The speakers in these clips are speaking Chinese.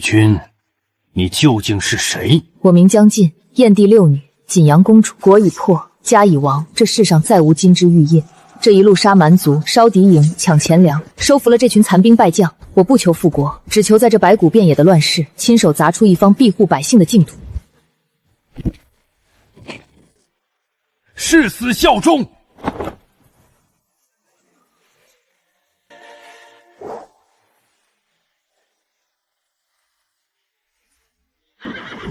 君，你究竟是谁？我名江晋，燕地六女，锦阳公主。国已破，家已亡，这世上再无金枝玉叶。这一路杀蛮族，烧敌营，抢钱粮，收服了这群残兵败将。我不求复国，只求在这白骨遍野的乱世，亲手砸出一方庇护百姓的净土。誓死效忠。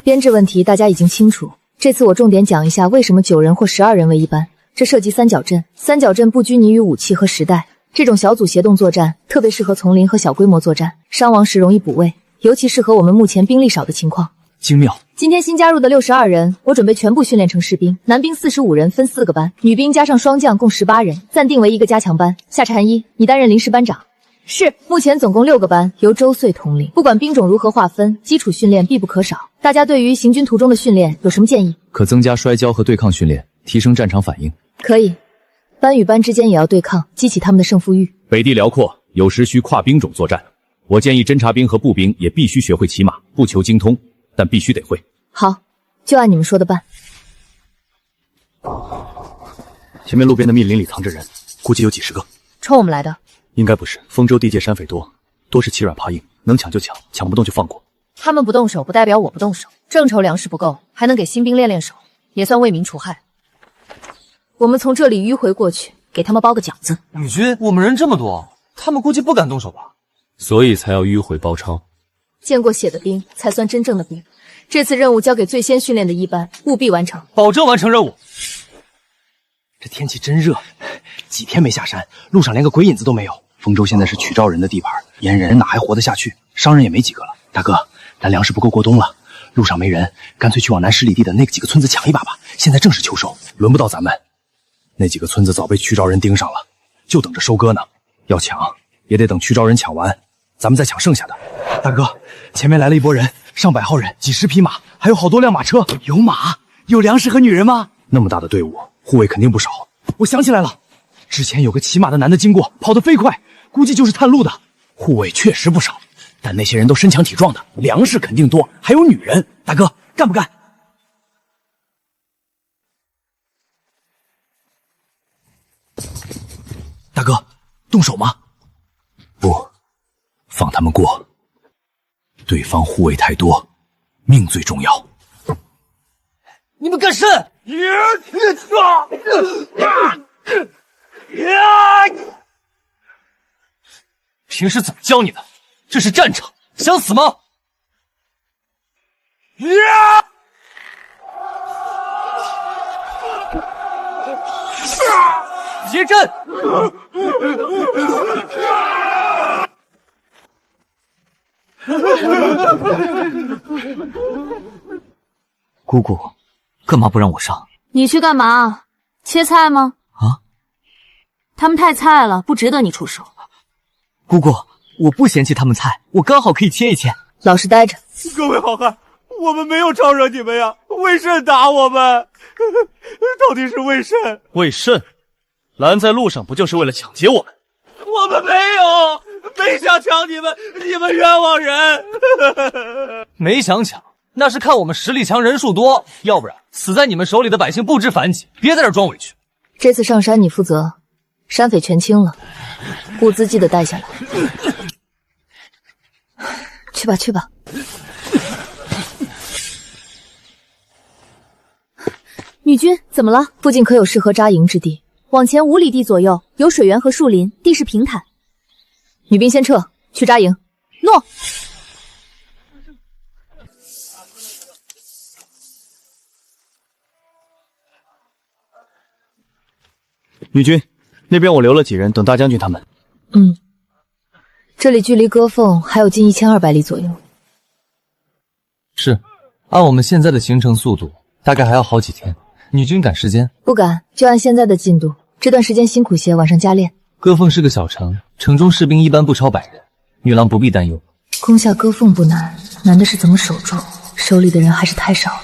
编制问题大家已经清楚，这次我重点讲一下为什么9人或12人为一班。这涉及三角阵，三角阵不拘泥于武器和时代，这种小组协同作战特别适合丛林和小规模作战，伤亡时容易补位，尤其适合我们目前兵力少的情况。精妙。今天新加入的62人，我准备全部训练成士兵，男兵45人分4个班，女兵加上双将共18人，暂定为一个加强班。夏禅一，你担任临时班长。是，目前总共6个班，由周岁统领。不管兵种如何划分，基础训练必不可少。大家对于行军途中的训练有什么建议？可增加摔跤和对抗训练，提升战场反应。可以，班与班之间也要对抗，激起他们的胜负欲。北地辽阔，有时需跨兵种作战。我建议侦察兵和步兵也必须学会骑马，不求精通，但必须得会。好，就按你们说的办。前面路边的密林里藏着人，估计有几十个。冲我们来的？应该不是，丰州地界山匪多，多是欺软怕硬，能抢就抢，抢不动就放过。他们不动手不代表我不动手，正愁粮食不够，还能给新兵练练手，也算为民除害。我们从这里迂回过去，给他们包个饺子。女军，我们人这么多，他们估计不敢动手吧？所以才要迂回包抄。见过血的兵才算真正的兵。这次任务交给最先训练的一班，务必完成，保证完成任务。这天气真热，几天没下山，路上连个鬼影子都没有。丰州现在是取招人的地盘，阉人哪还活得下去？商人也没几个了。大哥，咱粮食不够过冬了，路上没人，干脆去往南10里地的那几个村子抢一把吧。现在正是秋收，轮不到咱们。那几个村子早被取招人盯上了，就等着收割呢。要抢也得等取招人抢完，咱们再抢剩下的。大哥，前面来了一拨人，上百号人，几10匹马，还有好多辆马车。有马？有粮食和女人吗？那么大的队伍，护卫肯定不少。我想起来了，之前有个骑马的男的经过，跑得飞快，估计就是探路的。护卫确实不少，但那些人都身强体壮的，粮食肯定多，还有女人。大哥，干不干？大哥，动手吗？不，放他们过。对方护卫太多，命最重要。你们干甚？平时怎么教你的？这是战场，想死吗？结阵！姑姑，干嘛不让我上？你去干嘛？切菜吗？啊？他们太菜了，不值得你出手。姑姑，我不嫌弃他们菜，我刚好可以切一切。老实待着。各位好汉，我们没有招惹你们呀，为甚打我们？到底是为甚？为甚？拦在路上不就是为了抢劫我们？我们没有，没想抢你们，你们冤枉人。没想抢，那是看我们实力强，人数多，要不然死在你们手里的百姓不知反几。别在这装委屈。这次上山你负责，山匪全清了，物资记得带下来。去吧去吧。女军怎么了？附近可有适合扎营之地？往前5里地左右有水源和树林，地势平坦。女兵先撤，去扎营。诺。女军，那边我留了几人，等大将军他们。这里距离歌凤还有近1200里左右。是，按我们现在的行程速度，大概还要好几天。女军赶时间？不赶，就按现在的进度。这段时间辛苦些，晚上加练。歌凤是个小城，城中士兵一般不超100人，女郎不必担忧。攻下歌凤不难，难的是怎么守住，手里的人还是太少了。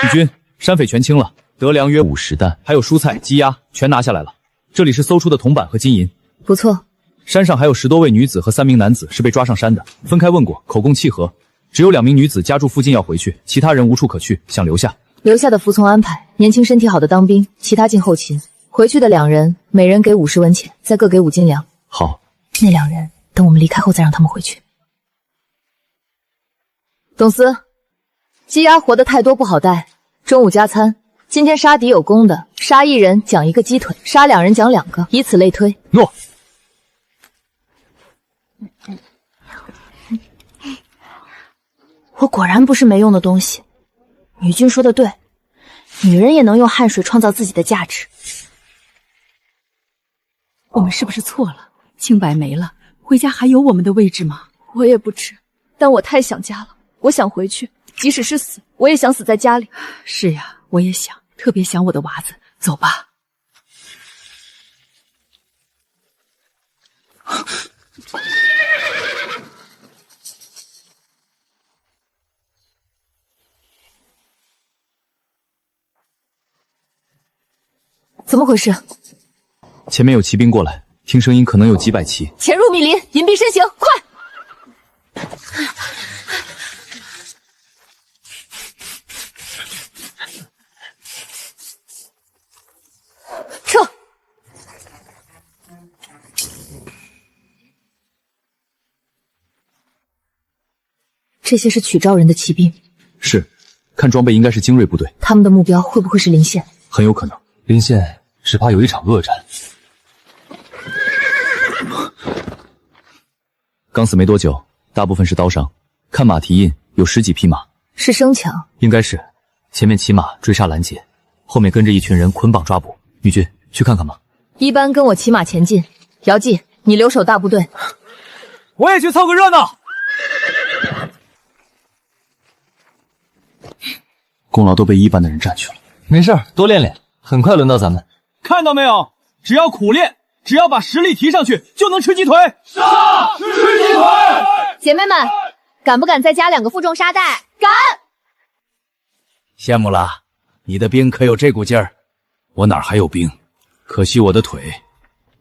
女军，山匪全清了，得粮约50担，还有蔬菜、鸡鸭全拿下来了。这里是搜出的铜板和金银。不错，山上还有10多位女子和3名男子是被抓上山的，分开问过，口供契合，只有2名女子家住附近要回去，其他人无处可去，想留下。留下的服从安排，年轻身体好的当兵，其他进后勤。回去的2人，每人给50文钱，再各给5斤粮。好，那2人等我们离开后再让他们回去。董司，鸡鸭活得太多不好带，中午加餐。今天杀敌有功的，杀1人奖1个鸡腿，杀2人奖2个，以此类推。诺。我果然不是没用的东西。女君说的对，女人也能用汗水创造自己的价值。我们是不是错了？清白没了，回家还有我们的位置吗？我也不知，但我太想家了，我想回去，即使是死，我也想死在家里。是呀，我也想，特别想我的娃子。走吧。怎么回事？前面有骑兵过来，听声音可能有几百骑。潜入密林，隐蔽身形，快！撤！这些是曲昭人的骑兵。是，看装备应该是精锐部队。他们的目标会不会是临县？很有可能。临县只怕有一场恶战。刚死没多久，大部分是刀伤，看马蹄印有10几匹马，是生抢？应该是，前面骑马追杀拦截，后面跟着一群人捆绑抓捕。女君，去看看吧。一般跟我骑马前进。姚记，你留守大部队。我也去凑个热闹。功劳都被一班的人占去了。没事，多练练，很快轮到咱们。看到没有？只要苦练，只要把实力提上去，就能吃鸡腿。杀！吃鸡腿！姐妹们，敢不敢再加2个负重沙袋？敢！羡慕了，你的兵可有这股劲儿？我哪还有兵？可惜我的腿，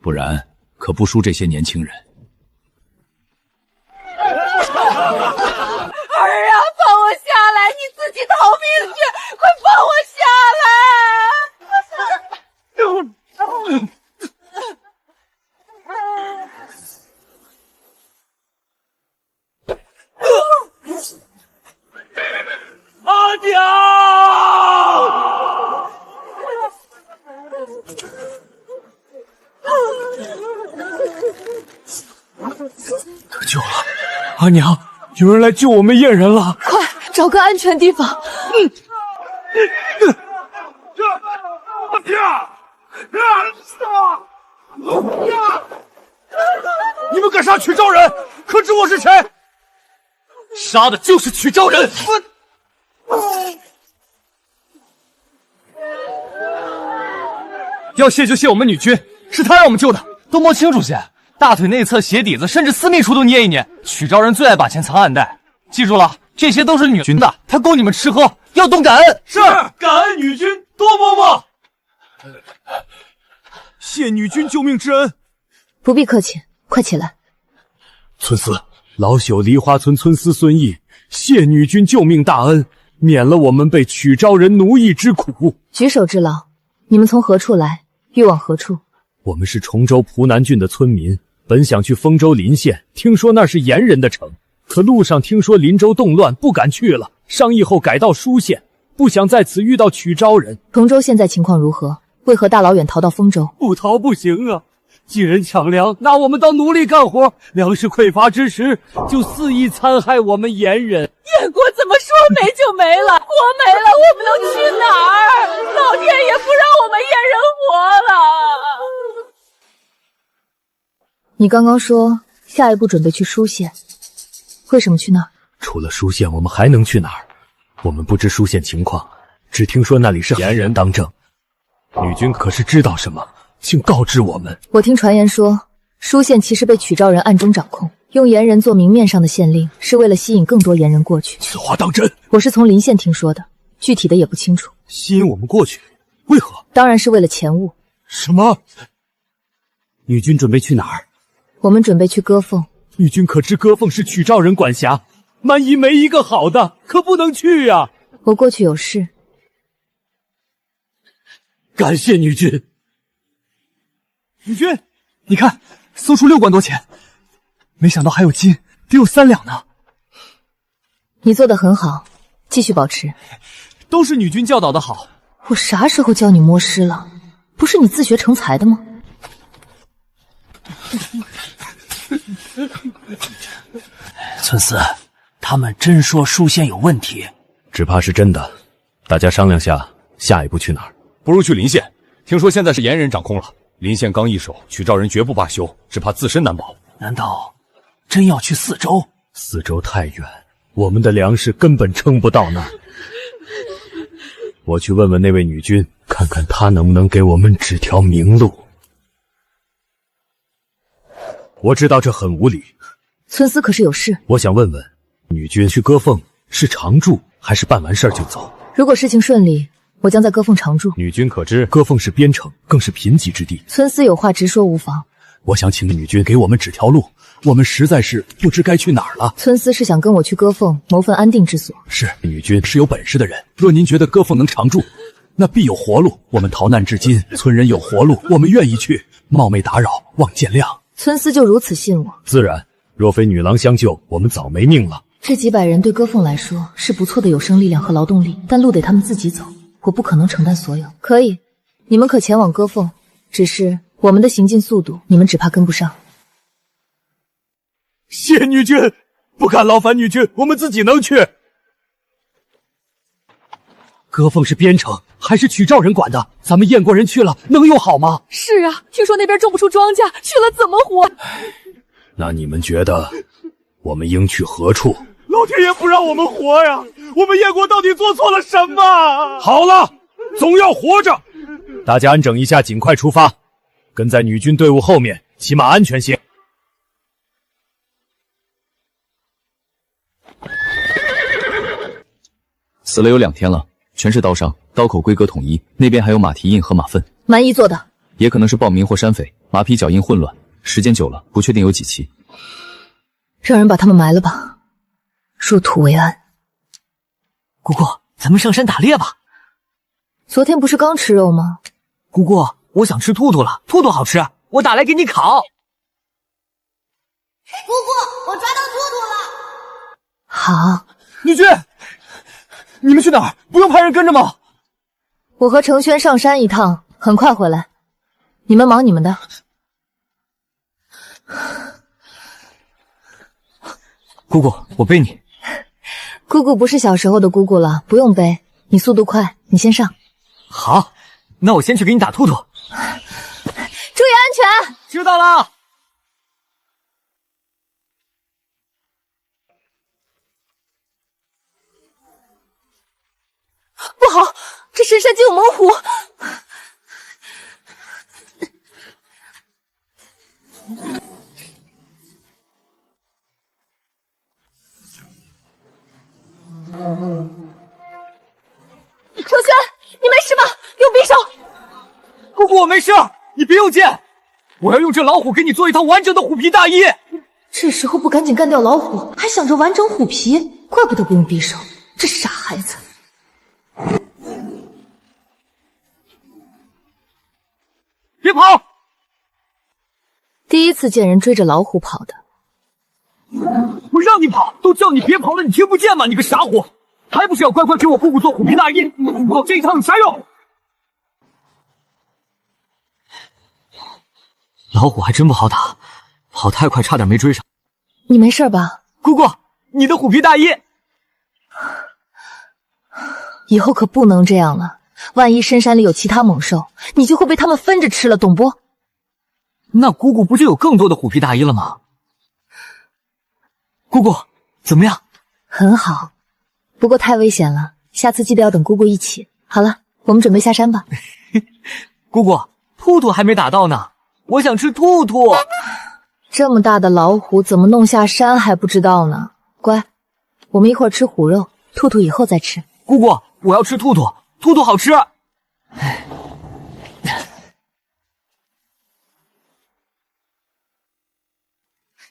不然可不输这些年轻人。儿啊，放我下来！你自己逃命去！快放我下来！阿娘！得救了，阿娘，有人来救我们燕人了！快找个安全地方。你们敢杀曲昭人？可知我是谁？杀的就是曲昭人。要谢就谢我们女君，是她让我们救的。都摸清楚些，大腿内侧、鞋底子，甚至私密处都捏一捏。曲昭人最爱把钱藏暗袋，记住了，这些都是女君的，她供你们吃喝，要懂感恩。是，感恩女君多嬷嬷。谢女君救命之恩。不必客气，快起来。村司，老朽梨花村村司孙毅，谢女君救命大恩，免了我们被曲昭人奴役之苦。举手之劳。你们从何处来？欲往何处？我们是崇州蒲南郡的村民，本想去丰州临县，听说那是严人的城，可路上听说林州动乱，不敢去了。商议后改到舒县，不想在此遇到曲昭人。崇州现在情况如何？为何大老远逃到丰州？不逃不行啊！晋人抢粮，拿我们当奴隶干活，粮食匮乏之时，就肆意残害我们严人。燕国怎么说没就没了？国没了，我们能去哪儿？老天爷不让我们燕人活了。你刚刚说下一步准备去舒县，为什么去那儿？除了舒县，我们还能去哪儿？我们不知舒县情况，只听说那里是严人当政。女君可是知道什么？请告知我们。我听传言说，舒县其实被曲昭人暗中掌控，用严人做明面上的县令，是为了吸引更多严人过去。此话当真？我是从临县听说的，具体的也不清楚。吸引我们过去，为何？当然是为了钱物。什么？女君准备去哪儿？我们准备去歌凤。女君可知歌凤是曲兆人管辖，蛮夷没一个好的，可不能去呀。我过去有事。感谢女君。女君，你看，搜出6贯多钱，没想到还有金，得有3两呢。你做得很好，继续保持。都是女君教导的好。我啥时候教你摸狮了？不是你自学成才的吗？村司，他们真说书县有问题？只怕是真的。大家商量下，下一步去哪儿？不如去临县。听说现在是严人掌控了，临县刚易手，曲兆人绝不罢休，只怕自身难保。难道真要去4州？4州太远，我们的粮食根本撑不到那儿。我去问问那位女君，看看她能不能给我们指条明路。我知道这很无理，村司可是有事。我想问问，女君去歌凤是常住，还是办完事儿就走？如果事情顺利，我将在歌凤常住。女君可知，歌凤是边城，更是贫瘠之地。村司有话直说无妨。我想请女君给我们指条路，我们实在是不知该去哪儿了。村司是想跟我去歌凤谋份安定之所。是，女君是有本事的人，若您觉得歌凤能常住，那必有活路。我们逃难至今，村人有活路，我们愿意去。冒昧打扰，望见谅。村司就如此信我？自然，若非女郎相救，我们早没命了。这几百人对歌凤来说是不错的有生力量和劳动力，但路得他们自己走，我不可能承担所有。可以，你们可前往歌凤，只是我们的行进速度，你们只怕跟不上。谢女君，不敢劳烦女君，我们自己能去。歌凤是边城，还是曲兆人管的？咱们燕国人去了，能有好吗？是啊，听说那边种不出庄稼，去了怎么活？那你们觉得我们应去何处？老天爷不让我们活呀！我们燕国到底做错了什么？好了，总要活着。大家安整一下，尽快出发，跟在女军队伍后面，起码安全些。死了有2天了，全是刀伤，刀口规格统一，那边还有马蹄印和马粪。蛮夷做的，也可能是暴民或山匪，马匹脚印混乱，时间久了不确定有几期。让人把他们埋了吧，入土为安。姑姑，咱们上山打猎吧。昨天不是刚吃肉吗？姑姑，我想吃兔兔了，兔兔好吃，我打来给你烤。姑姑，我抓到兔兔了。好。女君，你们去哪儿？不用派人跟着吗？我和程轩上山一趟，很快回来。你们忙你们的。姑姑，我背你。姑姑不是小时候的姑姑了，不用背。你速度快，你先上。好，那我先去给你打兔兔。注意安全。知道了。不好，这深山竟有猛虎！程轩，你没事吧？用匕首。姑姑，我没事，你别用剑。我要用这老虎给你做一套完整的虎皮大衣。这时候不赶紧干掉老虎，还想着完整虎皮，怪不得不用匕首。这傻孩子。别跑！第一次见人追着老虎跑的。我让你跑，都叫你别跑了，你听不见吗？你个傻虎，还不是要乖乖给我姑姑做虎皮大衣？跑这一趟有啥用？老虎还真不好打，跑太快，差点没追上。你没事吧？姑姑，你的虎皮大衣。以后可不能这样了，万一深山里有其他猛兽，你就会被他们分着吃了，懂不？那姑姑不就有更多的虎皮大衣了吗？姑姑，怎么样？很好，不过太危险了，下次记得要等姑姑一起。好了，我们准备下山吧。姑姑，兔兔还没打到呢，我想吃兔兔。这么大的老虎怎么弄下山还不知道呢？乖，我们一会儿吃虎肉，兔兔以后再吃。姑姑，我要吃兔兔，兔兔好吃。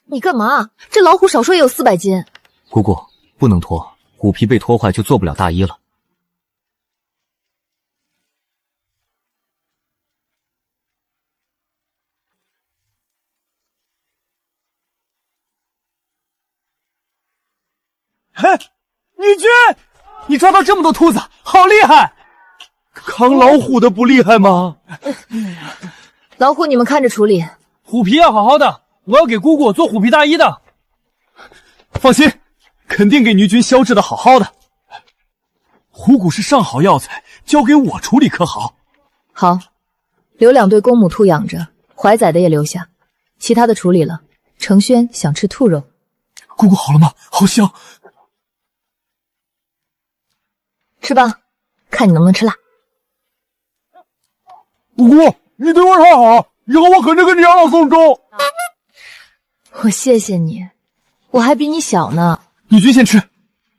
你干嘛？这老虎少说也有400斤。姑姑，不能脱，虎皮被脱坏就做不了大衣了。嘿，女君，你抓到这么多兔子，好厉害！扛老虎的不厉害吗？老虎你们看着处理，虎皮要好好的，我要给姑姑做虎皮大衣的。放心，肯定给女君销制的好好的。虎骨是上好药材，交给我处理可好？好，留2对公母兔养着，怀崽的也留下，其他的处理了。程轩想吃兔肉，姑姑好了吗？好香。吃吧，看你能不能吃辣。姑姑，你对我太好，以后我肯定给你养老送终。我谢谢你，我还比你小呢。女君先吃，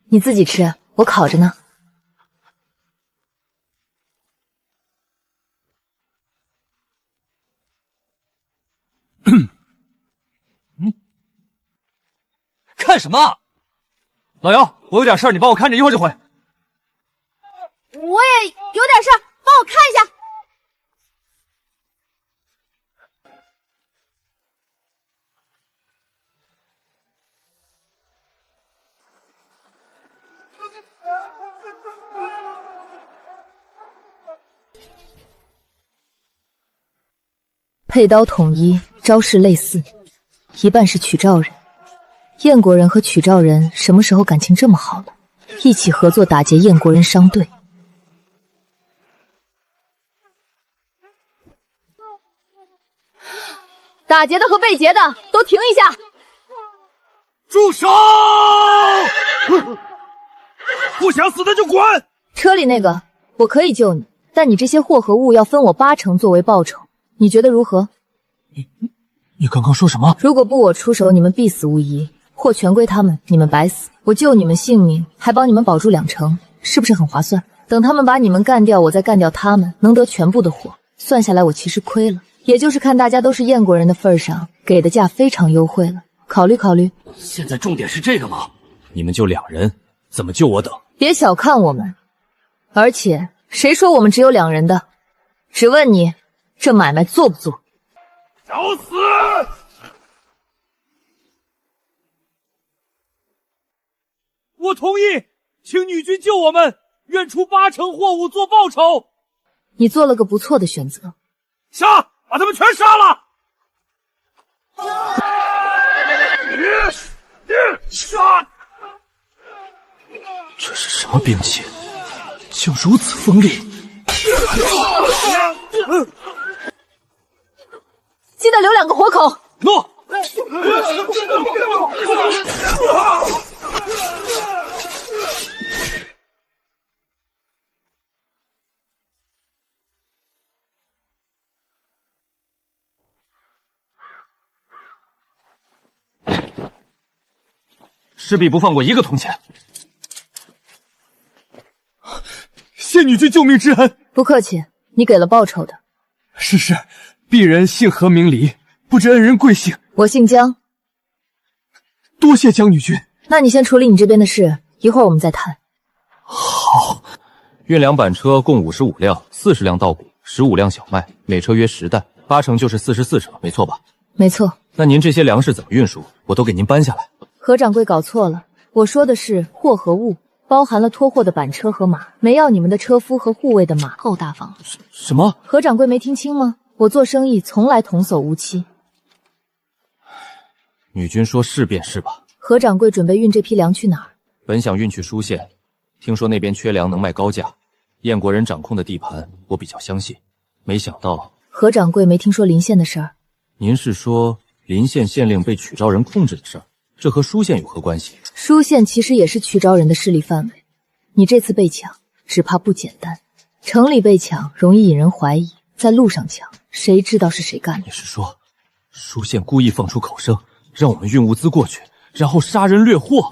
你自己吃，我烤着呢。看什么？老姚，我有点事儿，你帮我看着，一会儿就回。我也有点事儿，帮我看一下。配刀统一，招式类似，一半是曲赵人。燕国人和曲赵人什么时候感情这么好了？一起合作打劫燕国人商队。打劫的和被劫的都停一下！住手！不想死的就滚！车里那个我可以救你，但你这些货和物要分我80%作为报酬，你觉得如何？你刚刚说什么？如果不我出手，你们必死无疑，货全归他们，你们白死。我救你们性命，还帮你们保住2成，是不是很划算？等他们把你们干掉，我再干掉他们，能得全部的货。算下来我其实亏了，也就是看大家都是燕国人的份上，给的价非常优惠了，考虑考虑。现在重点是这个吗？你们就2人，怎么救我等？别小看我们，而且谁说我们只有2人的？只问你，这买卖做不做？找死！我同意，请女君救我们，愿出80%货物做报酬。你做了个不错的选择。杀！把他们全杀了！杀！这是什么兵器？竟如此锋利！记得留2个活口。诺。势必不放过一个铜钱。谢女君救命之恩。不客气，你给了报酬的。是，鄙人姓何名黎，不知恩人贵姓。我姓江。多谢江女君。那你先处理你这边的事，一会儿我们再谈。好。运粮板车共55辆，40辆稻谷，15辆小麦，每车约10担，80%就是44车，没错吧？没错。那您这些粮食怎么运输？我都给您搬下来。何掌柜搞错了，我说的是货和物，包含了拖货的板车和马，没要你们的车夫和护卫的马，够大方了。什么？何掌柜没听清吗？我做生意从来童叟无欺。女君说是便是吧。何掌柜准备运这批粮去哪儿？本想运去舒县，听说那边缺粮能卖高价，燕国人掌控的地盘我比较相信，没想到。何掌柜没听说临县的事儿？您是说临县县令被曲昭人控制的事儿？这和舒县有何关系？舒县其实也是曲昭人的势力范围，你这次被抢，只怕不简单。城里被抢容易引人怀疑，在路上抢，谁知道是谁干的？你是说，舒县故意放出口声，让我们运物资过去，然后杀人掠货？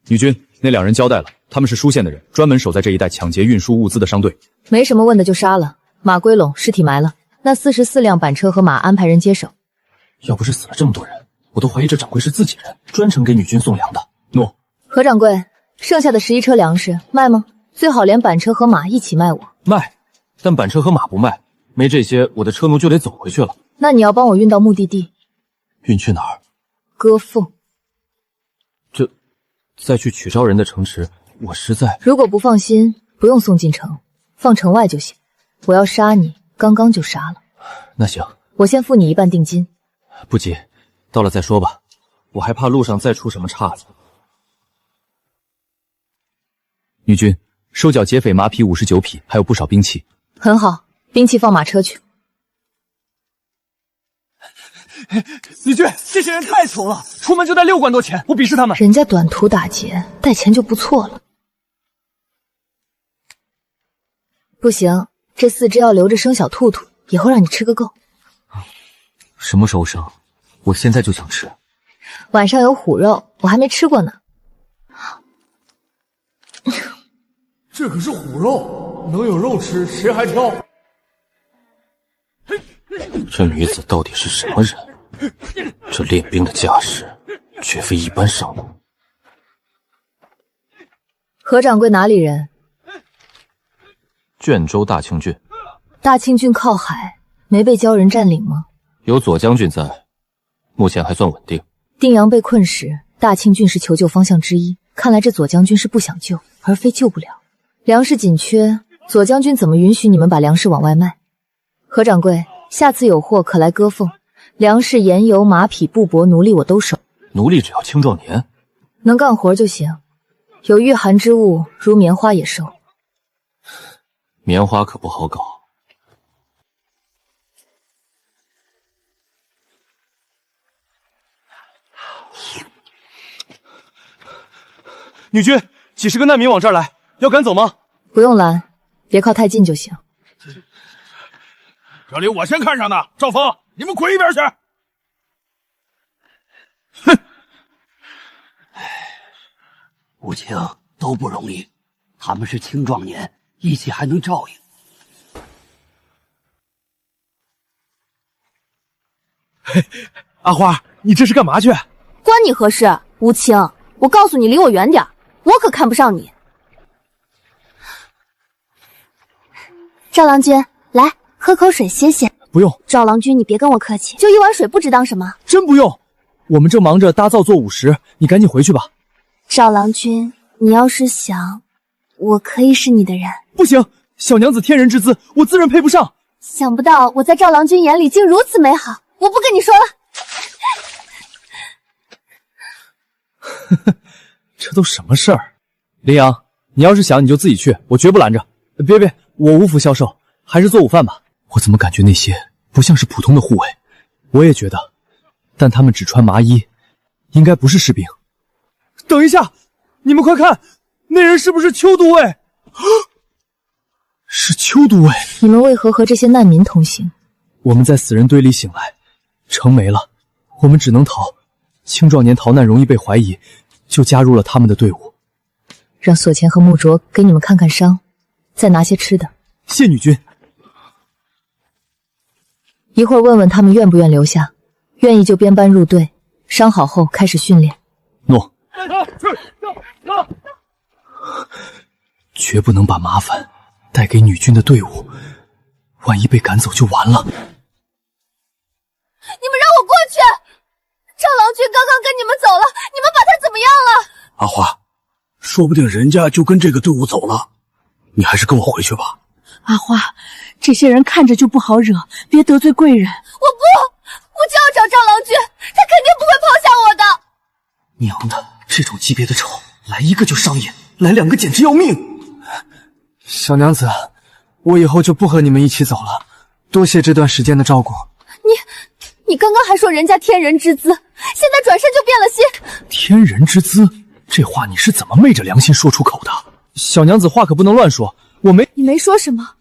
女君，那2人交代了，他们是舒县的人，专门守在这一带抢劫运输物资的商队。没什么问的就杀了，马归拢，尸体埋了，那44辆板车和马安排人接手。要不是死了这么多人，我都怀疑这掌柜是自己人，专程给女军送粮的。诺。何掌柜，剩下的11车粮食卖吗？最好连板车和马一起卖我。卖，但板车和马不卖，没这些，我的车奴就得走回去了。那你要帮我运到目的地。运去哪儿？割凤。这，再去曲昭人的城池，我实在……如果不放心，不用送进城，放城外就行。我要杀你，刚刚就杀了。那行，我先付你1半定金。不急，到了再说吧。我还怕路上再出什么岔子。女军，收缴劫匪马匹59匹，还有不少兵器。很好，兵器放马车去。李军，这些人太穷了，出门就带6贯多钱，我鄙视他们。人家短途打劫，带钱就不错了。不行，这4只要留着生小兔兔，以后让你吃个够。什么时候生？我现在就想吃。晚上有虎肉，我还没吃过呢。这可是虎肉，能有肉吃，谁还挑？这女子到底是什么人？这练兵的架势绝非一般上路。何掌柜哪里人？卷州大庆郡。大庆郡靠海，没被鲛人占领吗？有左将军在，目前还算稳定。定阳被困时，大庆郡是求救方向之一。看来这左将军是不想救，而非救不了。粮食紧缺，左将军怎么允许你们把粮食往外卖？何掌柜，下次有货可来割凤，粮食、盐油、马匹、布帛、奴隶我都收。奴隶只要青壮年，能干活就行。有御寒之物，如棉花也收。棉花可不好搞。女军，几十个难民往这儿来，要赶走吗？不用拦，别靠太近就行。这里我先看上的，赵峰，你们滚一边去！哼！无情都不容易，他们是青壮年，义气还能照应。阿花，你这是干嘛去？关你何事？无情，我告诉你，离我远点，我可看不上你。赵郎君，来喝口水歇歇。不用。赵郎君，你别跟我客气，就一碗水不值当什么。真不用，我们正忙着搭灶做午食，你赶紧回去吧。赵郎君，你要是想，我可以是你的人。不行，小娘子天人之姿，我自认配不上。想不到我在赵郎君眼里竟如此美好，我不跟你说了。这都什么事儿？林阳，你要是想你就自己去，我绝不拦着。别，我无福消受，还是做午饭吧。我怎么感觉那些不像是普通的护卫？我也觉得，但他们只穿麻衣，应该不是士兵。等一下，你们快看，那人是不是邱都尉？是邱都尉。你们为何和这些难民同行？我们在死人堆里醒来，城没了，我们只能逃。青壮年逃难容易被怀疑，就加入了他们的队伍。让索钱和木卓给你们看看伤，再拿些吃的。谢女军。一会儿问问他们愿不愿留下，愿意就编班入队，伤好后开始训练。诺。绝不能把麻烦带给女军的队伍，万一被赶走就完了。你们让我过去！赵郎君刚刚跟你们走了，你们把他怎么样了？阿花，说不定人家就跟这个队伍走了，你还是跟我回去吧。阿花，这些人看着就不好惹，别得罪贵人。我就要找赵郎君，他肯定不会抛下我的。娘的，这种级别的仇，来一个就上瘾，来2个简直要命。小娘子，我以后就不和你们一起走了，多谢这段时间的照顾。你刚刚还说人家天人之姿，现在转身就变了心。天人之姿，这话你是怎么昧着良心说出口的？小娘子话可不能乱说，我没……你没说什么？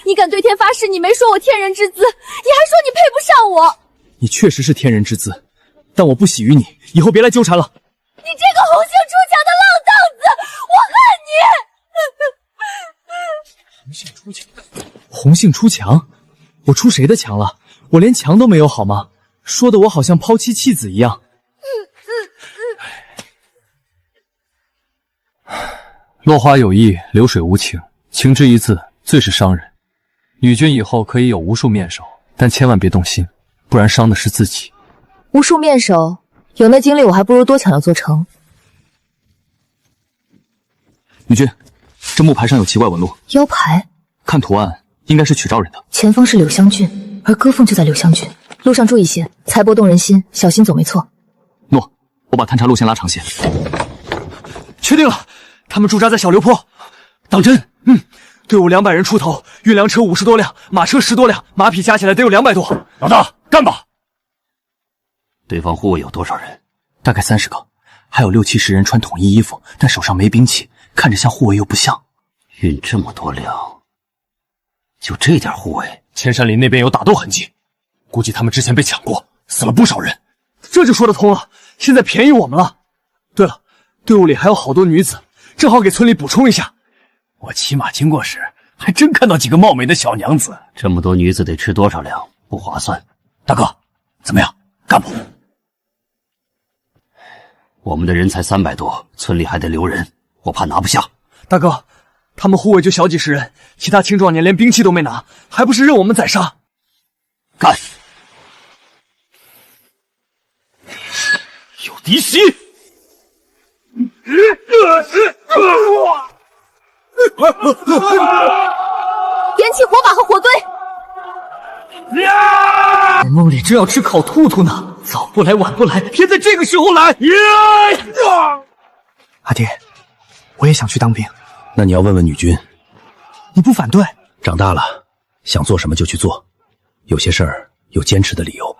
你敢对天发誓你没说我天人之姿，你还说你配不上我？你确实是天人之姿，但我不喜于你，以后别来纠缠了。你这个红杏出墙的浪荡子，我恨你！红杏出墙？红杏出墙？我出谁的墙了？我连墙都没有好吗？说的我好像抛妻弃子一样。落花有意，流水无情，情之一字，最是伤人。女君以后可以有无数面首，但千万别动心，不然伤的是自己。无数面首，有那精力，我还不如多抢了座城。女君，这木牌上有奇怪纹路。腰牌，看图案应该是曲兆人的。前方是柳香郡，而歌凤就在柳香郡。路上注意些，财帛动人心，小心走没错。诺，我把探查路线拉长些。确定了，他们驻扎在小流坡。当真？队伍200人出头，运粮车50多辆，马车10多辆，马匹加起来得有200多。老大，干吧！对方护卫有多少人？大概30个，还有60、70人穿统一衣服，但手上没兵器，看着像护卫又不像。运这么多粮，就这点护卫？千山林那边有打斗痕迹，估计他们之前被抢过，死了不少人。这就说得通了，现在便宜我们了。对了，队伍里还有好多女子，正好给村里补充一下。我骑马经过时，还真看到几个貌美的小娘子。这么多女子得吃多少粮？不划算。大哥，怎么样？干不？我们的人才300多，村里还得留人，我怕拿不下。大哥，他们护卫就小几十人，其他青壮年连兵器都没拿，还不是任我们宰杀？干！有敌袭！点起火把和火堆！我梦里正要吃烤兔兔呢，早不来晚不来，偏在这个时候来。阿爹，我也想去当兵。那你要问问女君，你不反对？长大了，想做什么就去做，有些事儿有坚持的理由。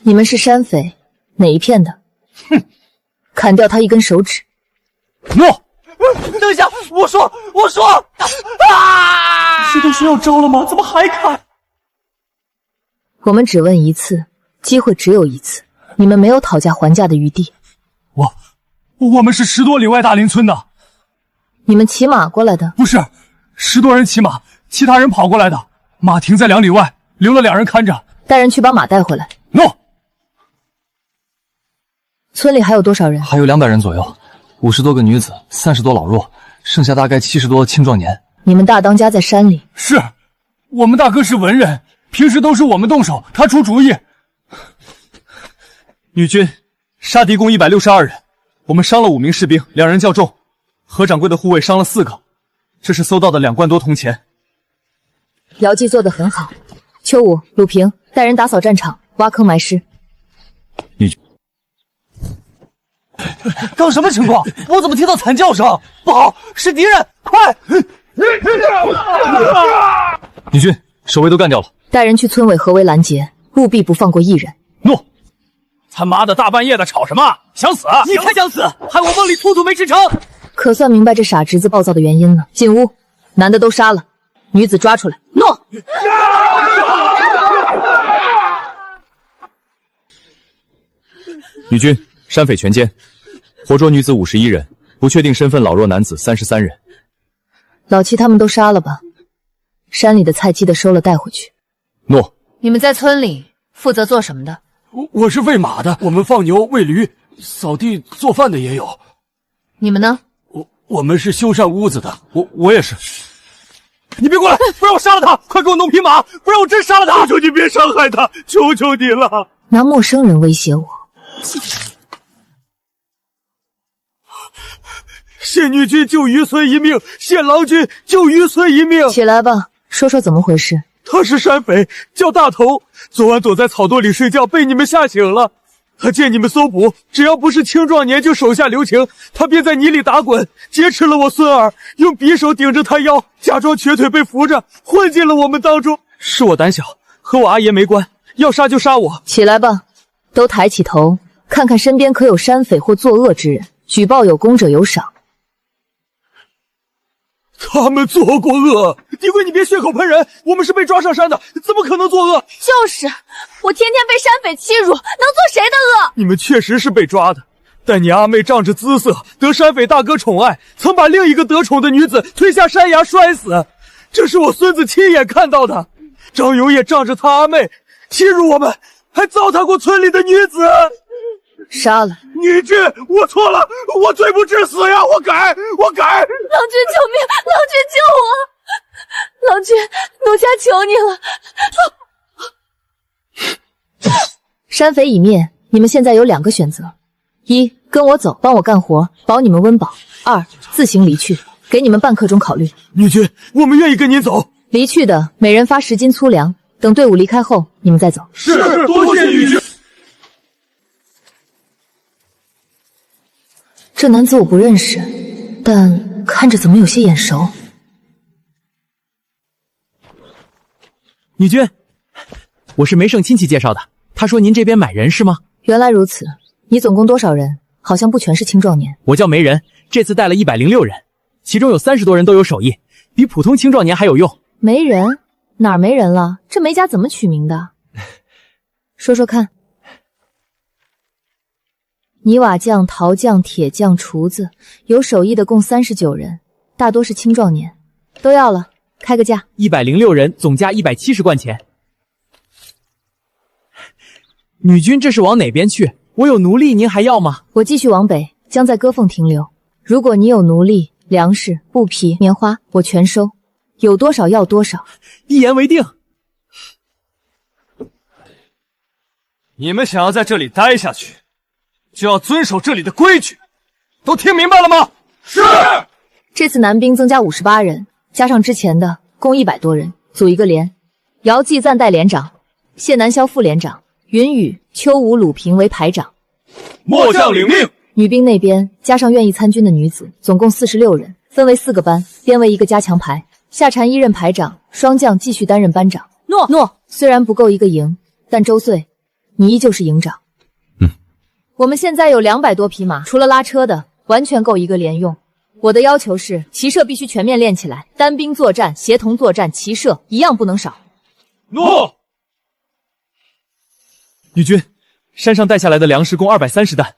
你们是山匪，哪一片的？砍掉他一根手指。诺！等一下，我说，这都说要招了吗？怎么还砍？我们只问一次，机会只有一次，你们没有讨价还价的余地。我们是10多里外大林村的。你们骑马过来的？不是，10多人骑马，其他人跑过来的。马停在2里外，留了2人看着。带人去把马带回来。诺。村里还有多少人？还有200人左右，50多个女子，30多老弱，剩下大概70多青壮年。你们大当家在山里？是，我们大哥是文人，平时都是我们动手，他出主意。女军，杀敌共162人，我们伤了5名士兵，2人较重。何掌柜的护卫伤了4个，这是搜到的2贯多铜钱。姚记做得很好。秋武、鲁平带人打扫战场，挖坑埋尸。刚什么情况？我怎么听到惨叫声？不好，是敌人！快！女军，守卫都干掉了。带人去村委合围拦截，务必不放过一人。诺。他妈的，大半夜的吵什么？想死？你才想死，害我梦里兔兔没吃成。可算明白这傻侄子暴躁的原因了。进屋，男的都杀了，女子抓出来。诺。女军，山匪全歼，活捉女子51人，不确定身份老弱男子33人。老七他们都杀了吧？山里的菜记得收了带回去。诺。你们在村里负责做什么的？我是喂马的，我们放牛、喂驴、扫地、做饭的也有。你们呢？我们是修缮屋子的。我也是。你别过来，不然我杀了他！快给我弄匹马，不然我真杀了他！求求你别伤害他，求求你了！拿陌生人威胁我。谢女君救渔村一命，谢郎君救渔村一命。起来吧，说说怎么回事。他是山匪，叫大头，昨晚躲在草垛里睡觉，被你们吓醒了。他见你们搜捕，只要不是青壮年就手下留情，他便在泥里打滚，劫持了我孙儿，用匕首顶着他腰，假装瘸腿被扶着，混进了我们当中。是我胆小，和我阿爷没关，要杀就杀我。起来吧，都抬起头，看看身边可有山匪或作恶之人，举报有功者有赏。他们做过恶。狄贵，你别血口喷人，我们是被抓上山的，怎么可能作恶？就是，我天天被山匪欺辱，能做谁的恶？你们确实是被抓的，但你阿妹仗着姿色得山匪大哥宠爱，曾把另一个得宠的女子推下山崖摔死，这是我孙子亲眼看到的。张勇也仗着他阿妹欺辱我们，还糟蹋过村里的女子。杀了女婿，我错了，我罪不至死呀，我改。郎君救命！郎君救我！郎君，奴家求你了。山匪已灭，你们现在有2个选择：一，跟我走，帮我干活，保你们温饱；二，自行离去，给你们半刻钟考虑。女婿，我们愿意跟您走。离去的每人发10斤粗粮，等队伍离开后，你们再走。是，多谢女婿。这男子我不认识，但看着怎么有些眼熟。女君，我是梅胜亲戚介绍的，他说您这边买人是吗？原来如此，你总共多少人？好像不全是青壮年。我叫梅人，这次带了106人，其中有30多人都有手艺，比普通青壮年还有用。没人？哪儿没人了？这梅家怎么取名的？说说看。泥瓦匠、陶匠、铁匠、厨子，有手艺的共39人，大多是青壮年。都要了，开个价。106人，总价170贯钱。女君这是往哪边去？我有奴隶，您还要吗？我继续往北，将在歌凤停留。如果你有奴隶、粮食、布匹、棉花，我全收，有多少要多少。一言为定。你们想要在这里待下去，就要遵守这里的规矩，都听明白了吗？是。这次男兵增加58人，加上之前的，共100多人，组一个连。姚继暂代连长，谢南萧副连长，云雨、秋武、鲁平为排长。末将领命。女兵那边加上愿意参军的女子，总共46人，分为4个班，编为一个加强排。夏蝉一任排长，双将继续担任班长。诺。虽然不够一个营，但周岁，你依旧是营长。我们现在有200多匹马，除了拉车的，完全够一个连用。我的要求是，骑射必须全面练起来，单兵作战、协同作战、骑射一样不能少。诺。女君，山上带下来的粮食共230担，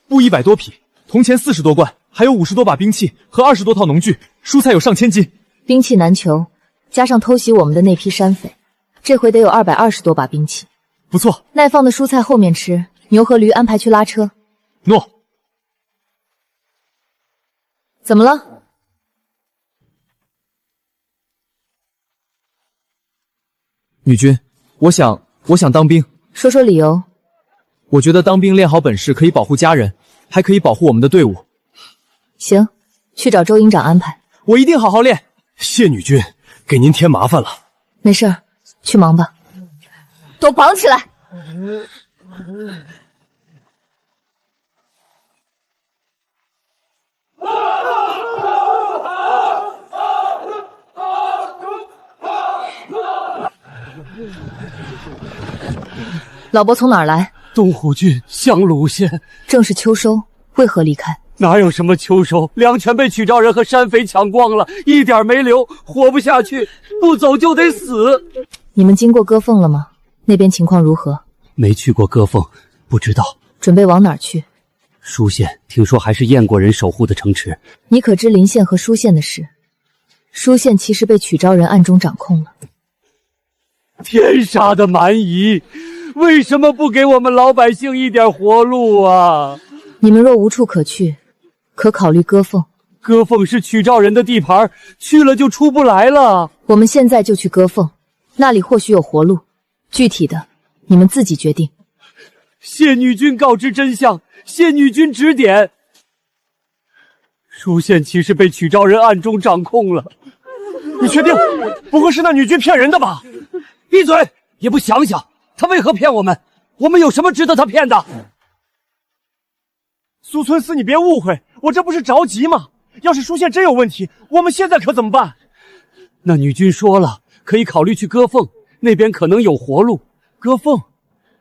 布100多匹，铜钱40多贯，还有50多把兵器和20多套农具，蔬菜有上千斤。兵器难求，加上偷袭我们的那批山匪，这回得有220多把兵器。不错，耐放的蔬菜后面吃，牛和驴安排去拉车。诺。怎么了？女君，我想当兵。说说理由。我觉得当兵练好本事可以保护家人，还可以保护我们的队伍。行，去找周营长安排。我一定好好练。谢女君，给您添麻烦了。没事，去忙吧。都绑起来。老伯从哪儿来？东湖郡香鲁县。正是秋收，为何离开？哪有什么秋收，粮全被曲昭人和山匪抢光了，一点没留，活不下去，不走就得死。你们经过歌凤了吗？那边情况如何？没去过歌凤，不知道。准备往哪儿去？舒县，听说还是燕国人守护的城池。你可知临县和舒县的事？舒县其实被曲昭人暗中掌控了。天杀的蛮夷，为什么不给我们老百姓一点活路啊？你们若无处可去，可考虑歌凤。歌凤是曲昭人的地盘，去了就出不来了。我们现在就去歌凤，那里或许有活路，具体的你们自己决定。谢女君告知真相，谢女君指点。舒县其实被曲昭人暗中掌控了。你确定？不会是那女君骗人的吧？闭嘴！也不想想他为何骗我们？我们有什么值得他骗的？苏村司，你别误会，我这不是着急吗？要是舒县真有问题，我们现在可怎么办？那女君说了，可以考虑去歌凤，那边可能有活路。歌凤，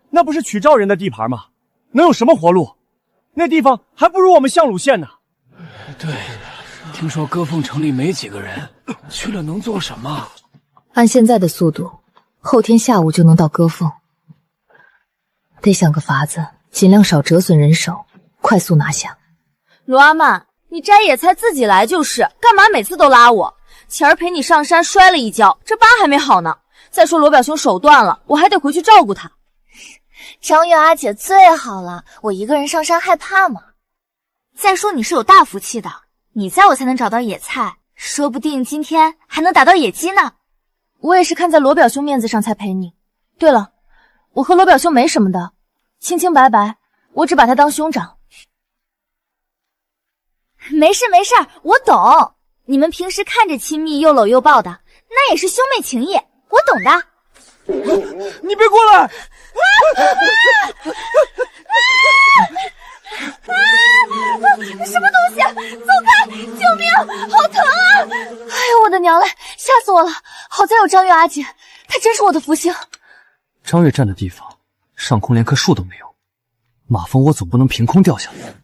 那不是曲昭人的地盘吗？能有什么活路？那地方还不如我们相鲁县呢。对，听说歌凤城里没几个人，去了能做什么？按现在的速度，后天下午就能到歌凤。得想个法子，尽量少折损人手，快速拿下。罗阿曼，你摘野菜自己来就是，干嘛每次都拉我？前儿陪你上山摔了一跤，这疤还没好呢。再说罗表兄手断了，我还得回去照顾他。张月阿姐最好了，我一个人上山害怕吗？再说你是有大福气的，你在我才能找到野菜，说不定今天还能打到野鸡呢。我也是看在罗表兄面子上才陪你。对了，我和罗表兄没什么的，清清白白，我只把他当兄长。没事没事，我懂。你们平时看着亲密又搂又抱的，那也是兄妹情谊，我懂的。你别过来！什么东西？走开！救命！好疼啊！哎呦我的娘嘞，吓死我了！好在有张月阿姐，她真是我的福星。张月站的地方，上空连棵树都没有，马蜂窝总不能凭空掉下来。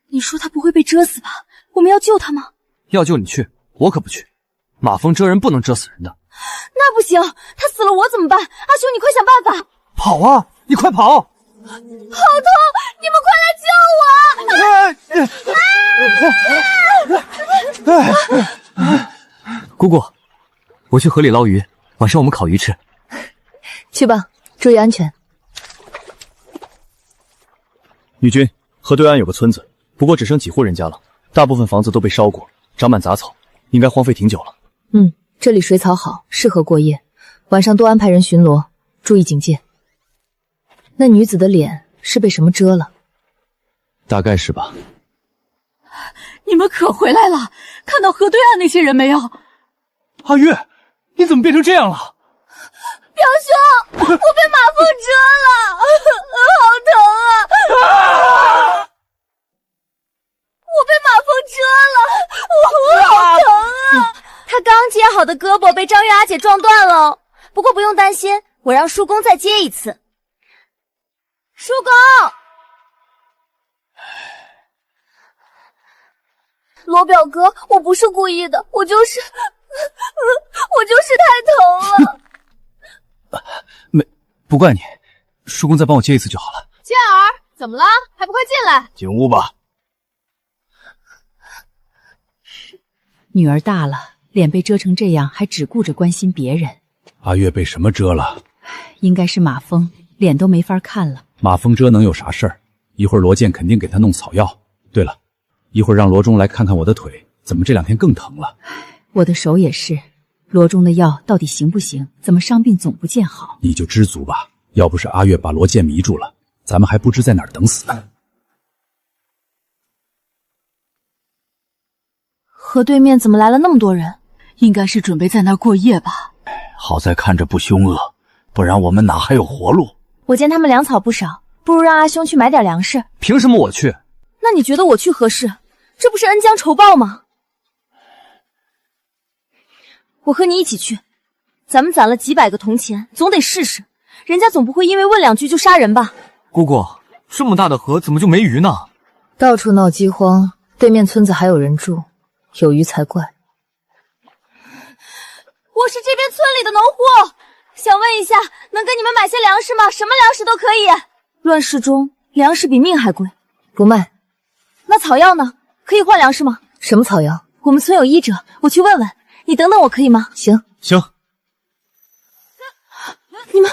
你说他不会被蛰死吧？我们要救他吗？要救你去，我可不去。马蜂蛰人不能蛰死人的。那不行，他死了我怎么办？阿兄，你快想办法！跑啊！你快跑！好痛！你们快来救我！姑姑，我去河里捞鱼，晚上我们烤鱼吃。去吧，注意安全。女君，河对岸有个村子，不过只剩几户人家了，大部分房子都被烧过，长满杂草，应该荒废挺久了。这里水草好，适合过夜。晚上多安排人巡逻，注意警戒。那女子的脸是被什么遮了？大概是吧。你们可回来了，看到河对岸那些人没有？阿月，你怎么变成这样了？表兄，我被马蜂蛰了，好疼啊！我被马蜂蛰了，我好疼啊！他刚接好的胳膊被张月阿姐撞断了，不过不用担心，我让叔公再接一次。叔公，罗表哥，我不是故意的，我就是太疼了。不怪你，叔公再帮我接一次就好了。健儿，怎么了？还不快进来？进屋吧。女儿大了，脸被蛰成这样，还只顾着关心别人。阿月被什么蛰了？应该是马蜂，脸都没法看了。马蜂蛰能有啥事儿？一会儿罗健肯定给他弄草药。对了，一会儿让罗中来看看我的腿，怎么这2天更疼了？我的手也是，罗中的药到底行不行？怎么伤病总不见好？你就知足吧，要不是阿月把罗健迷住了，咱们还不知在哪儿等死呢。河对面怎么来了那么多人？应该是准备在那儿过夜吧。好在看着不凶恶，不然我们哪还有活路？我见他们粮草不少，不如让阿兄去买点粮食。凭什么我去？那你觉得我去合适？这不是恩将仇报吗？我和你一起去，咱们攒了几百个铜钱，总得试试，人家总不会因为问2句就杀人吧？姑姑，这么大的河怎么就没鱼呢？到处闹饥荒，对面村子还有人住，有鱼才怪。我是这边村里的农户，想问一下，能给你们买些粮食吗？什么粮食都可以。乱世中，粮食比命还贵，不卖。那草药呢？可以换粮食吗？什么草药？我们村有医者，我去问问。你等等我可以吗？行。你们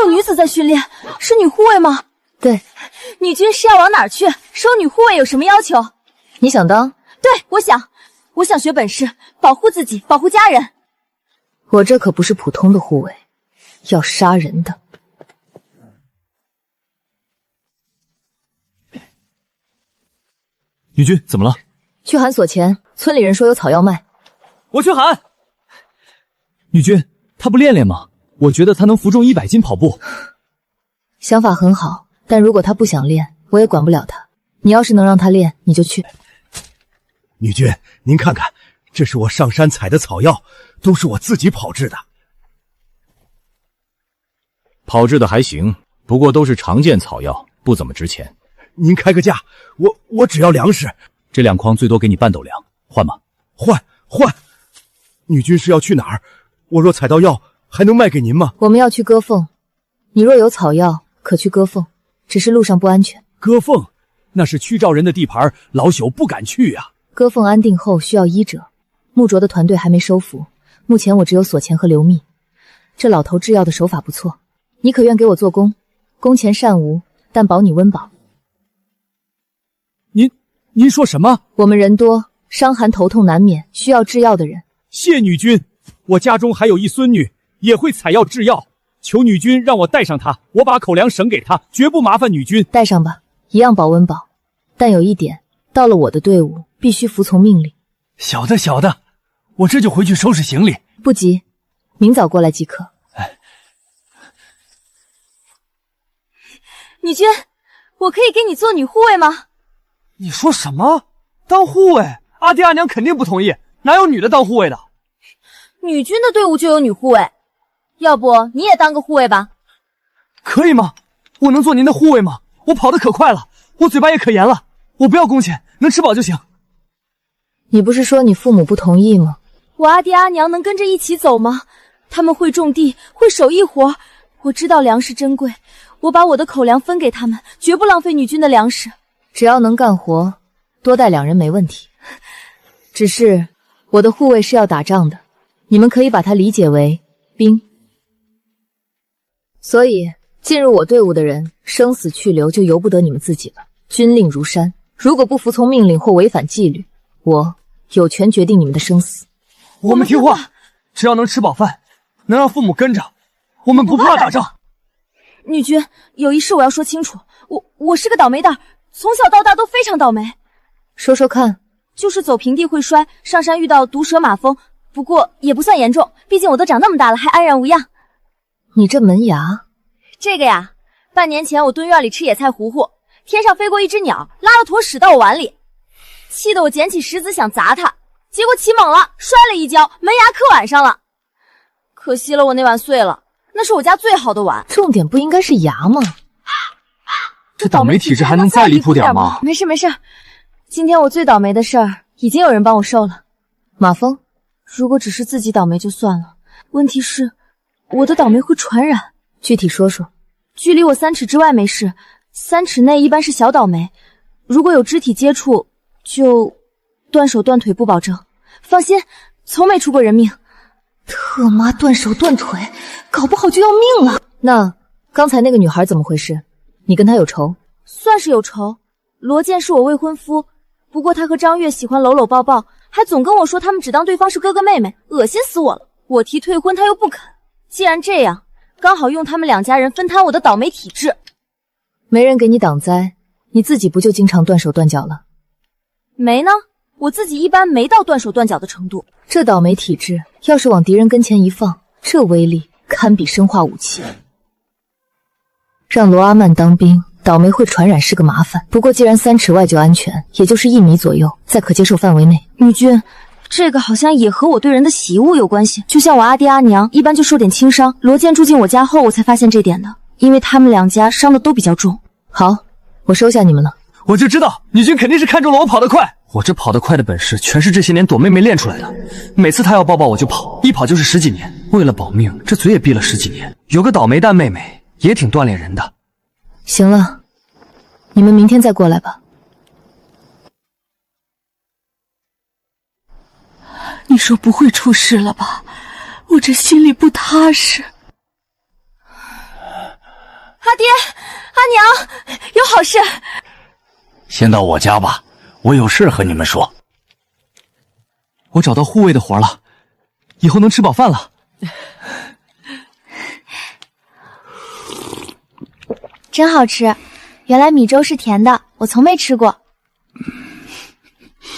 有女子在训练，是女护卫吗？对。女军是要往哪儿去？收女护卫有什么要求？你想当？对，我想学本事，保护自己，保护家人。我这可不是普通的护卫，要杀人的。女君怎么了？去喊所前，村里人说有草药卖。我去喊。女君，她不练练吗？我觉得她能负重100斤跑步。想法很好，但如果她不想练，我也管不了她。你要是能让她练，你就去。女君，您看看，这是我上山采的草药，都是我自己炮制的。炮制的还行，不过都是常见草药，不怎么值钱。您开个价，我只要粮食。这2筐最多给你半斗粮，换吗？换。女君是要去哪儿？我若采到药，还能卖给您吗？我们要去割缝，你若有草药，可去割缝。只是路上不安全。歌凤，那是屈兆人的地盘，老朽不敢去啊。歌凤安定后需要医者，木卓的团队还没收服，目前我只有索钱和刘密。这老头制药的手法不错，你可愿给我做工？工钱善无，但保你温饱。您说什么？我们人多，伤寒头痛难免，需要制药的人。谢女君，我家中还有一孙女，也会采药制药，求女君让我带上她，我把口粮省给她，绝不麻烦女君。带上吧，一样保温饱。但有一点，到了我的队伍，必须服从命令。小的，我这就回去收拾行李。不急，明早过来即可。女君，我可以给你做女护卫吗？你说什么？当护卫？阿爹阿娘肯定不同意，哪有女的当护卫的？女君的队伍就有女护卫，要不你也当个护卫吧？可以吗？我能做您的护卫吗？我跑得可快了，我嘴巴也可严了，我不要工钱，能吃饱就行。你不是说你父母不同意吗？我阿爹阿娘能跟着一起走吗？他们会种地，会手艺活，我知道粮食珍贵，我把我的口粮分给他们，绝不浪费女君的粮食。只要能干活，多带2人没问题。只是我的护卫是要打仗的，你们可以把它理解为兵。所以进入我队伍的人，生死去留就由不得你们自己了。军令如山，如果不服从命令或违反纪律，我有权决定你们的生死。我们听话，只要能吃饱饭，能让父母跟着，我们不怕打仗。女君，有一事我要说清楚，我是个倒霉蛋，从小到大都非常倒霉。说说看。就是走平地会摔，上山遇到毒蛇马蜂，不过也不算严重，毕竟我都长那么大了，还安然无恙。你这门牙……这个呀，半年前我蹲院里吃野菜糊糊，天上飞过一只鸟，拉了坨屎到我碗里，气得我捡起石子想砸它，结果起猛了，摔了一跤，门牙磕碗上了。可惜了，我那碗碎了，那是我家最好的碗。重点不应该是牙吗？这倒霉体质还能再离谱点吗？没事，今天我最倒霉的事儿已经有人帮我受了。马蜂，如果只是自己倒霉就算了，问题是我的倒霉会传染。具体说说。距离我3尺之外没事，3尺内一般是小倒霉，如果有肢体接触就断手断腿不保证。放心，从没出过人命。特妈断手断腿，搞不好就要命了。那刚才那个女孩怎么回事？你跟她有仇？算是有仇。罗健是我未婚夫，不过他和张月喜欢搂搂抱抱，还总跟我说他们只当对方是哥哥妹妹，恶心死我了。我提退婚他又不肯，既然这样，刚好用他们2家人分摊我的倒霉体质。没人给你挡灾，你自己不就经常断手断脚了？没呢，我自己一般没到断手断脚的程度。这倒霉体质要是往敌人跟前一放，这威力堪比生化武器。让罗阿曼当兵，倒霉会传染是个麻烦，不过既然3尺外就安全，也就是1米左右，在可接受范围内。女君，这个好像也和我对人的习物有关系，就像我阿爹阿娘一般就受点轻伤，罗健住进我家后我才发现这点的，因为他们2家伤的都比较重。好，我收下你们了。我就知道女君肯定是看中了我跑得快，我这跑得快的本事全是这些年躲妹妹练出来的，每次她要抱抱我就跑，一跑就是10几年，为了保命这嘴也闭了10几年，有个倒霉蛋妹妹也挺锻炼人的。行了，你们明天再过来吧。你说不会出事了吧？我这心里不踏实。阿爹阿娘，有好事。先到我家吧，我有事和你们说。我找到护卫的活了，以后能吃饱饭了。真好吃，原来米粥是甜的，我从没吃过。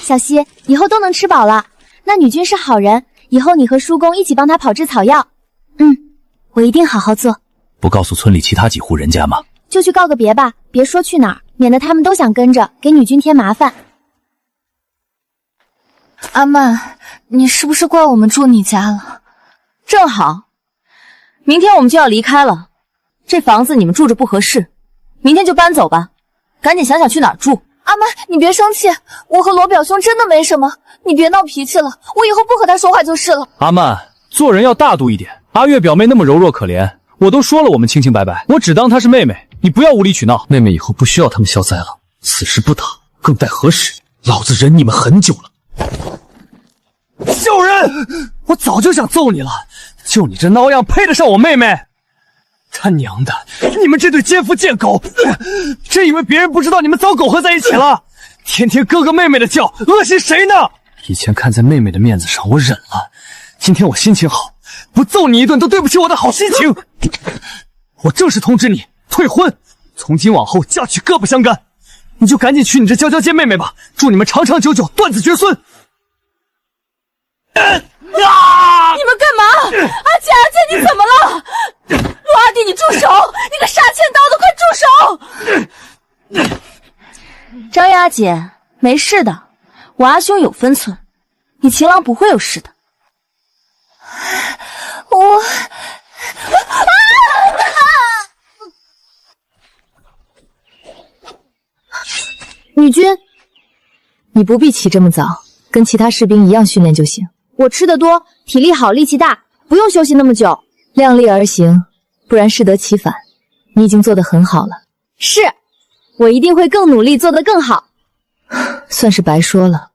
小希，以后都能吃饱了。那女君是好人，以后你和叔公一起帮她炮制草药。我一定好好做。不告诉村里其他几户人家吗？就去告个别吧，别说去哪儿，免得他们都想跟着，给女君添麻烦。阿曼，你是不是怪我们住你家了？正好，明天我们就要离开了，这房子你们住着不合适，明天就搬走吧，赶紧想想去哪儿住。阿曼，你别生气，我和罗表兄真的没什么，你别闹脾气了，我以后不和他说话就是了。阿曼，做人要大度一点。阿月表妹那么柔弱可怜，我都说了我们清清白白，我只当她是妹妹，你不要无理取闹。妹妹以后不需要他们消灾了，此时不打，更待何时？老子忍你们很久了。小人，我早就想揍你了，就你这孬样，配得上我妹妹？他娘的，你们这对奸夫贱狗，真以为别人不知道你们早苟合在一起了？天天哥哥妹妹的叫，恶心谁呢？以前看在妹妹的面子上，我忍了。今天我心情好，不揍你一顿都对不起我的好心情。我正式通知你退婚，从今往后嫁娶各不相干。你就赶紧娶你这娇娇贱妹妹吧，祝你们长长久久，断子绝孙。你们干嘛？阿姐，阿姐，你怎么了？陆阿弟，你住手！你个杀千刀的，快住手！张雅姐，没事的，我阿兄有分寸，你秦郎不会有事的。我，女军，你不必起这么早，跟其他士兵一样训练就行。我吃得多，体力好，力气大，不用休息那么久。量力而行，不然适得其反。你已经做得很好了。是，我一定会更努力，做得更好。算是白说了。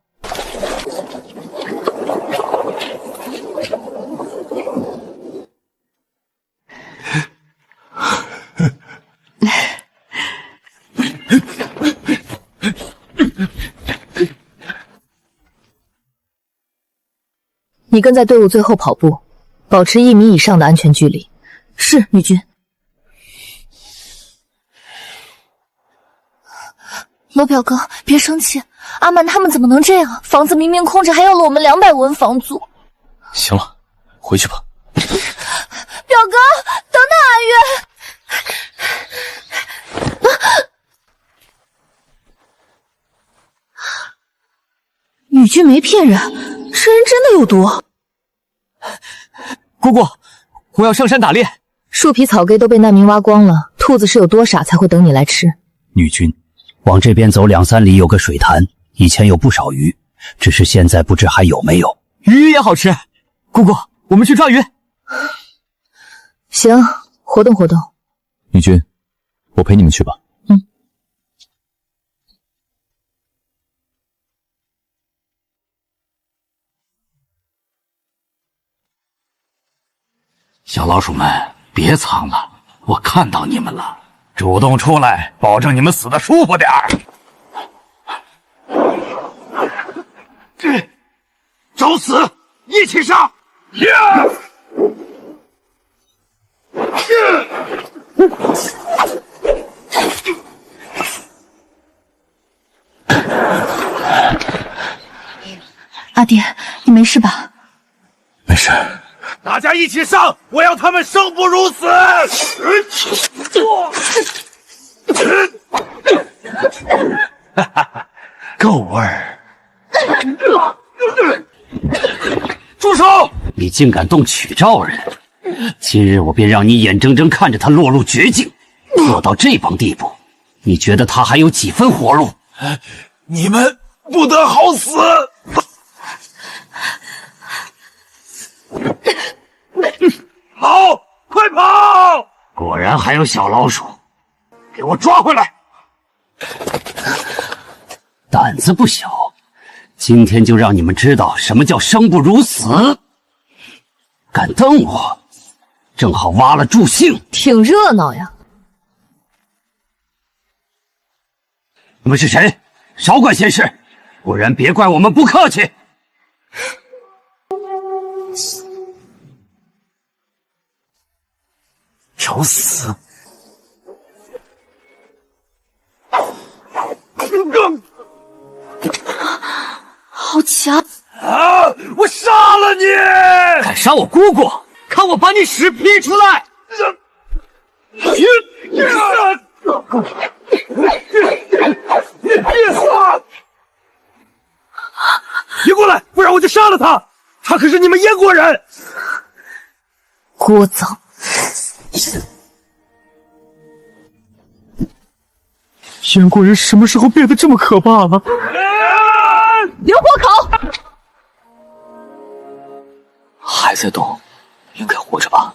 你跟在队伍最后跑步，保持1米以上的安全距离。是，女军。罗表哥，别生气，阿曼他们怎么能这样？房子明明空着，还要了我们200文房租。行了，回去吧。表哥，等等阿月。女军没骗人，这人真的有毒。姑姑，我要上山打猎。树皮草根都被难民挖光了，兔子是有多傻才会等你来吃？女军，往这边走2-3里有个水潭，以前有不少鱼，只是现在不知还有没有。鱼也好吃。姑姑，我们去抓鱼。行，活动活动。女军，我陪你们去吧。小老鼠们，别藏了，我看到你们了，主动出来，保证你们死得舒服点儿。找死，一起上！阿爹，你没事吧？没事。大家一起上！我要他们生不如死！够味儿！住手！你竟敢动曲兆人！今日我便让你眼睁睁看着他落入绝境，落到这般地步，你觉得他还有几分活路？你们不得好死！跑！快跑！果然还有小老鼠，给我抓回来！胆子不小，今天就让你们知道什么叫生不如死。敢瞪我，正好挖了助兴。挺热闹呀。你们是谁？少管闲事，不然别怪我们不客气。找死！好强啊！我杀了你！敢杀我姑姑，看我把你屎劈出来！别过来，不然我就杀了他！他可是你们燕国人！聒噪！燕国人什么时候变得这么可怕了？留活口！还在动，应该活着吧？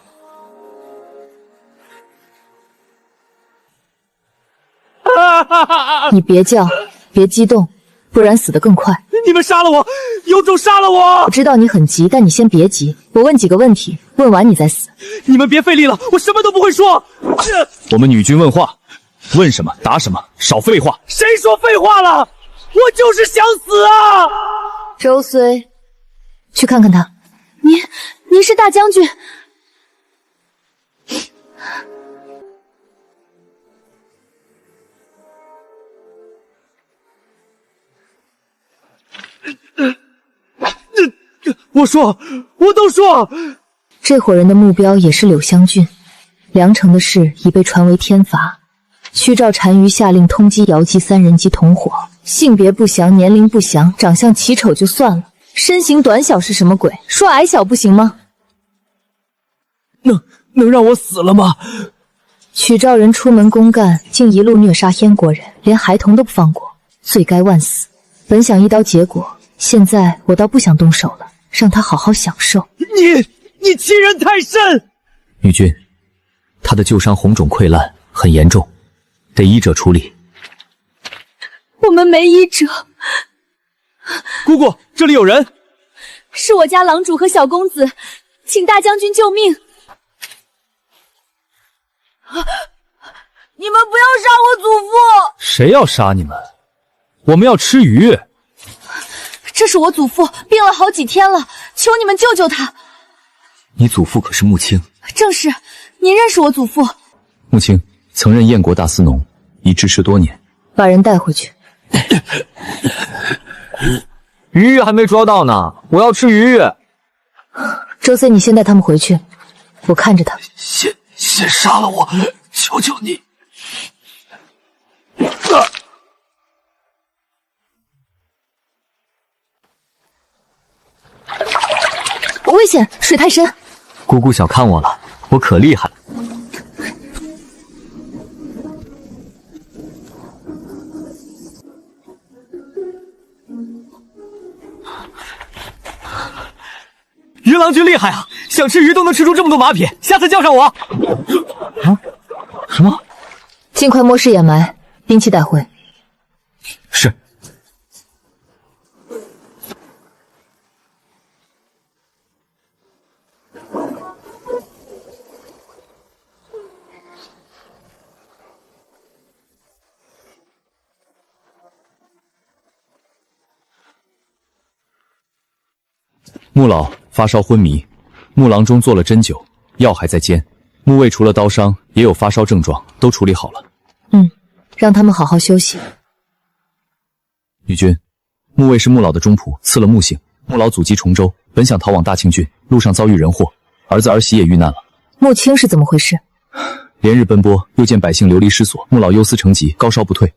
你别叫，别激动，不然死得更快。你们杀了我，有种杀了我！我知道你很急，但你先别急，我问几个问题，问完你再死。你们别费力了，我什么都不会说。我们女军问话，问什么答什么，少废话。谁说废话了？我就是想死啊！周虽，去看看他。您是大将军。我都说，这伙人的目标也是柳湘郡，梁城的事已被传为天罚。屈赵单于下令通缉姚姬三人及同伙，性别不详，年龄不详，长相奇丑就算了，身形短小是什么鬼？说矮小不行吗？能让我死了吗？曲赵人出门公干，竟一路虐杀燕国人，连孩童都不放过，罪该万死。本想一刀结果，现在我倒不想动手了，让他好好享受。你欺人太甚！女军，他的旧伤红肿溃烂很严重，得医者处理。我们没医者。姑姑，这里有人。是我家郎主和小公子，请大将军救命！你们不要杀我祖父！谁要杀你们？我们要吃鱼。这是我祖父，病了好几天了，求你们救救他。你祖父可是穆青？正是，您认识我祖父？穆青曾任燕国大司农，已治世多年。把人带回去。鱼还没捉到呢，我要吃鱼。周 C， 你先带他们回去，我看着他。先杀了我，求求你！危险，水太深。姑姑小看我了，我可厉害了。鱼郎君厉害啊，想吃鱼都能吃出这么多马匹，下次叫上我。啊？什么？尽快摸尸掩埋，兵器带回。是。穆老发烧昏迷，木郎中做了针灸，药还在煎。穆卫除了刀伤，也有发烧症状，都处理好了。让他们好好休息。女军，穆卫是穆老的中仆，赐了穆姓。穆老祖籍崇州，本想逃往大庆郡，路上遭遇人祸，儿子儿媳也遇难了。穆青是怎么回事？连日奔波，又见百姓流离失所，穆老忧思成疾，高烧不退。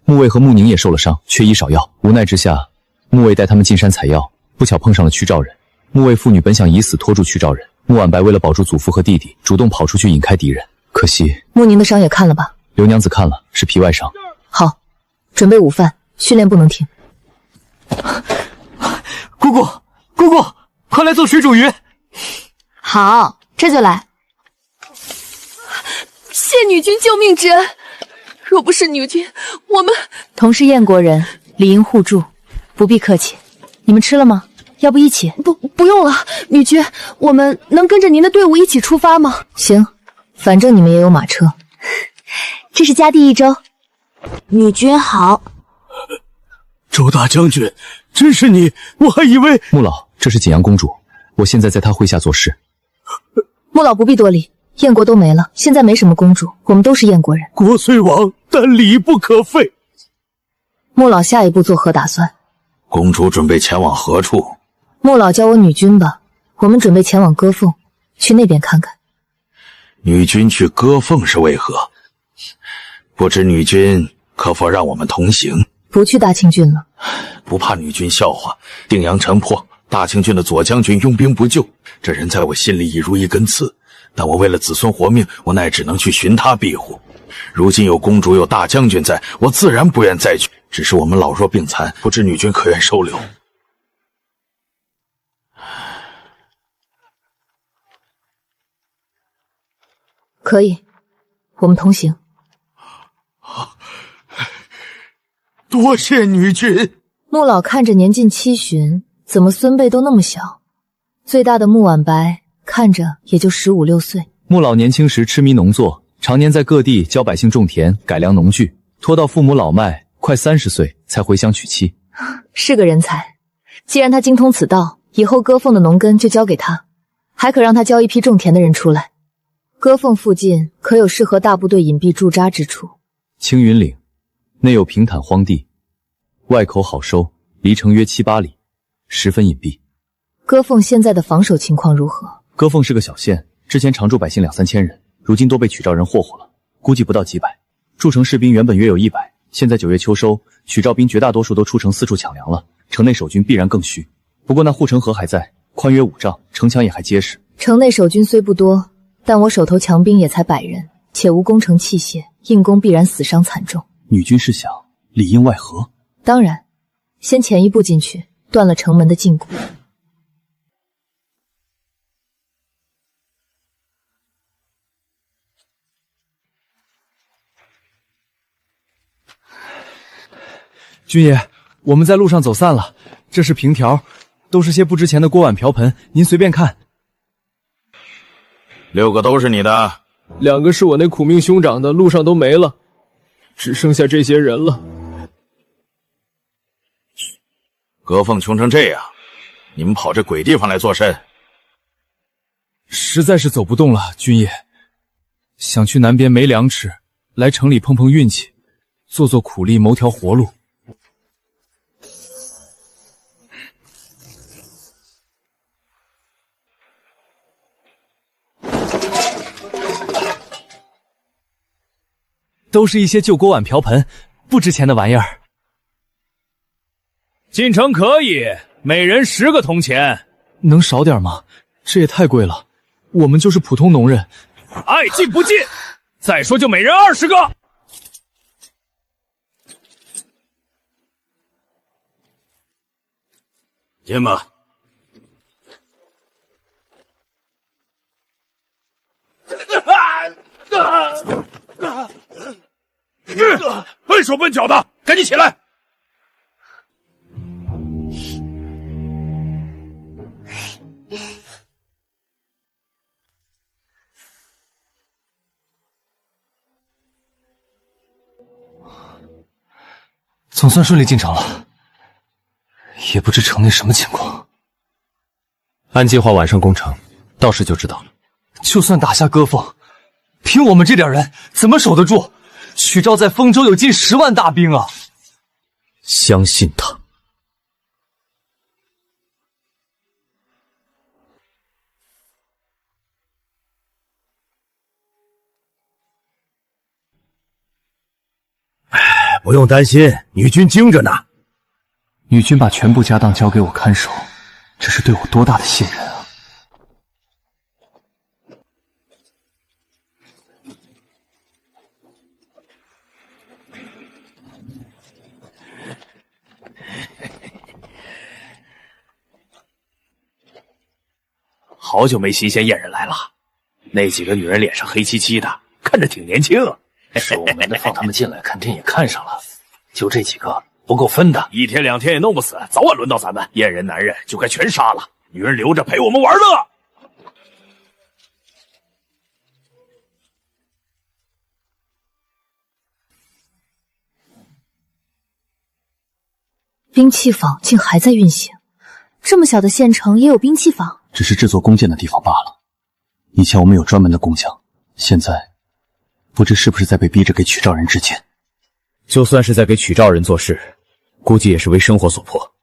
穆卫和穆宁也受了伤，缺医少药，无奈之下，穆卫带他们进山采药，不巧碰上了屈赵人。穆卫父女本想以死拖住屈赵人，穆婉白为了保住祖父和弟弟，主动跑出去引开敌人。可惜穆宁的伤也看了吧？刘娘子看了，是皮外伤。好，准备午饭，训练不能停。姑姑，快来做水煮鱼。好，这就来。谢女君救命之恩，若不是女君，我们同是燕国人，理应互助，不必客气。你们吃了吗？要不一起？不用了，女君，我们能跟着您的队伍一起出发吗？行，反正你们也有马车。这是嘉地一州。女君好。周大将军，真是你，我还以为……穆老，这是景阳公主，我现在在她麾下做事。穆老不必多礼，燕国都没了，现在没什么公主，我们都是燕国人。国虽亡，但礼不可废。穆老下一步作何打算？公主准备前往何处？穆老教我女军吧，我们准备前往歌凤，去那边看看。女军去歌凤是为何？不知女军可否让我们同行？不去大庆郡了。不怕女军笑话，定阳城破，大庆郡的左将军拥兵不救，这人在我心里已如一根刺。但我为了子孙活命，我乃只能去寻他庇护。如今有公主有大将军在，我自然不愿再去。只是我们老弱病残，不知女军可愿收留？可以，我们同行。多谢女君。穆老看着年近70，怎么孙辈都那么小？最大的穆婉白看着也就15、16岁。穆老年轻时痴迷农作，常年在各地教百姓种田、改良农具，拖到父母老迈，快30岁才回乡娶妻。是个人才。既然他精通此道，以后歌凤的农耕就交给他，还可让他教一批种田的人出来。歌凤附近可有适合大部队隐蔽驻扎之处？青云岭内有平坦荒地，外口好收，离城约7、8里，十分隐蔽。歌凤现在的防守情况如何？歌凤是个小县，之前常住百姓2、3千人，如今都被曲赵人霍霍了，估计不到几百。驻城士兵原本约有100，现在9月秋收，曲赵兵绝大多数都出城四处抢粮了，城内守军必然更虚。不过那护城河还在，宽约5丈，城墙也还结实。城内守军虽不多，但我手头强兵也才100人，且无攻城器械，硬攻必然死伤惨重。女君是想里应外合？当然，先前一步进去，断了城门的禁锢。君爷，我们在路上走散了，这是凭条，都是些不值钱的锅碗瓢盆，您随便看。6个都是你的？2个是我那苦命兄长的，路上都没了，只剩下这些人了。歌凤穷成这样，你们跑这鬼地方来作甚？实在是走不动了，君爷。想去南边没粮吃，来城里碰碰运气，做做苦力，谋条活路。都是一些旧锅碗瓢盆，不值钱的玩意儿。进城可以，每人10个铜钱，能少点吗？这也太贵了，我们就是普通农人。爱进不进。再说就每人20个。进吧。笨手笨脚的，赶紧起来！总算顺利进城了，也不知城内什么情况。按计划晚上攻城，到时就知道了。就算打下歌凤，凭我们这点人，怎么守得住？曲赵在丰州有近10万大兵啊！相信他。不用担心，女君精着呢。女君把全部家当交给我看守，这是对我多大的信任啊！好久没新鲜艳人来了，那几个女人脸上黑漆漆的，看着挺年轻。守门的放他们进来，肯定也看上了。就这几个不够分的，1天2天也弄不死，早晚轮到咱们。艳人男人就该全杀了，女人留着陪我们玩乐。兵器坊竟还在运行，这么小的县城也有兵器坊？只是制作弓箭的地方罢了。以前我们有专门的工匠，现在不知是不是在被逼着给曲赵人制箭。就算是在给曲赵人做事，估计也是为生活所迫。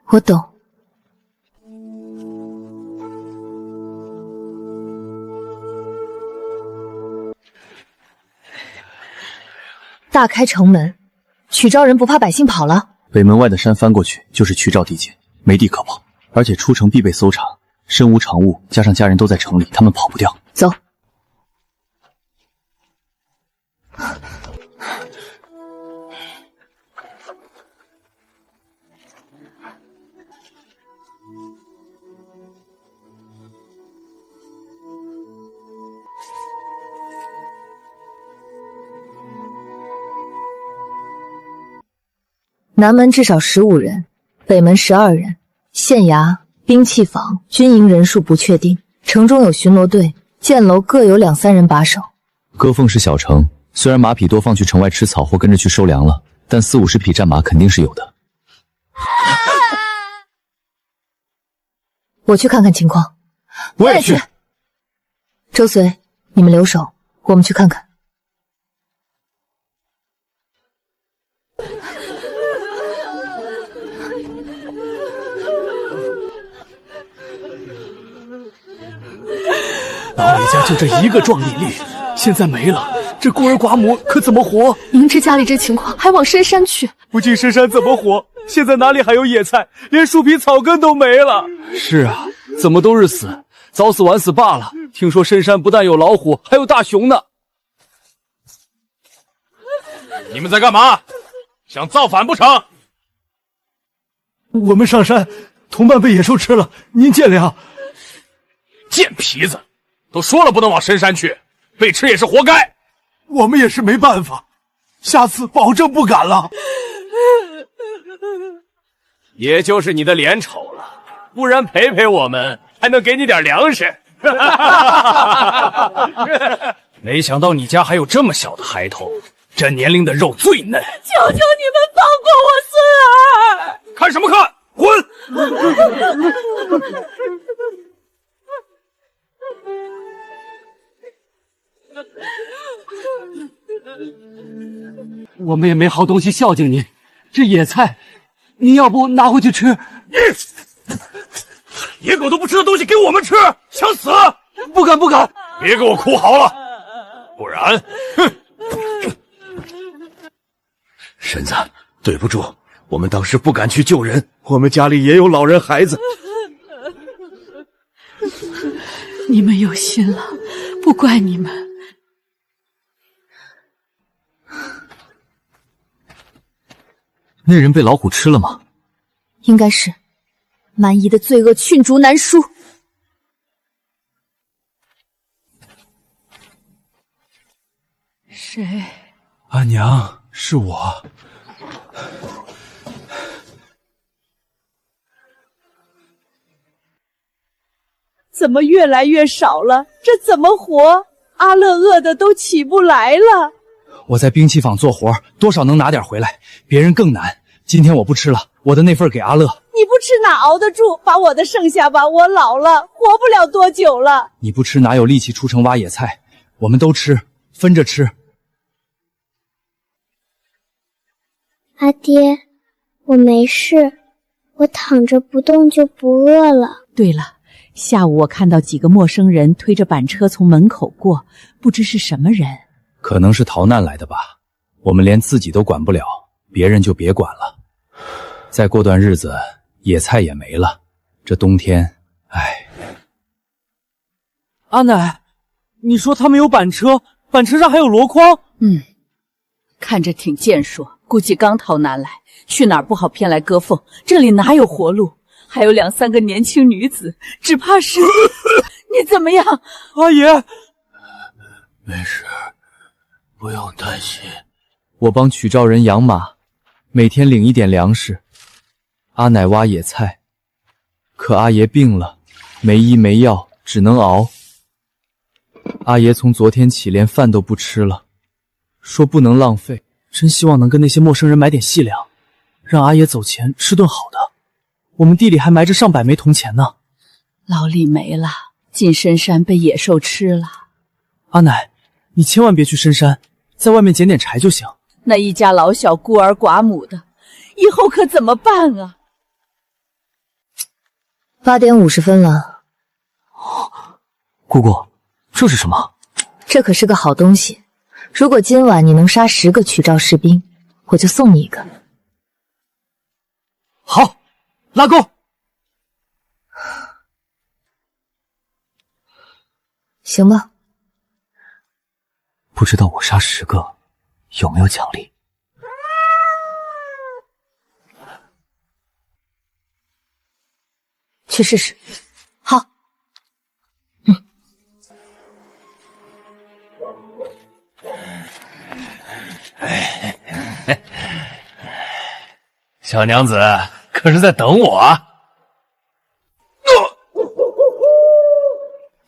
我懂。大开城门，曲赵人不怕百姓跑了？北门外的山翻过去就是曲赵地界，没地可跑，而且出城必被搜查，身无长物，加上家人都在城里，他们跑不掉。走。南门至少15人，北门12人，县衙、兵器坊、军营人数不确定，城中有巡逻队，箭楼各有2、3人把守。歌凤是小城，虽然马匹多放去城外吃草或跟着去收粮了，但40、50匹战马肯定是有的。我去看看情况。我也去。周随，你们留守，我们去看看。老李家就这一个壮丽丽，现在没了，这孤儿寡母可怎么活？明知家里这情况，还往深山去，不进深山怎么活？现在哪里还有野菜，连树皮草根都没了。是啊，怎么都是死，早死晚死罢了。听说深山不但有老虎，还有大熊呢。你们在干嘛？想造反不成？我们上山，同伴被野兽吃了，您见谅。贱皮子，都说了不能往深山去，被吃也是活该。我们也是没办法，下次保证不敢了。也就是你的脸丑了，不然陪陪我们，还能给你点粮食。没想到你家还有这么小的孩童，这年龄的肉最嫩。求求你们放过我孙儿！看什么看？滚！我们也没好东西孝敬您，这野菜，您要不拿回去吃？野狗都不吃的东西给我们吃，想死？不敢不敢！别给我哭嚎了，不然，哼！婶子，对不住，我们当时不敢去救人，我们家里也有老人孩子。你们有心了，不怪你们。那人被老虎吃了吗？应该是。蛮夷的罪恶罄竹难书。谁？阿娘，是我。怎么越来越少了？这怎么活？阿乐饿的都起不来了。我在兵器坊做活，多少能拿点回来，别人更难。今天我不吃了，我的那份给阿乐。你不吃哪熬得住？把我的剩下吧，我老了，活不了多久了。你不吃哪有力气出城挖野菜？我们都吃，分着吃。阿爹，我没事，我躺着不动就不饿了。对了，下午我看到几个陌生人推着板车从门口过，不知是什么人。可能是逃难来的吧，我们连自己都管不了，别人就别管了。再过段日子，野菜也没了，这冬天，唉。阿奶，你说他们有板车，板车上还有箩筐？看着挺健硕，估计刚逃难来，去哪儿不好偏来割缝，这里哪有活路？还有2、3个年轻女子，只怕是……你怎么样，阿爷？没事，不用担心。我帮曲兆人养马，每天领一点粮食。阿奶挖野菜，可阿爷病了，没医没药，只能熬。阿爷从昨天起连饭都不吃了，说不能浪费。真希望能跟那些陌生人买点细粮，让阿爷走前吃顿好的。我们地里还埋着上百枚铜钱呢。老李没了，进深山被野兽吃了。阿奶，你千万别去深山，在外面捡点柴就行。那一家老小孤儿寡母的，以后可怎么办啊？8点50分了。姑姑，这是什么？这可是个好东西。如果今晚你能杀10个曲兆士兵，我就送你一个。好，拉钩。行吧。不知道我杀10个有没有奖励？去试试。好。小娘子可是在等我啊！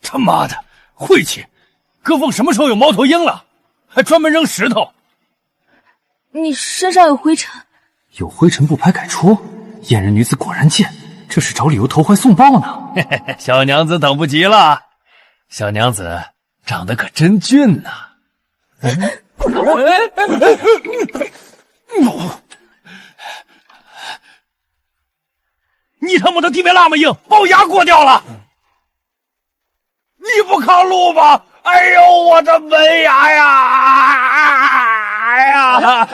他妈的，晦气！歌凤什么时候有猫头鹰了？还专门扔石头。你身上有灰尘。有灰尘不拍改出，燕人女子果然贱，这是找理由投怀送抱呢。小娘子等不及了，小娘子长得可真俊呐！你他妈的地面那么硬，把我牙过掉了！你不扛路吗？哎呦，我的门牙呀！哎呀！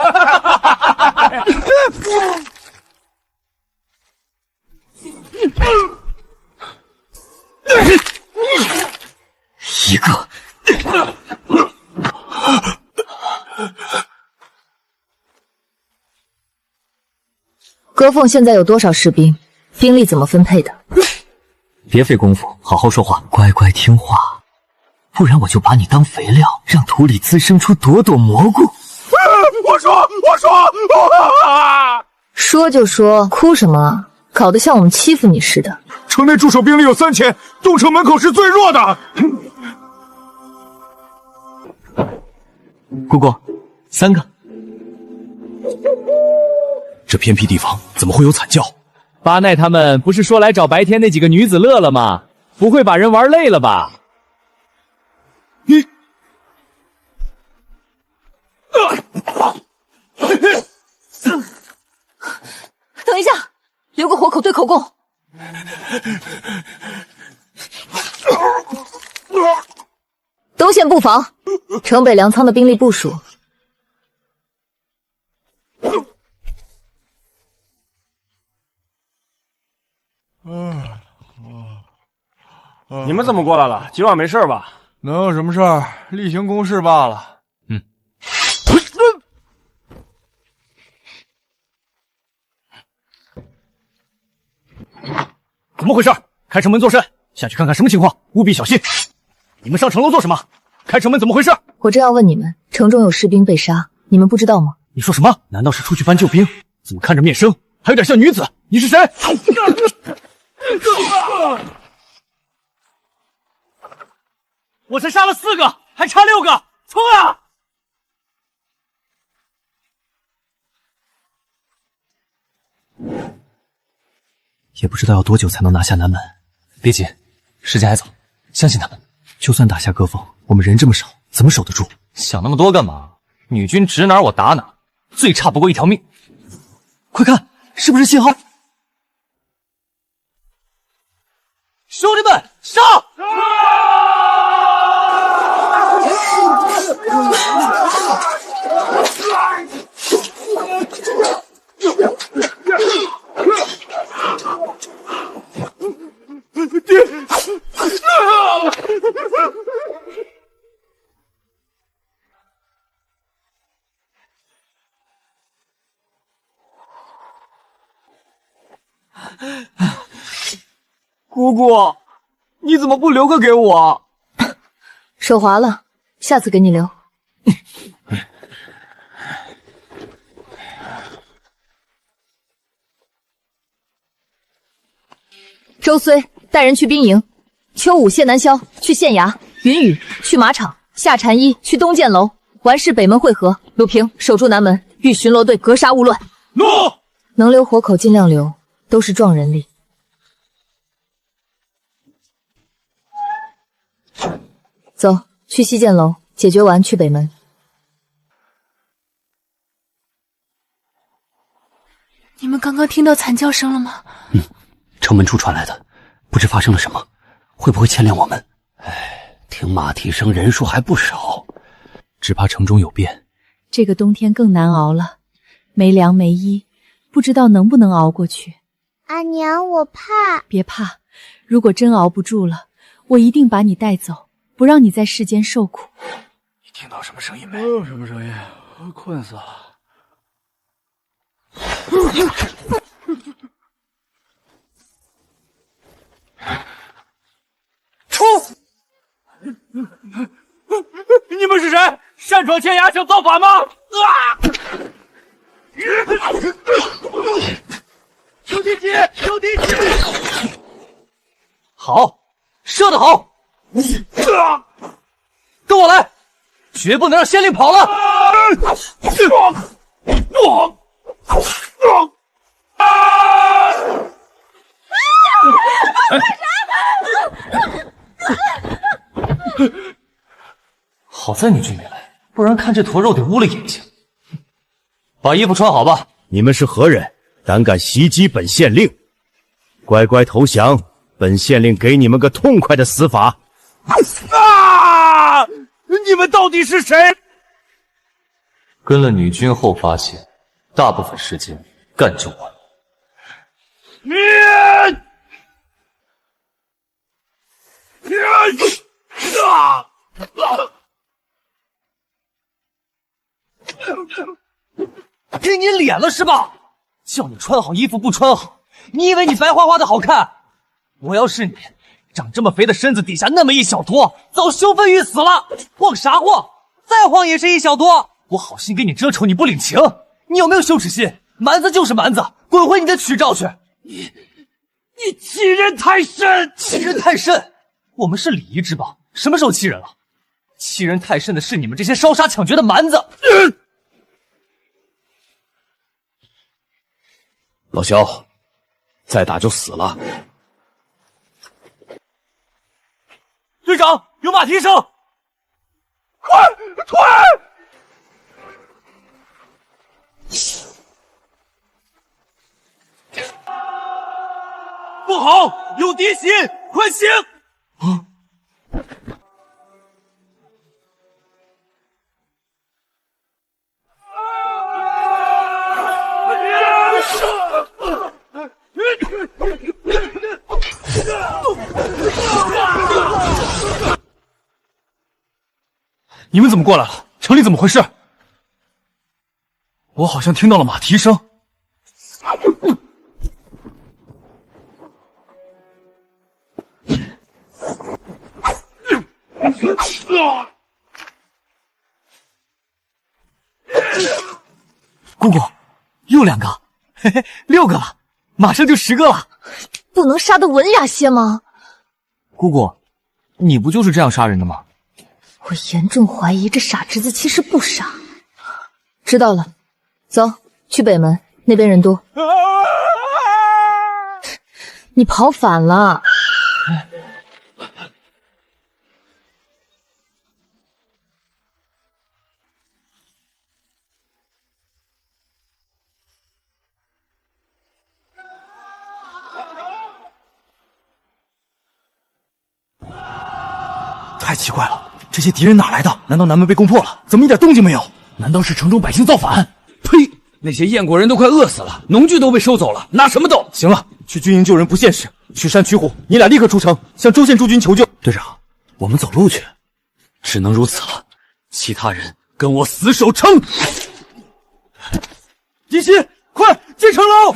一个。歌凤现在有多少士兵？兵力怎么分配的？别费功夫，好好说话，乖乖听话，不然我就把你当肥料，让土里滋生出朵朵蘑菇。我说，说就说，哭什么？搞得像我们欺负你似的。城内驻守兵力有3000，东城门口是最弱的。姑姑，3个。这偏僻地方怎么会有惨叫？巴奈他们不是说来找白天那几个女子乐了吗？不会把人玩累了吧？你，等一下，留个活口对口供。东线布防，城北粮仓的兵力部署。你们怎么过来了？今晚没事吧？能有什么事儿？例行公事罢了。怎么回事？开城门作甚？下去看看什么情况，务必小心。你们上城楼做什么？开城门怎么回事？我正要问你们，城中有士兵被杀，你们不知道吗？你说什么？难道是出去搬救兵？怎么看着面生还有点像女子？你是谁？我才杀了4个，还差6个，冲啊！也不知道要多久才能拿下南门。别急，时间还早，相信他们。就算打下歌凤，我们人这么少，怎么守得住？想那么多干嘛？女军指哪儿我打哪儿，最差不过一条命。快看，是不是信号？兄弟们，上！姑姑，你怎么不留个给我？手滑了，下次给你留。周睢带人去兵营，秋武谢南萧去县衙，云雨去马场，夏禅一去东涧楼，完事北门会合。鲁平守住南门，与巡逻队格杀勿乱。诺。能留活口尽量留，都是壮人力。走，去西涧楼，解决完去北门。你们刚刚听到惨叫声了吗？城门处传来的，不知发生了什么，会不会牵连我们？听马蹄声，人数还不少，只怕城中有变。这个冬天更难熬了，没粮没衣，不知道能不能熬过去。阿娘，我怕。别怕，如果真熬不住了，我一定把你带走，不让你在世间受苦。你听到什么声音没？没有什么声音，困死了。出！你们是谁？擅闯县衙想造反吗？啊！好，射得好，跟我来，绝不能让县令跑了。好在女君没来，不然看这坨肉得污了眼睛。把衣服穿好吧。你们是何人？胆敢袭击本县令？乖乖投降，本县令给你们个痛快的死法！啊！你们到底是谁？跟了女君后发现，大部分时间干就完了。给你脸了是吧？叫你穿好衣服不穿好，你以为你白花花的好看？我要是你，长这么肥的身子底下那么一小坨，早羞愤欲死了。晃啥晃？再晃也是一小坨。我好心给你遮丑，你不领情，你有没有羞耻心？蛮子就是蛮子，滚回你的曲赵去！你欺人太甚！欺人太甚！我们是礼仪之邦，什么时候欺人了？欺人太甚的是你们这些烧杀抢掠的蛮子！老萧，再打就死了。队长，有马蹄声！快退！不好，有敌袭，快醒！啊！你们怎么过来了？城里怎么回事？我好像听到了马蹄声。姑姑，又2个，嘿嘿，6个了，马上就10个了。不能杀得文雅些吗？姑姑，你不就是这样杀人的吗？我严重怀疑这傻侄子其实不傻。知道了，走，去北门，那边人多。你跑反了。太奇怪了，这些敌人哪来的？难道南门被攻破了？怎么一点动静没有？难道是城中百姓造反？呸！那些燕国人都快饿死了，农具都被收走了，拿什么斗？行了，去军营救人不现实，去山取虎，你俩立刻出城，向州县驻军求救。队长，我们走路去。只能如此了，其他人跟我死守城。敌袭，快进城楼！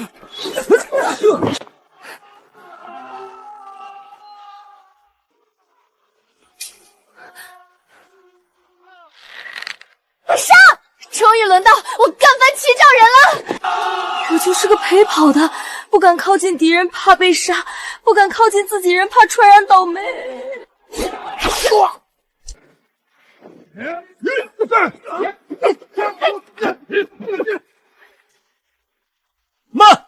杀！终于轮到我干翻齐赵人了！我就是个陪跑的，不敢靠近敌人怕被杀，不敢靠近自己人怕传染倒霉。慢！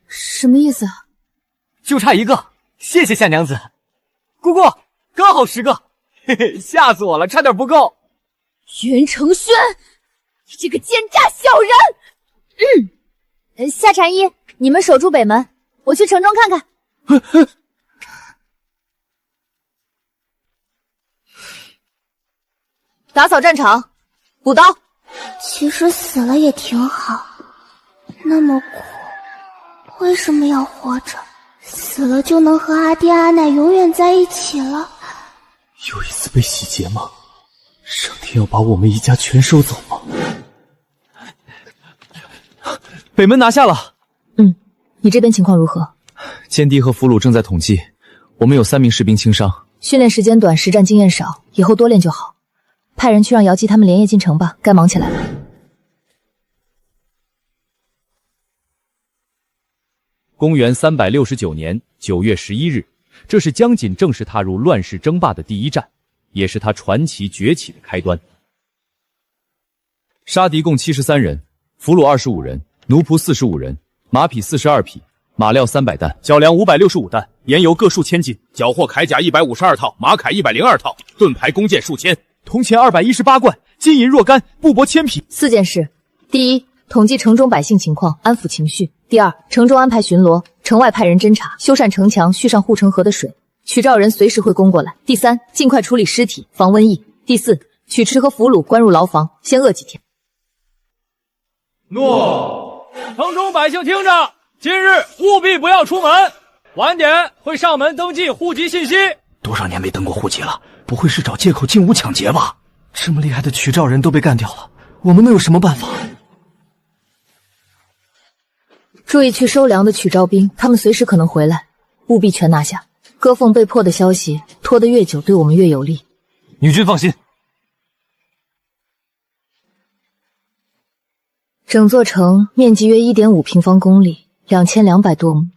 什么意思啊？就差1个，谢谢夏娘子。姑姑，刚好10个，嘿嘿，吓死我了，差点不够。袁承轩，你这个奸诈小人！夏禅一，你们守住北门，我去城中看看。打扫战场，补刀。其实死了也挺好，那么苦，为什么要活着？死了就能和阿爹阿奶永远在一起了。又一次被洗劫吗？上天要把我们一家全收走吗？北门拿下了。你这边情况如何？歼敌和俘虏正在统计，我们有3名士兵轻伤。训练时间短，实战经验少，以后多练就好。派人去让姚姬他们连夜进城吧，该忙起来了。公元369年9月11日，这是江锦正式踏入乱世争霸的第一战，也是他传奇崛起的开端。杀敌共73人，俘虏25人，奴仆45人，马匹42匹，马料300担，脚粮565担，盐油各数千斤，缴获铠甲152套，马铠102套，盾牌弓箭数千，铜钱218贯，金银若干，布帛千匹。4件事：第一，统计城中百姓情况，安抚情绪；第二，城中安排巡逻，城外派人侦查，修缮城墙，续上护城河的水，取诏人随时会攻过来；第三，尽快处理尸体，防瘟疫；第四，取持和俘虏关入牢房，先饿几天。诺，城中百姓听着，今日务必不要出门，晚点会上门登记户籍信息。多少年没登过户籍了，不会是找借口进屋抢劫吧？这么厉害的取诏人都被干掉了，我们能有什么办法？注意去收粮的取诏兵，他们随时可能回来，务必全拿下。割凤被迫的消息拖得越久，对我们越有利。女君放心。整座城面积约 1.5 平方公里，2200多亩，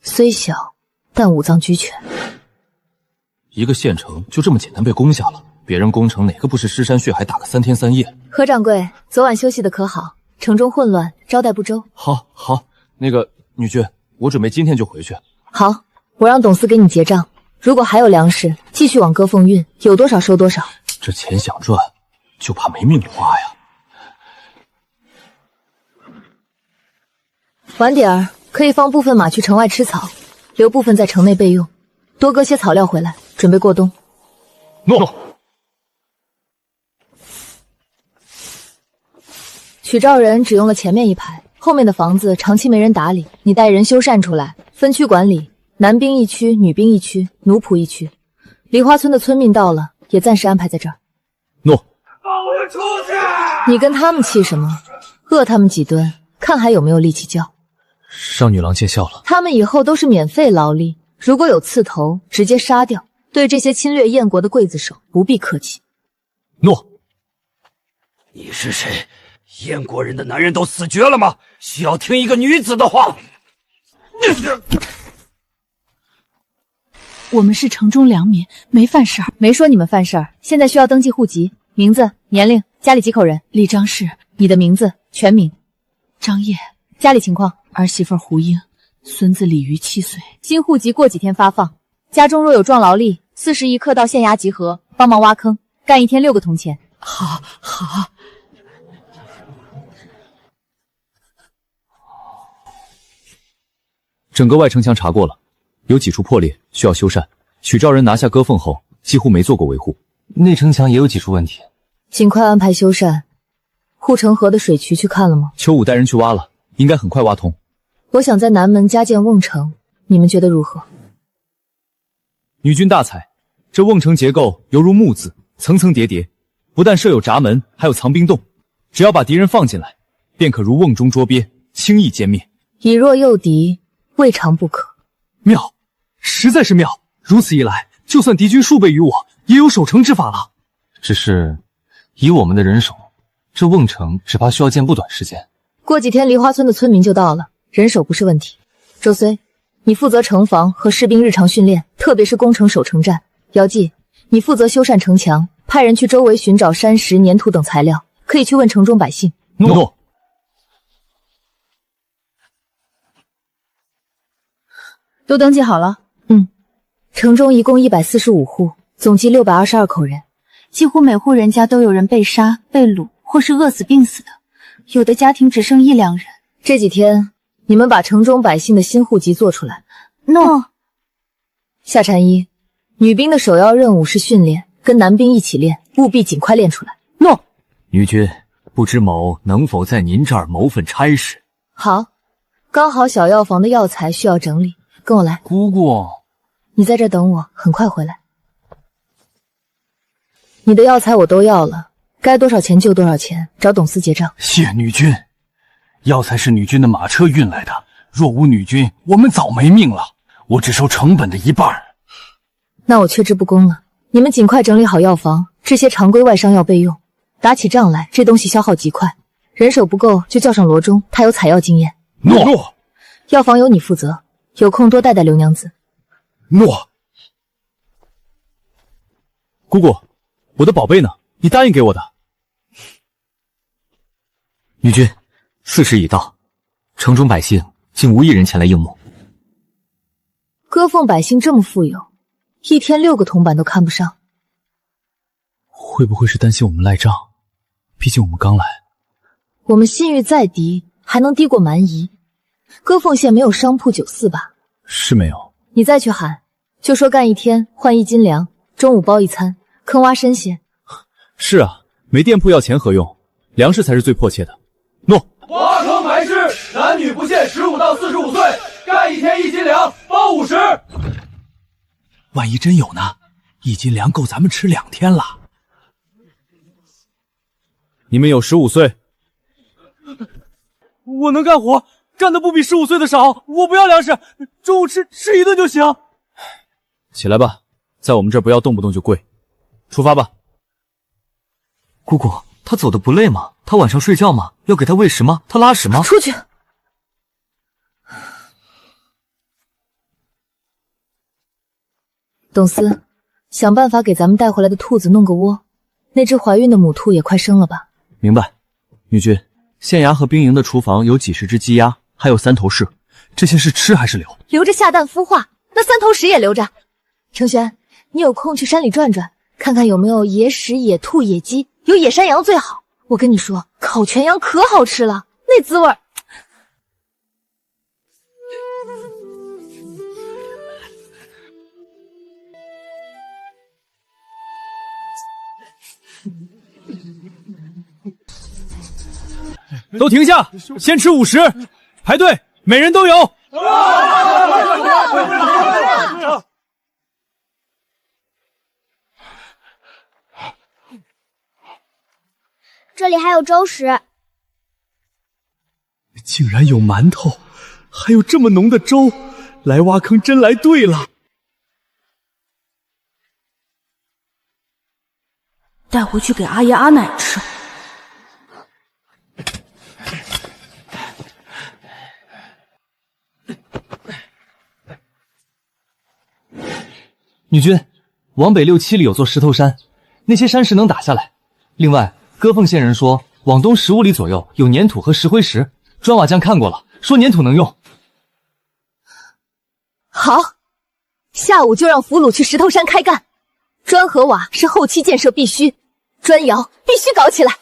虽小，但五脏俱全。一个县城就这么简单被攻下了，别人攻城哪个不是尸山血海打个3天3夜？何掌柜，昨晚休息的可好？城中混乱，招待不周。好，那个女君，我准备今天就回去。好，我让董司给你结账，如果还有粮食，继续往歌凤运，有多少收多少。这钱想赚，就怕没命花呀。晚点儿可以放部分马去城外吃草，留部分在城内备用，多割些草料回来，准备过冬。诺。取诏人只用了前面一排，后面的房子长期没人打理，你带人修缮出来，分区管理，男兵一区，女兵一区，奴仆一区。梨花村的村民到了，也暂时安排在这儿。诺。放我出去！你跟他们气什么？饿他们几顿，看还有没有力气叫。让女郎见笑了。他们以后都是免费劳力，如果有刺头，直接杀掉。对这些侵略燕国的刽子手，不必客气。诺。你是谁？燕国人的男人都死绝了吗？需要听一个女子的话？我们是城中良民，没犯事儿。没说你们犯事儿。现在需要登记户籍，名字、年龄，家里几口人。李张氏。你的名字全名？张烨。家里情况？儿媳妇胡英，孙子李瑜7岁。新户籍过几天发放。家中若有壮劳力，41刻到县衙集合，帮忙挖坑，干1天6个铜钱。好。整个外城墙查过了，有几处破裂，需要修缮。取诏人拿下歌凤后，几乎没做过维护。内城墙也有几处问题，尽快安排修缮。护城河的水渠去看了吗？邱武带人去挖了，应该很快挖通。我想在南门加建瓮城，你们觉得如何？女君大才，这瓮城结构犹如木字，层层叠叠，不但设有闸门，还有藏兵洞，只要把敌人放进来，便可如瓮中捉鳖，轻易歼灭。以弱诱敌，未尝不可。妙，实在是妙。如此一来，就算敌军数倍于我，也有守城之法了。只是以我们的人手，这瓮城只怕需要建不短时间。过几天梨花村的村民就到了，人手不是问题。周睢，你负责城防和士兵日常训练，特别是攻城守城战。姚记，你负责修缮城墙，派人去周围寻找山石、粘土等材料，可以去问城中百姓。诺。都登记好了。城中一共145户，总计622口人，几乎每户人家都有人被杀、被掳或是饿死、病死的，有的家庭只剩1、2人。这几天你们把城中百姓的新户籍做出来。诺。夏禅一，女兵的首要任务是训练，跟男兵一起练，务必尽快练出来。诺。女君，不知某能否在您这儿谋份差事？好，刚好小药房的药材需要整理，跟我来。姑姑，你在这等我，很快回来。你的药材我都要了，该多少钱就多少钱，找董司结账。谢女君，药材是女君的马车运来的，若无女君，我们早没命了。我只收成本的1半。那我却之不恭了。你们尽快整理好药房，这些常规外伤药备用。打起仗来，这东西消耗极快，人手不够就叫上罗中，他有采药经验。诺。药房由你负责，有空多带带刘娘子。诺。姑姑，我的宝贝呢？你答应给我的。女君，4时已到，城中百姓竟无一人前来应募。歌凤百姓这么富有，一天6个铜板都看不上。会不会是担心我们赖账？毕竟我们刚来。我们信誉再低，还能低过蛮夷？歌凤县没有商铺酒肆吧？是没有。你再去喊，就说干1天换1斤粮，中午包1餐，坑洼深些。是啊，没店铺要钱何用？粮食才是最迫切的。诺。花坑百事，男女不限，15到45岁，干1天1斤粮，包50。万一真有呢？1斤粮够咱们吃2天了。你们有15岁？我能干活，干的不比15岁的少。我不要粮食，中午吃1顿就行。起来吧，在我们这儿不要动不动就跪。出发吧。姑姑，他走的不累吗？他晚上睡觉吗？要给他喂食吗？他拉屎吗？出去。董司，想办法给咱们带回来的兔子弄个窝。那只怀孕的母兔也快生了吧？明白。女君，县衙和兵营的厨房有几10只鸡鸭，还有3头柿，这些是吃还是留？留着下蛋孵化，那3头屎也留着。程轩，你有空去山里转转，看看有没有野屎、野兔、野鸡，有野山羊最好。我跟你说，烤全羊可好吃了，那滋味儿。都停下，先吃50，排队，每人都有。这里还有粥食。竟然有馒头，还有这么浓的粥，来挖坑真来对了。带回去给阿爷阿奶吃。女君，往北6、7里有座石头山，那些山石能打下来。另外，歌凤县人说，往东15里左右有粘土和石灰石，砖瓦匠看过了，说粘土能用。好，下午就让俘虏去石头山开干。砖和瓦是后期建设必须，砖窑必须搞起来。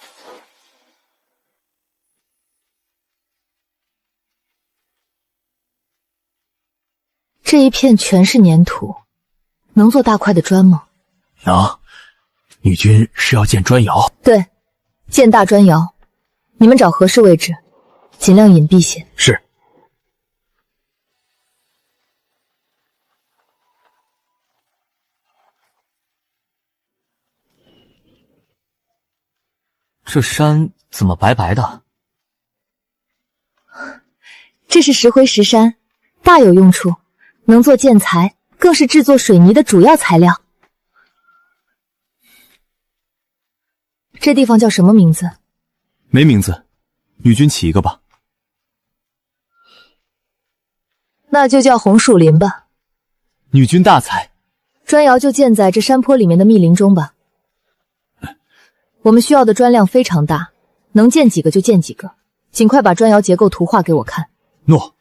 这一片全是粘土，能做大块的砖吗？能。女君是要建砖窑？对，建大砖窑。你们找合适位置，尽量隐蔽些。是。这山怎么白白的？这是石灰石山，大有用处，能做建材，更是制作水泥的主要材料。这地方叫什么名字？没名字，女君起一个吧。那就叫红树林吧。女君大才。砖窑就建在这山坡里面的密林中吧。我们需要的砖量非常大，能建几个就建几个，尽快把砖窑结构图画给我看。诺。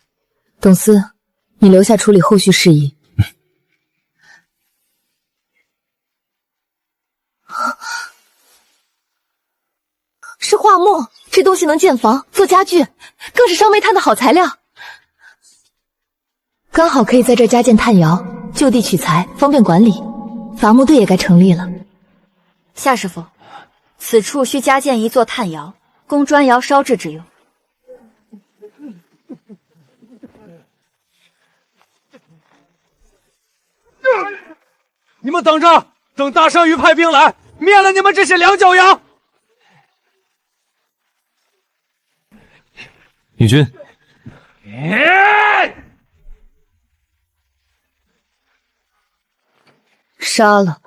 董司，你留下处理后续事宜。是桦木，这东西能建房、做家具，更是烧煤炭的好材料。刚好可以在这加建炭窑，就地取材，方便管理。伐木队也该成立了。夏师傅，此处需加建一座炭窑，供砖窑烧制之用。你们等着，等大圣鱼派兵来，灭了你们这些两脚羊！女君，杀了！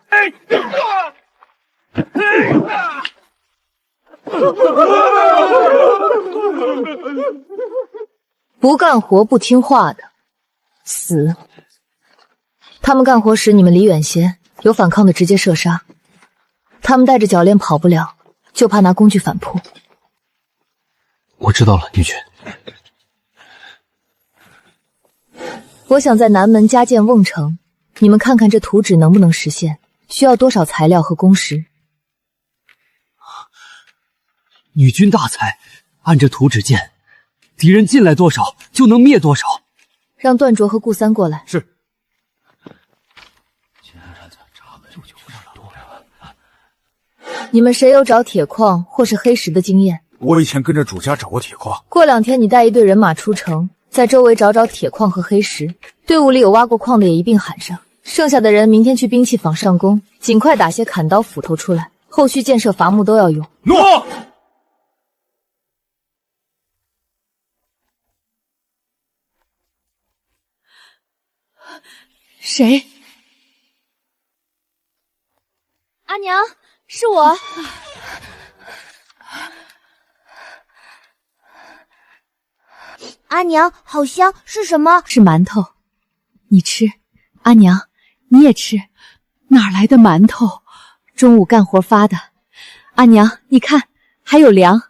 不干活不听话的，死。他们干活时你们离远些，有反抗的直接射杀。他们带着铰链跑不了，就怕拿工具反扑。我知道了，女君。我想在南门加建瓮城，你们看看这图纸能不能实现，需要多少材料和工时。女君大才，按这图纸建，敌人进来多少就能灭多少。让段卓和顾三过来。是。你们谁有找铁矿或是黑石的经验？我以前跟着主家找过铁矿。过2天你带一队人马出城，在周围找找铁矿和黑石，队伍里有挖过矿的也一并喊上。剩下的人明天去兵器坊上工，尽快打些砍刀斧头出来，后续建设伐木都要用。诺。谁？阿娘，是我。阿娘，好香，是什么？是馒头，你吃。阿娘，你也吃。哪来的馒头？中午干活发的。阿娘，你看，还有粮，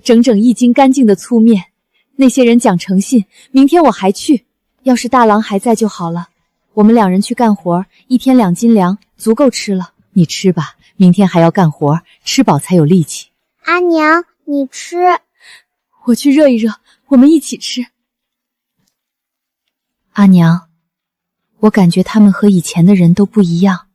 整整1斤干净的粗面。那些人讲诚信，明天我还去。要是大郎还在就好了。我们2人去干活，1天2斤粮，足够吃了。你吃吧，明天还要干活，吃饱才有力气。阿娘，你吃。我去热一热，我们一起吃。阿娘，我感觉他们和以前的人都不一样，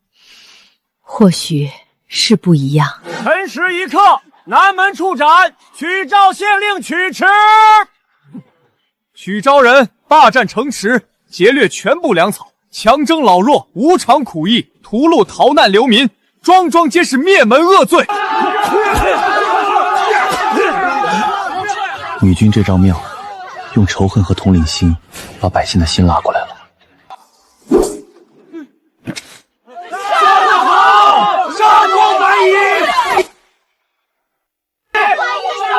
或许是不一样。辰时1刻，南门处斩，许昭县令取持。许昭人霸占城池，劫掠全部粮草，强征老弱，无偿苦役，屠戮逃难流民，桩桩皆是灭门恶罪。女君这招妙，用仇恨和同理心把百姓的心拉过来了。杀得好，杀光蛮夷！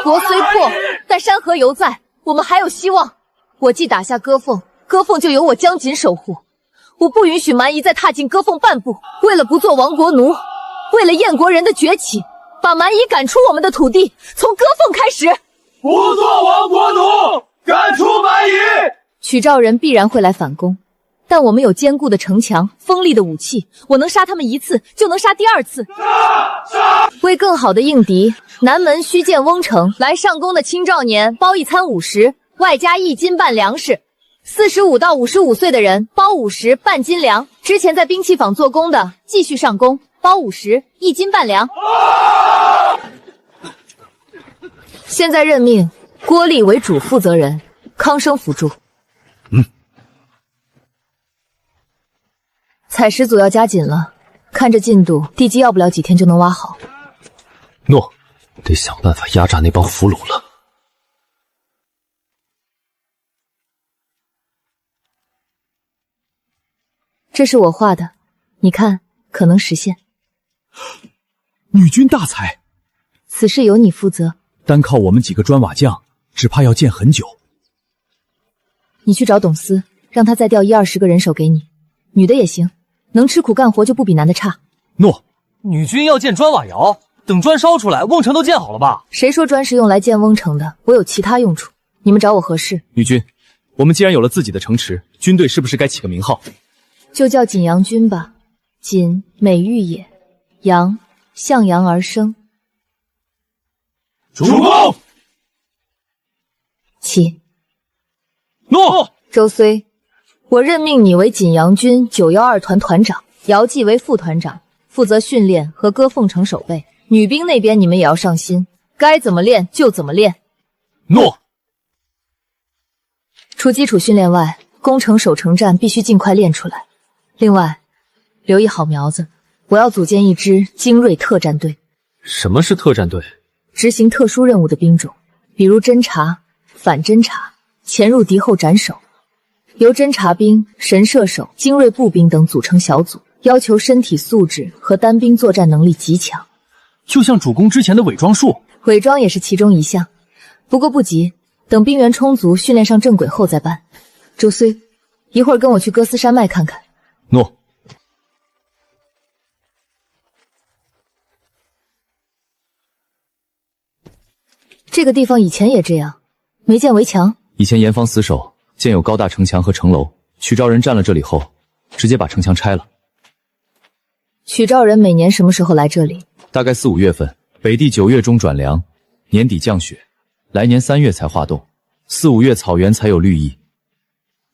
国虽破，但山河犹在，我们还有希望。我既打下歌凤，歌凤就由我将锦守护。我不允许蛮夷再踏进歌凤半步。为了不做亡国奴，为了燕国人的崛起，把蛮夷赶出我们的土地，从歌凤开始。不做亡国奴，赶出蛮夷。许兆人必然会来反攻，但我们有坚固的城墙，锋利的武器，我能杀他们1次，就能杀第2次。为更好的应敌，南门需建瓮城。来上工的青壮年包1餐50，外加1斤半粮食。45到55岁的人包50，半斤粮。之前在兵器坊做工的继续上工，包50，1斤半粮。现在任命郭丽为主负责人，康生辅助。采石组要加紧了，看这进度，地基要不了几天就能挖好。诺，得想办法压榨那帮俘虏了。这是我画的，你看可能实现。女君大才，此事由你负责。单靠我们几个砖瓦匠，只怕要建很久。你去找董司，让他再调10-20个人手给你，女的也行，能吃苦干活就不比男的差。诺。女君要建砖瓦窑，等砖烧出来，瓮城都建好了吧？谁说砖是用来建瓮城的？我有其他用处，你们找我合适。女君，我们既然有了自己的城池，军队是不是该起个名号？就叫锦阳军吧。锦，美玉也；阳，向阳而生。主公。起。诺。周睢，我任命你为锦阳军912团团长，姚继为副团长，负责训练和歌凤城守备。女兵那边你们也要上心，该怎么练就怎么练。诺。除基础训练外，攻城守城战必须尽快练出来。另外，留意好苗子，我要组建一支精锐特战队。什么是特战队？执行特殊任务的兵种，比如侦察、反侦察、潜入敌后斩首。由侦察兵、神射手、精锐步兵等组成小组，要求身体素质和单兵作战能力极强。就像主公之前的伪装术，伪装也是其中一项。不过不急，等兵源充足，训练上正轨后再搬。周虽，一会儿跟我去哥斯山脉看看。诺。这个地方以前也这样，没建围墙。以前严防死守，建有高大城墙和城楼。许昭人占了这里后，直接把城墙拆了。许昭人每年什么时候来这里？大概4、5月份，北地9月中转凉，年底降雪，来年3月才化冻，4、5月草原才有绿意。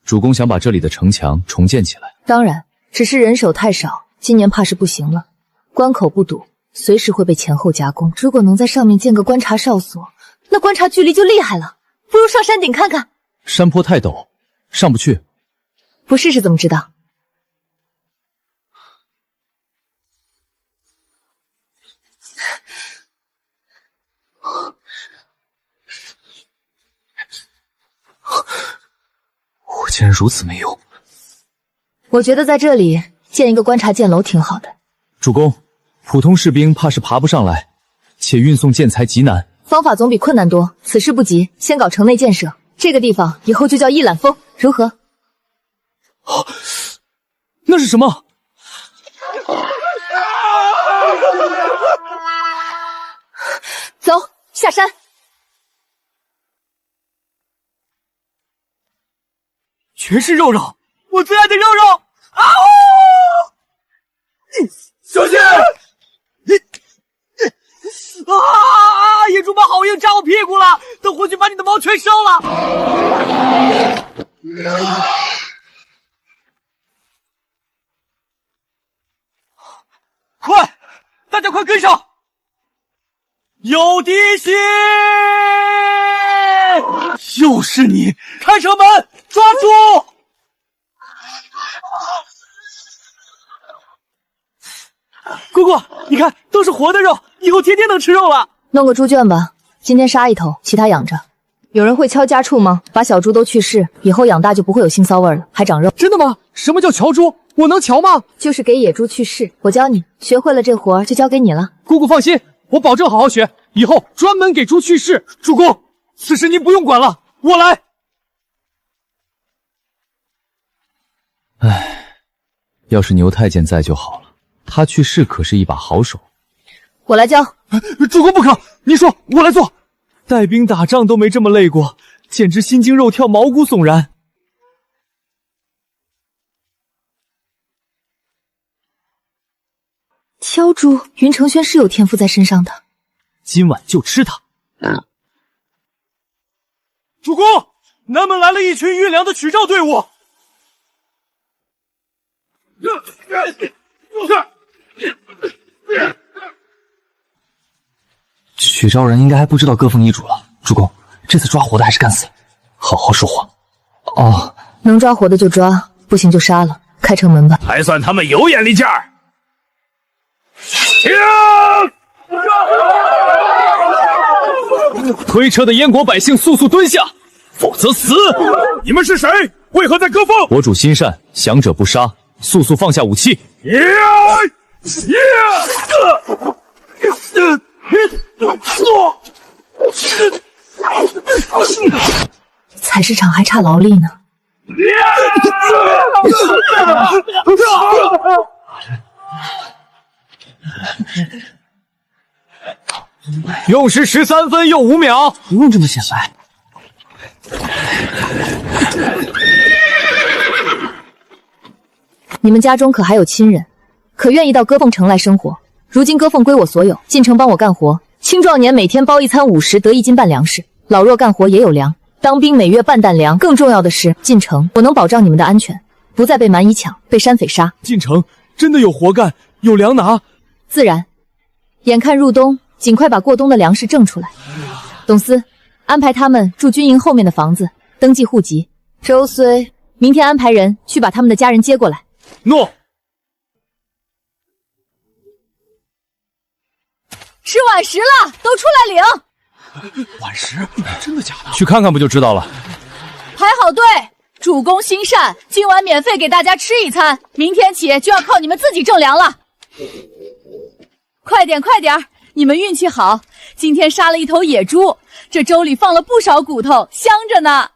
主公想把这里的城墙重建起来，当然，只是人手太少，今年怕是不行了。关口不堵，随时会被前后夹攻。如果能在上面建个观察哨所，那观察距离就厉害了。不如上山顶看看。山坡太陡，上不去。不试试怎么知道？我竟然如此没用。我觉得在这里建一个观察箭楼挺好的。主公，普通士兵怕是爬不上来，且运送建材极难。方法总比困难多，此事不急，先搞城内建设。这个地方以后就叫一览峰，如何？哦，那是什么？走，下山。全是肉肉，我最爱的肉肉！啊呜！小心！啊！野猪毛好硬，扎我屁股了！等回去把你的毛全烧了！快，大家快跟上！有敌袭！又是你！开城门，抓住！姑姑，你看，都是活的肉，以后天天能吃肉了。弄个猪圈吧，今天杀一头，其他养着。有人会敲家畜吗？把小猪都去世，以后养大就不会有腥骚味了，还长肉。真的吗？什么叫敲猪？我能敲吗？就是给野猪去世。我教你，学会了这活就交给你了。姑姑放心，我保证好好学，以后专门给猪去世。主公，此事您不用管了，我来。唉，要是牛太监在就好了，他去世可是一把好手。我来教。主公不可，你说我来做。带兵打仗都没这么累过，简直心惊肉跳，毛骨悚然。挑猪，云承轩是有天赋在身上的。今晚就吃他。主公，南门来了一群运粮的取诏队伍。许昭人应该还不知道割封遗嘱了。主公，这次抓活的还是干死了？好好说话。哦，能抓活的就抓，不行就杀了。开城门吧。还算他们有眼力劲儿。推车的燕国百姓速速蹲下，否则死！你们是谁？为何在割封？我主心善，降者不杀，速速放下武器。采石场还差劳力呢。用时13分又5秒，不用这么显摆。你们家中可还有亲人，可愿意到割凤城来生活？如今割凤归我所有，进城帮我干活。青壮年每天包一餐午食，得1斤半粮食；老弱干活也有粮。当兵每月半担粮。更重要的是，进城我能保障你们的安全，不再被蛮夷抢，被山匪杀。进城真的有活干，有粮拿？自然。眼看入冬，尽快把过冬的粮食挣出来。董司，安排他们住军营后面的房子，登记户籍。周虽，明天安排人去把他们的家人接过来。诺。吃晚食了，都出来领。晚食？真的假的？去看看不就知道了。排好队，主公心善，今晚免费给大家吃一餐，明天起就要靠你们自己挣粮了。快点快点，你们运气好，今天杀了一头野猪，这粥里放了不少骨头，香着呢。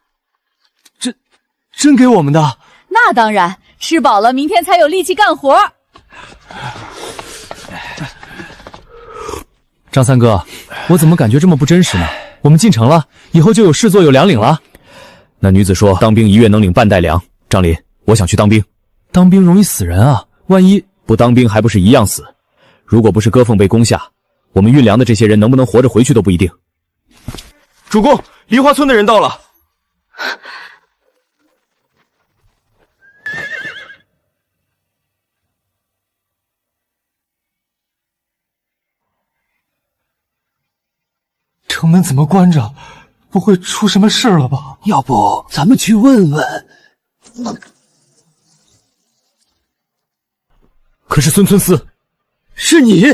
真给我们的？那当然，吃饱了明天才有力气干活。张三哥，我怎么感觉这么不真实呢？我们进城了，以后就有事做有粮领了。那女子说当兵1月能领半袋粮。张林，我想去当兵。当兵容易死人啊，万一不当兵还不是一样死？如果不是割缝被攻下，我们运粮的这些人能不能活着回去都不一定。主公，梨花村的人到了。城门怎么关着？不会出什么事了吧？要不咱们去问问？可是孙村司，是你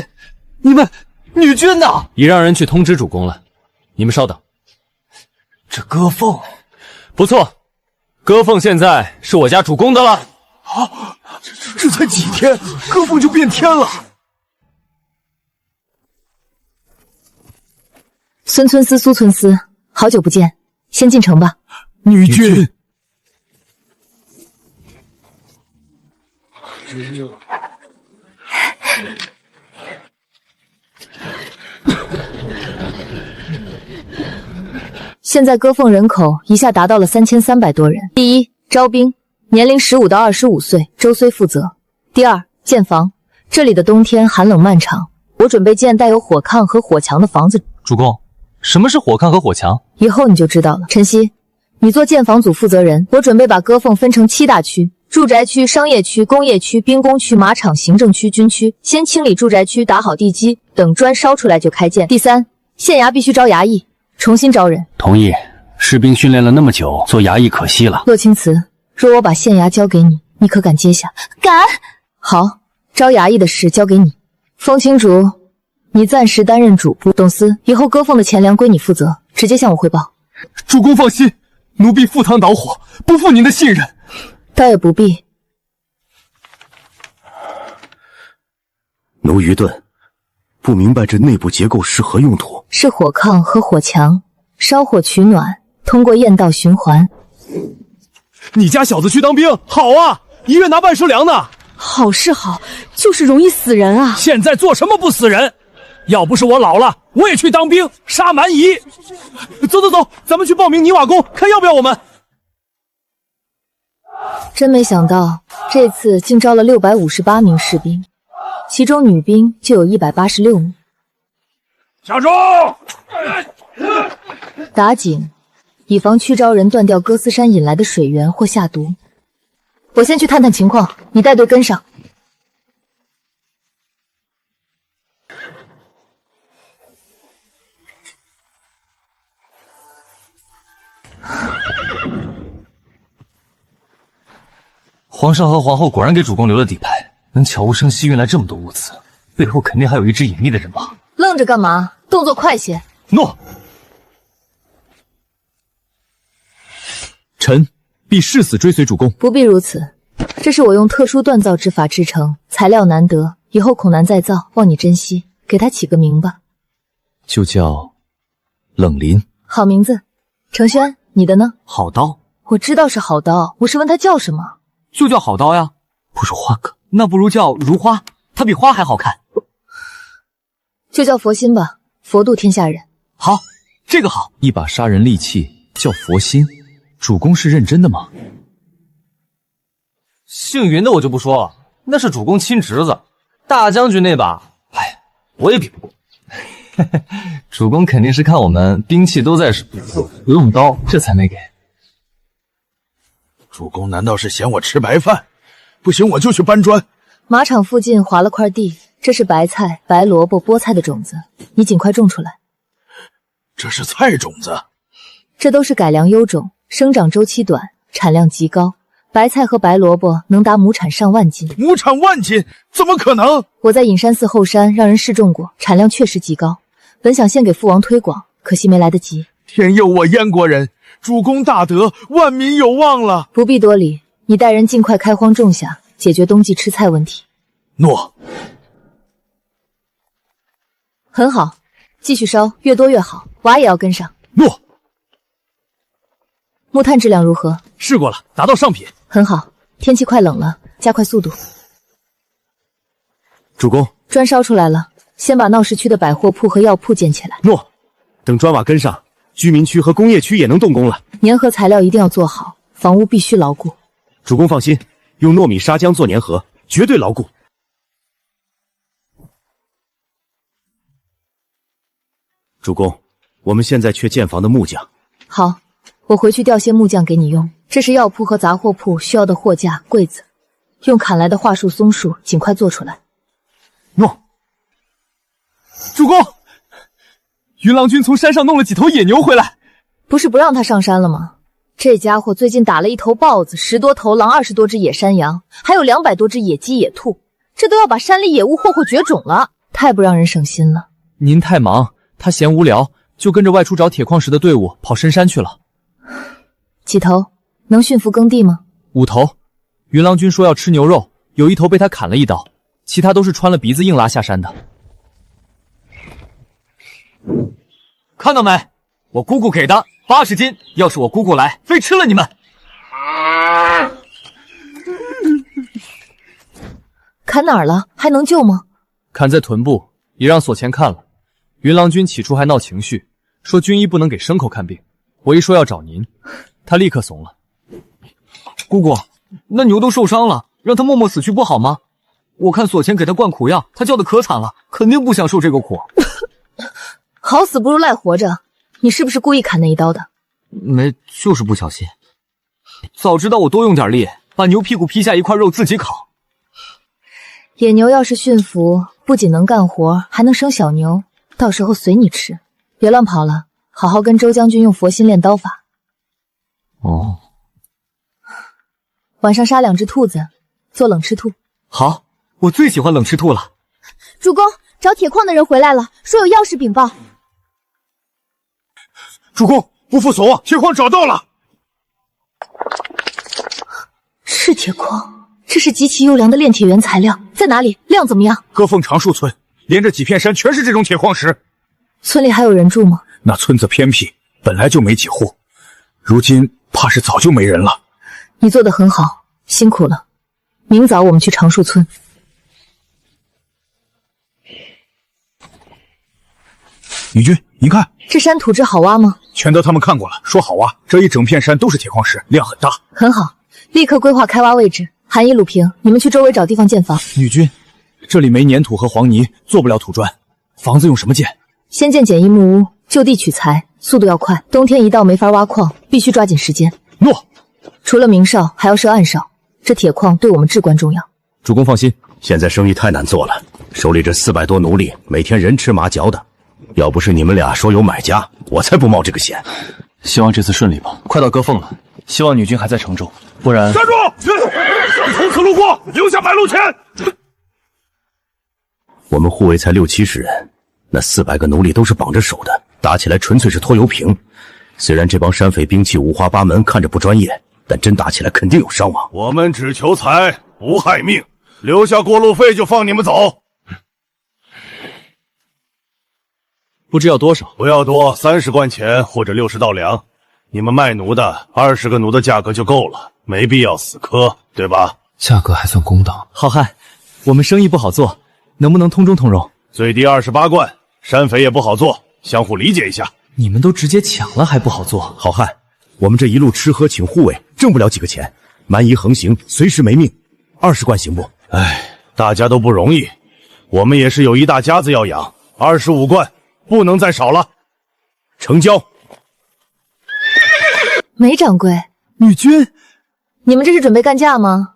们女军呢？已让人去通知主公了。你们稍等。这割缝，不错，割缝现在是我家主公的了。啊，这才几天，割缝就变天了。孙村司、苏村司，好久不见，先进城吧。女军，现在割缝人口一下达到了3300多人。第一，招兵，年龄15到25岁，周虽负责。第二，建房，这里的冬天寒冷漫长，我准备建带有火炕和火墙的房子。主公，什么是火炕和火墙？以后你就知道了。晨曦，你做建房组负责人，我准备把割缝分成7大区：住宅区、商业区、工业区、兵工区、马场、行政区、军区。先清理住宅区，打好地基，等砖烧出来就开建。第三，县衙必须招衙役，重新招人。同意。士兵训练了那么久，做衙役可惜了。洛青瓷，若我把县衙交给你，你可敢接下？敢。好，招衙役的事交给你。风清竹，你暂时担任主簿。董司，以后割缝的钱粮归你负责，直接向我汇报。主公放心，奴婢赴汤蹈火，不负您的信任。倒也不必。奴愚钝，不明白这内部结构是何用途？是火炕和火墙，烧火取暖，通过堰道循环。你家小子去当兵，好啊！1月拿半收粮呢。好是好，就是容易死人啊！现在做什么不死人？要不是我老了，我也去当兵，杀蛮夷。走走走，咱们去报名泥瓦工，看要不要我们。真没想到，这次竟招了658名士兵，其中女兵就有186名。下中！打紧，以防去招人断掉哥斯山引来的水源或下毒。我先去探探情况，你带队跟上。皇上和皇后果然给主公留了底牌，能悄无声息运来这么多物资，背后肯定还有一支隐秘的人马。愣着干嘛？动作快些！诺。臣必誓死追随主公。不必如此，这是我用特殊锻造之法制成，材料难得，以后恐难再造，望你珍惜。给他起个名吧，就叫冷林。好名字。程轩，你的呢？好刀。我知道是好刀，我是问他叫什么。就叫好刀呀。不如花哥，那不如叫如花，它比花还好看。就叫佛心吧，佛度天下人。好，这个好。一把杀人利器叫佛心，主公是认真的吗？姓云的我就不说了，那是主公亲侄子。大将军那把，哎，我也比不过。主公肯定是看我们兵器都在手，不用刀，这才没给。主公难道是嫌我吃白饭？不行，我就去搬砖。马场附近划了块地，这是白菜、白萝卜、菠菜的种子，你尽快种出来。这是菜种子？这都是改良优种，生长周期短，产量极高。白菜和白萝卜能达亩产上万斤。亩产万斤？怎么可能？我在隐山寺后山让人试种过，产量确实极高。本想献给父王推广，可惜没来得及。天佑我燕国人，主公大德，万民有望了。不必多礼，你带人尽快开荒种下，解决冬季吃菜问题。诺。很好，继续烧，越多越好，娃也要跟上。诺。木炭质量如何？试过了，达到上品。很好，天气快冷了，加快速度。主公，砖烧出来了，先把闹市区的百货铺和药铺建起来。诺。等砖瓦跟上，居民区和工业区也能动工了。粘合材料一定要做好，房屋必须牢固。主公放心，用糯米砂浆做粘合，绝对牢固。主公，我们现在缺建房的木匠。好，我回去调些木匠给你用。这是药铺和杂货铺需要的货架、柜子，用砍来的桦树、松树尽快做出来。诺。主公，云郎君从山上弄了几头野牛回来。不是不让他上山了吗？这家伙最近打了1头豹子，10多头狼，20多只野山羊，还有200多只野鸡、野兔，这都要把山里野物霍霍绝种了，太不让人省心了。您太忙，他嫌无聊，就跟着外出找铁矿石的队伍跑深山去了。几头？能驯服耕地吗？5头。云郎君说要吃牛肉，有1头被他砍了1刀，其他都是穿了鼻子硬拉下山的。看到没？我姑姑给的80斤，要是我姑姑来，非吃了你们。砍哪儿了？还能救吗？砍在臀部，也让锁前看了。云郎君起初还闹情绪，说军医不能给牲口看病。我一说要找您，他立刻怂了。姑姑，那牛都受伤了，让他默默死去不好吗？我看锁前给他灌苦药，他叫的可惨了，肯定不想受这个苦。好死不如赖活着，你是不是故意砍那一刀的？没，就是不小心。早知道我多用点力，把牛屁股劈下一块肉自己烤。野牛要是驯服，不仅能干活，还能生小牛，到时候随你吃。别乱跑了，好好跟周将军用佛心练刀法。哦。晚上杀2只兔子，做冷吃兔。好，我最喜欢冷吃兔了。主公，找铁矿的人回来了，说有要事禀报。主公，不负所望，铁矿找到了。是铁矿，这是极其优良的炼铁原材料，在哪里？量怎么样？歌凤长树村，连着几片山全是这种铁矿石。村里还有人住吗？那村子偏僻，本来就没几户，如今怕是早就没人了。你做得很好，辛苦了。明早我们去长树村。女君，您看这山土质好挖吗？全德他们看过了，说好挖。这一整片山都是铁矿石，量很大。很好，立刻规划开挖位置。韩一、鲁平，你们去周围找地方建房。女君，这里没粘土和黄泥，做不了土砖，房子用什么建？先建简易木屋，就地取材，速度要快。冬天一到没法挖矿，必须抓紧时间。诺。除了明哨，还要设暗哨。这铁矿对我们至关重要。主公放心，现在生意太难做了，手里这400多奴隶，每天人吃马嚼的。要不是你们俩说有买家，我才不冒这个险。希望这次顺利吧。快到歌凤了，希望女君还在城中，不然……站住！从此路过，留下摆路钱。我们护卫才6、70人，那400个奴隶都是绑着手的，打起来纯粹是拖油瓶。虽然这帮山匪兵器五花八门，看着不专业，但真打起来肯定有伤亡。我们只求财，不害命，留下过路费就放你们走。不知要多少？不要多，30贯钱或者60道粮。你们卖奴的，20个奴的价格就够了，没必要死磕，对吧？价格还算公道。好汉，我们生意不好做，能不能通中通融？最低28贯，山匪也不好做，相互理解一下。你们都直接抢了，还不好做？好汉，我们这一路吃喝请护卫，挣不了几个钱，蛮夷横行，随时没命。20贯行不？哎，大家都不容易，我们也是有一大家子要养，25贯。不能再少了，成交。梅掌柜，女君，你们这是准备干架吗？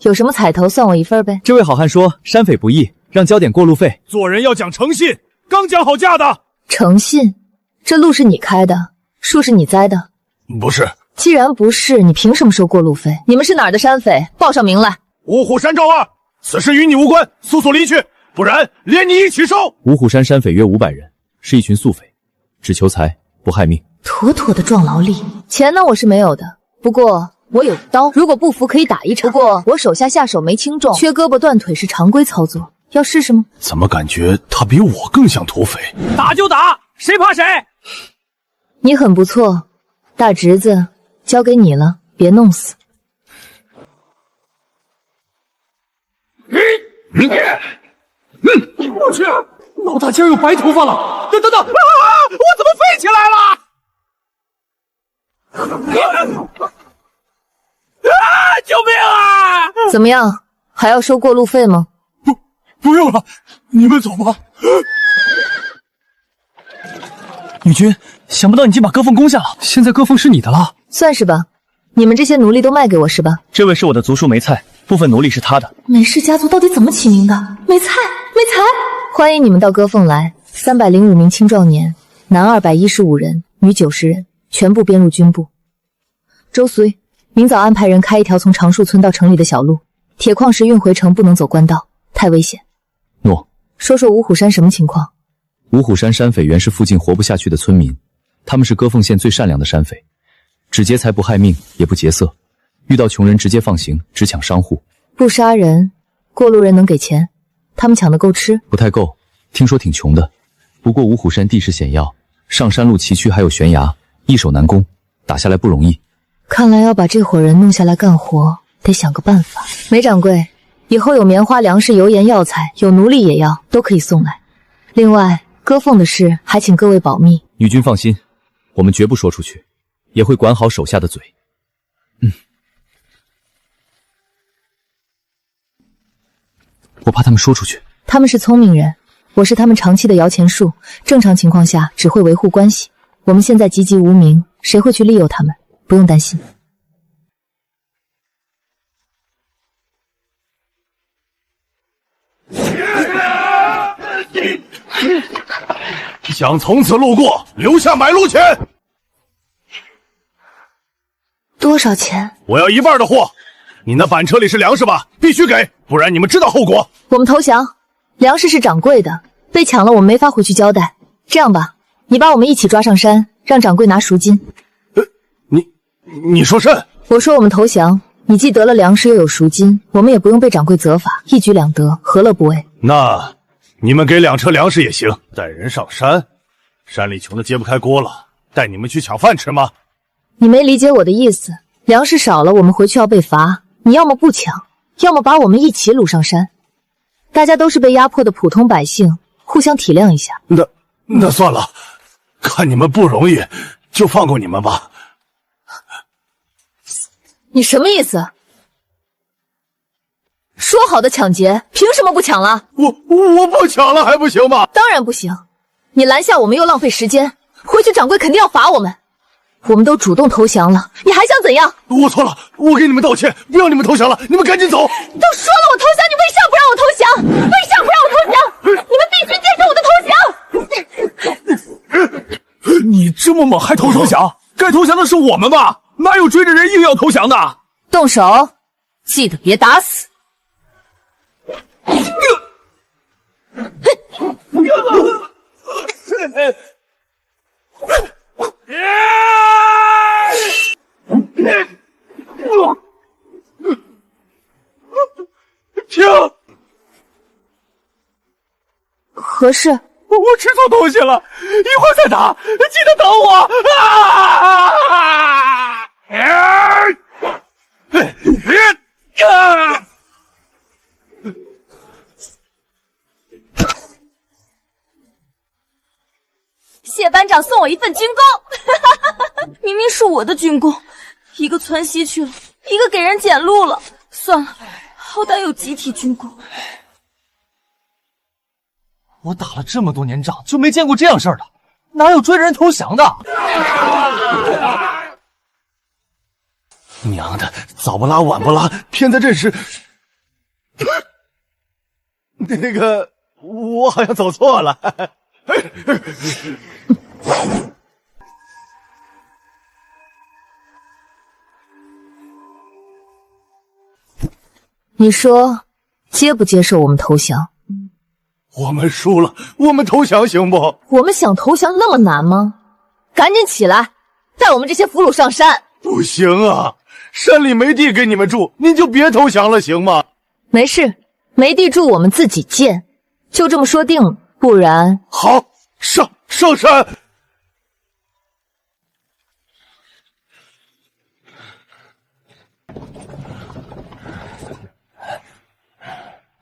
有什么彩头算我一份呗。这位好汉说山匪不易，让交点过路费。做人要讲诚信，刚讲好价的。诚信？这路是你开的，树是你栽的？不是。既然不是，你凭什么收过路费？你们是哪儿的山匪？报上名来。五虎山赵二，此事与你无关，速速离去，不然连你一起收。五虎山山匪约500人。是一群宿匪，只求财不害命，妥妥的壮劳力。钱呢我是没有的，不过我有刀，如果不服可以打一场。不过我手下下手没轻重，缺胳膊断腿是常规操作，要试试吗？怎么感觉他比我更像土匪？打就打，谁怕谁？你很不错，大侄子，交给你了，别弄死。我去，老大竟然有白头发了！等，我怎么飞起来了？救命啊！怎么样，还要收过路费吗？不用了，你们走吧。女君，想不到你竟把歌凤攻下了，现在歌凤是你的了。算是吧，你们这些奴隶都卖给我是吧？这位是我的族叔梅菜，部分奴隶是他的。梅氏家族到底怎么起名的？梅菜，欢迎你们到歌凤来。305名青壮年，男215人，女90人，全部编入军部。周随，明早安排人开一条从长树村到城里的小路，铁矿石运回城不能走官道，太危险。诺。说说五虎山什么情况？五虎山山匪原是附近活不下去的村民，他们是歌凤县最善良的山匪，只劫财不害命，也不劫色，遇到穷人直接放行，只抢商户，不杀人，过路人能给钱，他们抢的够吃？不太够，听说挺穷的。不过五虎山地势险要，上山路崎岖，还有悬崖，易守难攻，打下来不容易。看来要把这伙人弄下来干活，得想个办法。梅掌柜，以后有棉花、粮食、油盐、药材，有奴隶也要，都可以送来。另外，歌凤的事还请各位保密。女君放心，我们绝不说出去，也会管好手下的嘴。我怕他们说出去。他们是聪明人，我是他们长期的摇钱树，正常情况下只会维护关系。我们现在籍籍无名，谁会去利诱他们？不用担心。想从此路过，留下买路钱。多少钱？我要一半的货。你那板车里是粮食吧？必须给，不然你们知道后果。我们投降，粮食是掌柜的，被抢了我们没法回去交代。这样吧，你把我们一起抓上山，让掌柜拿赎金。你说甚？我说我们投降，你既得了粮食又有赎金，我们也不用被掌柜责罚，一举两得，何乐不为？那你们给2车粮食也行，带人上山，山里穷的揭不开锅了，带你们去抢饭吃吗？你没理解我的意思，粮食少了，我们回去要被罚，你要么不抢，要么把我们一起掳上山。大家都是被压迫的普通百姓，互相体谅一下。那算了，看你们不容易，就放过你们吧。你什么意思？说好的抢劫，凭什么不抢了？我不抢了还不行吗？当然不行，你拦下我们又浪费时间，回去掌柜肯定要罚我们。我们都主动投降了，你还想怎样？我错了，我给你们道歉，不要你们投降了，你们赶紧走。都说了我投降，你为啥不让我投降？为啥不让我投降？你们必须接受我的投降！你这么猛还投降？该投降的是我们吧？哪有追着人硬要投降的？动手，记得别打死。停！何事？我吃错东西了，一会儿再打，记得等我谢班长送我一份军功，明明是我的军功，一个窜西去了，一个给人捡路了。算了，好歹有集体军功。我打了这么多年仗，就没见过这样事儿的，哪有追着人投降的？娘的，早不拉晚不拉，偏在这时。那个，我好像走错了。你说接不接受我们投降？我们输了，我们投降行不？我们想投降那么难吗？赶紧起来，带我们这些俘虏上山。不行啊，山里没地给你们住，您就别投降了，行吗？没事，没地住我们自己建，就这么说定了。不然好，上山。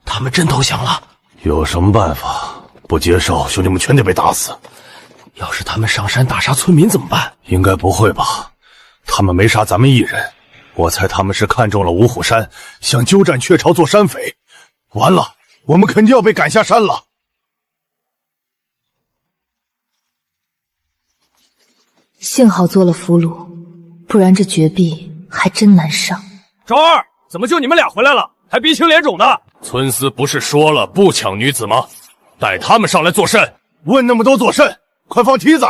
他们真投降了？有什么办法？不接受，兄弟们全得被打死。要是他们上山大杀村民怎么办？应该不会吧？他们没杀咱们一人，我猜他们是看中了五虎山，想鸠占鹊巢做山匪。完了，我们肯定要被赶下山了。幸好做了俘虏，不然这绝壁还真难上。赵二，怎么就你们俩回来了？还鼻青脸肿的？村司不是说了不抢女子吗？带他们上来做甚？问那么多做甚？快放梯子！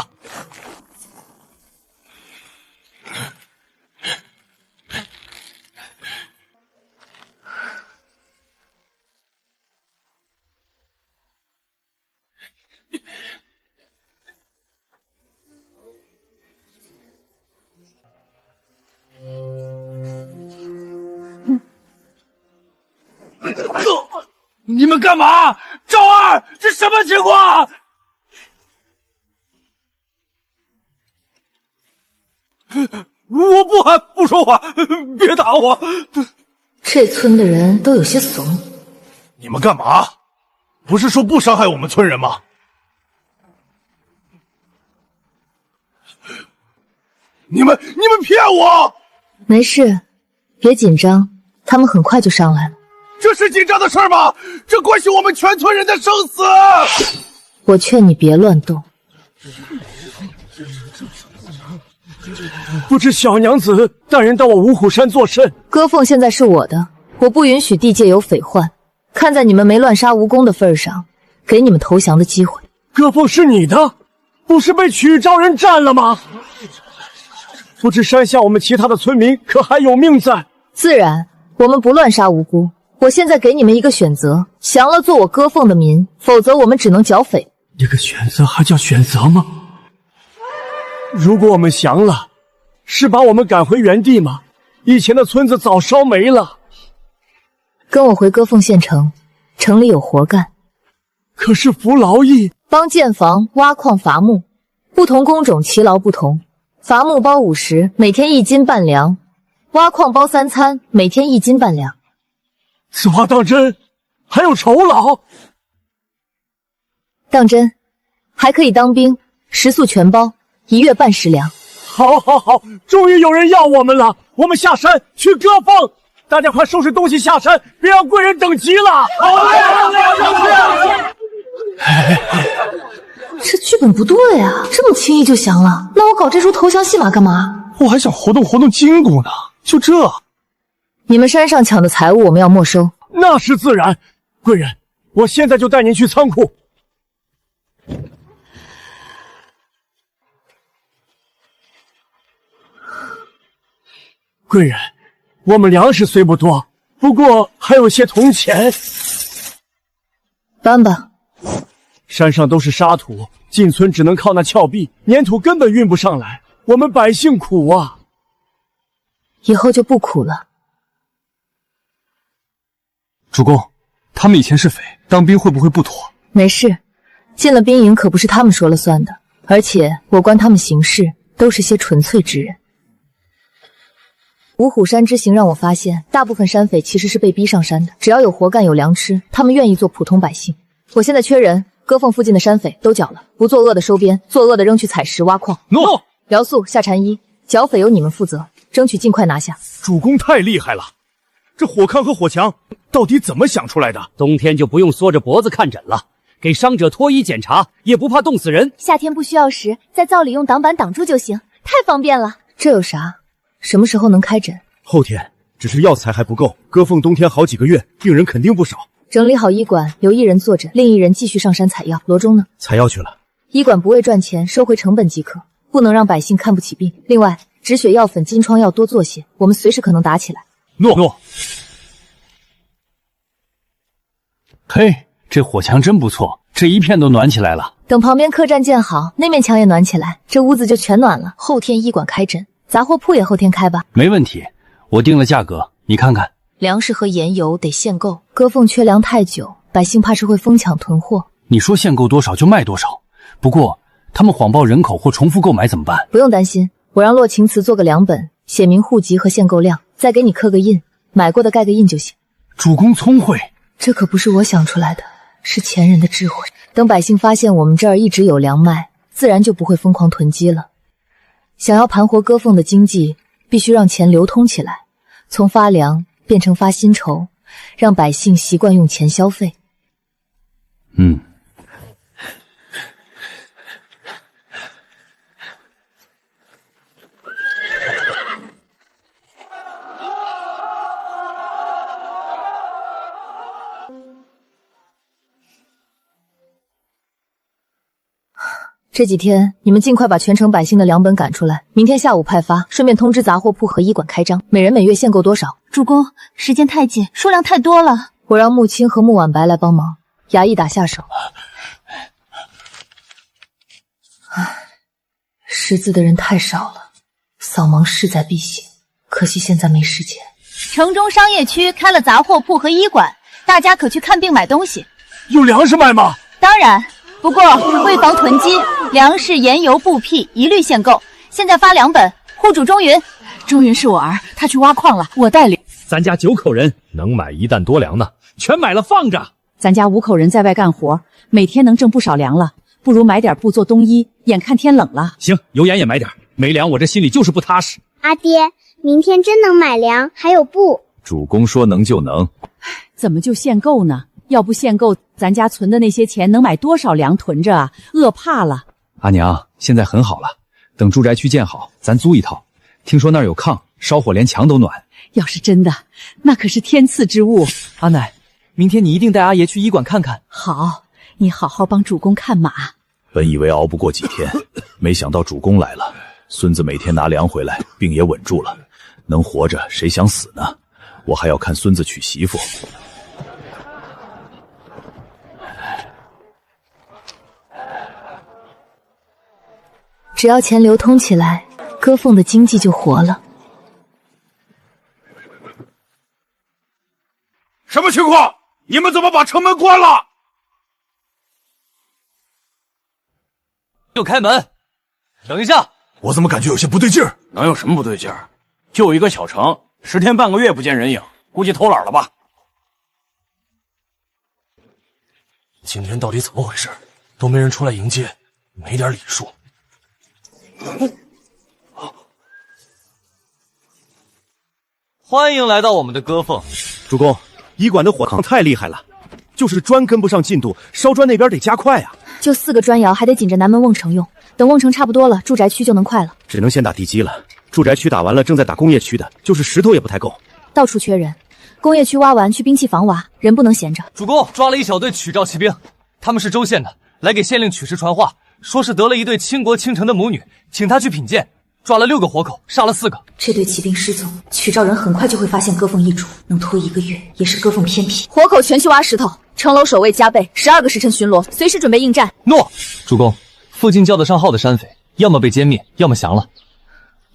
你们干嘛？赵二，这什么情况？我不喊，不说话，别打我！这村的人都有些怂。你们干嘛？不是说不伤害我们村人吗？你们骗我！没事，别紧张，他们很快就上来了。这是紧张的事吗？这关系我们全村人的生死！我劝你别乱动。不知小娘子带人到我五虎山作甚？歌凤现在是我的，我不允许地界有匪患。看在你们没乱杀无功的份上，给你们投降的机会。歌凤是你的，不是被曲昭人占了吗？不知山下我们其他的村民可还有命在？自然，我们不乱杀无辜。我现在给你们一个选择，降了做我歌凤的民，否则我们只能剿匪。这个选择还叫选择吗？如果我们降了，是把我们赶回原地吗？以前的村子早烧没了。跟我回歌凤县城，城里有活干。可是服劳役，帮建房、挖矿、伐木，不同工种其劳不同。伐木包50，每天1斤半粮；挖矿包3餐，每天1斤半粮。此话当真？还有酬劳？当真，还可以当兵，食宿全包，1月半食粮。好，好，好，终于有人要我们了！我们下山去歌凤，大家快收拾东西下山，别让贵人等急了！好嘞！这剧本不对啊，这么轻易就降了，那我搞这出投降戏码干嘛？我还想活动活动筋骨呢，就这。你们山上抢的财物我们要没收。那是自然，贵人，我现在就带您去仓库。贵人，我们粮食虽不多，不过还有些铜钱。搬吧。山上都是沙土，进村只能靠那峭壁，粘土根本运不上来，我们百姓苦啊。以后就不苦了。主公，他们以前是匪，当兵会不会不妥？没事，进了兵营可不是他们说了算的，而且我观他们行事都是些纯粹之人。五虎山之行让我发现，大部分山匪其实是被逼上山的，只要有活干有粮吃，他们愿意做普通百姓。我现在缺人，歌凤附近的山匪都缴了，不作恶的收编，作恶的扔去采石挖矿。诺。辽肃、夏禅一，剿匪由你们负责，争取尽快拿下。主公太厉害了，这火炕和火墙到底怎么想出来的？冬天就不用缩着脖子看诊了，给伤者脱衣检查，也不怕冻死人。夏天不需要时，在灶里用挡板挡住就行，太方便了。这有啥？什么时候能开诊？后天，只是药材还不够。歌凤冬天好几个月，病人肯定不少。整理好医馆，留一人坐诊，另一人继续上山采药。罗中呢？采药去了。医馆不为赚钱，收回成本即可，不能让百姓看不起病。另外，止血药粉、金疮要多做些，我们随时可能打起来。诺。嘿，这火墙真不错，这一片都暖起来了。等旁边客栈建好，那面墙也暖起来，这屋子就全暖了。后天医馆开诊，杂货铺也后天开吧。没问题，我定了价格，你看看。粮食和盐油得限购，割缝缺粮太久，百姓怕是会疯抢囤货。你说限购多少就卖多少，不过他们谎报人口或重复购买怎么办？不用担心，我让洛晴慈做个粮本，写明户籍和限购量，再给你刻个印，买过的盖个印就行。主公聪慧，这可不是我想出来的，是前人的智慧。等百姓发现我们这儿一直有粮卖，自然就不会疯狂囤积了。想要盘活割缝的经济，必须让钱流通起来，从发粮变成发薪酬，让百姓习惯用钱消费。这几天你们尽快把全城百姓的粮本赶出来，明天下午派发，顺便通知杂货铺和医馆开张，每人每月限购多少？主公，时间太紧，数量太多了。我让穆青和穆婉白来帮忙，衙役打下手。识字的人太少了，扫盲势在必行，可惜现在没时间。城中商业区开了杂货铺和医馆，大家可去看病买东西。有粮食卖吗？当然，不过为防囤积，粮食、盐油、布匹一律限购。现在发粮本，户主钟云。钟云是我儿，他去挖矿了，我带领。咱家9口人，能买1担多粮呢，全买了放着。咱家5口人在外干活，每天能挣不少粮了，不如买点布做冬衣，眼看天冷了。行，有盐也买点，没粮我这心里就是不踏实。阿爹，明天真能买粮，还有布。主公说能就能，怎么就限购呢？要不限购，咱家存的那些钱能买多少粮囤着啊？饿怕了。阿娘，现在很好了，等住宅区建好，咱租一套。听说那儿有炕，烧火连墙都暖。要是真的，那可是天赐之物。阿奶，明天你一定带阿爷去医馆看看。好，你好好帮主公看马。本以为熬不过几天，没想到主公来了。孙子每天拿粮回来，病也稳住了，能活着谁想死呢？我还要看孙子娶媳妇。只要钱流通起来，割缝的经济就活了。什么情况？你们怎么把城门关了？又开门！等一下，我怎么感觉有些不对劲儿？能有什么不对劲儿？就一个小城，10天半个月不见人影，估计偷懒了吧？今天到底怎么回事？都没人出来迎接，没点礼数。欢迎来到我们的割缝。主公，医馆的火炕太厉害了，就是砖跟不上进度，烧砖那边得加快啊。就4个砖窑，还得紧着南门瓮城用。等瓮城差不多了，住宅区就能快了。只能先打地基了，住宅区打完了，正在打工业区的，就是石头也不太够。到处缺人，工业区挖完去兵器房挖，人不能闲着。主公抓了一小队曲赵骑兵，他们是州县的，来给县令曲石传话，说是得了一对倾国倾城的母女，请他去品鉴。抓了6个活口，杀了4个。这对骑兵失踪，曲赵人很快就会发现割缝易主，能拖1个月，也是割缝偏僻。活口全去挖石头，城楼守卫加倍，12个时辰巡逻，随时准备应战。诺，主公，附近叫得上号的山匪，要么被歼灭，要么降了。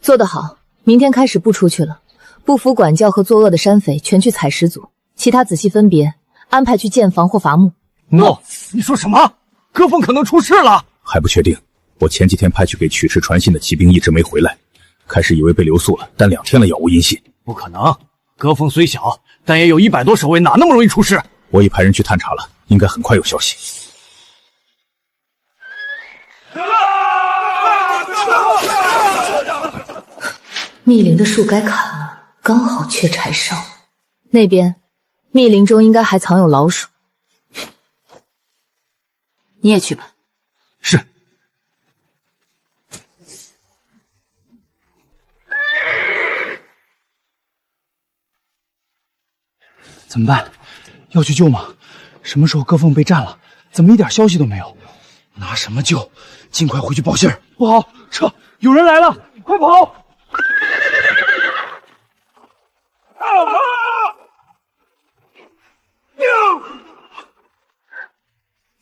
做得好，明天开始不出去了。不服管教和作恶的山匪全去采石组，其他仔细分别安排去建房或伐木。诺，你说什么？割缝可能出事了？还不确定。我前几天派去给曲池传信的骑兵一直没回来，开始以为被留宿了，但2天了杳无音信。不可能，割缝虽小，但也有100多守卫，哪那么容易出事？我已派人去探查了，应该很快有消息。密林的树该砍了，刚好缺柴烧。那边密林中应该还藏有老鼠。你也去吧。是。怎么办？要去救吗？什么时候割缝被占了？怎么一点消息都没有？拿什么救？尽快回去报信儿。不好，撤！有人来了，快跑！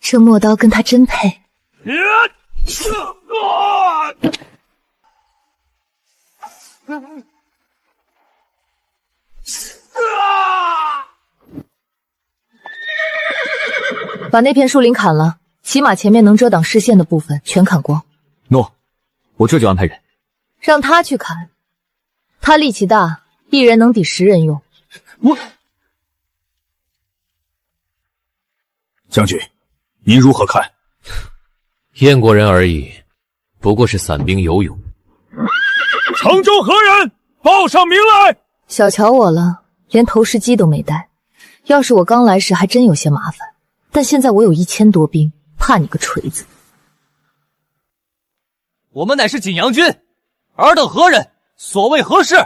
这陌刀跟他真配。把那片树林砍了，起码前面能遮挡视线的部分全砍光。诺，我这就安排人。让他去砍，他力气大，一人能抵10人用。将军，您如何看？燕国人而已，不过是散兵游勇。城中何人？报上名来！小瞧我了，连投石机都没带。要是我刚来时还真有些麻烦，但现在我有1000多兵，怕你个锤子！我们乃是景阳军，尔等何人？所谓何事？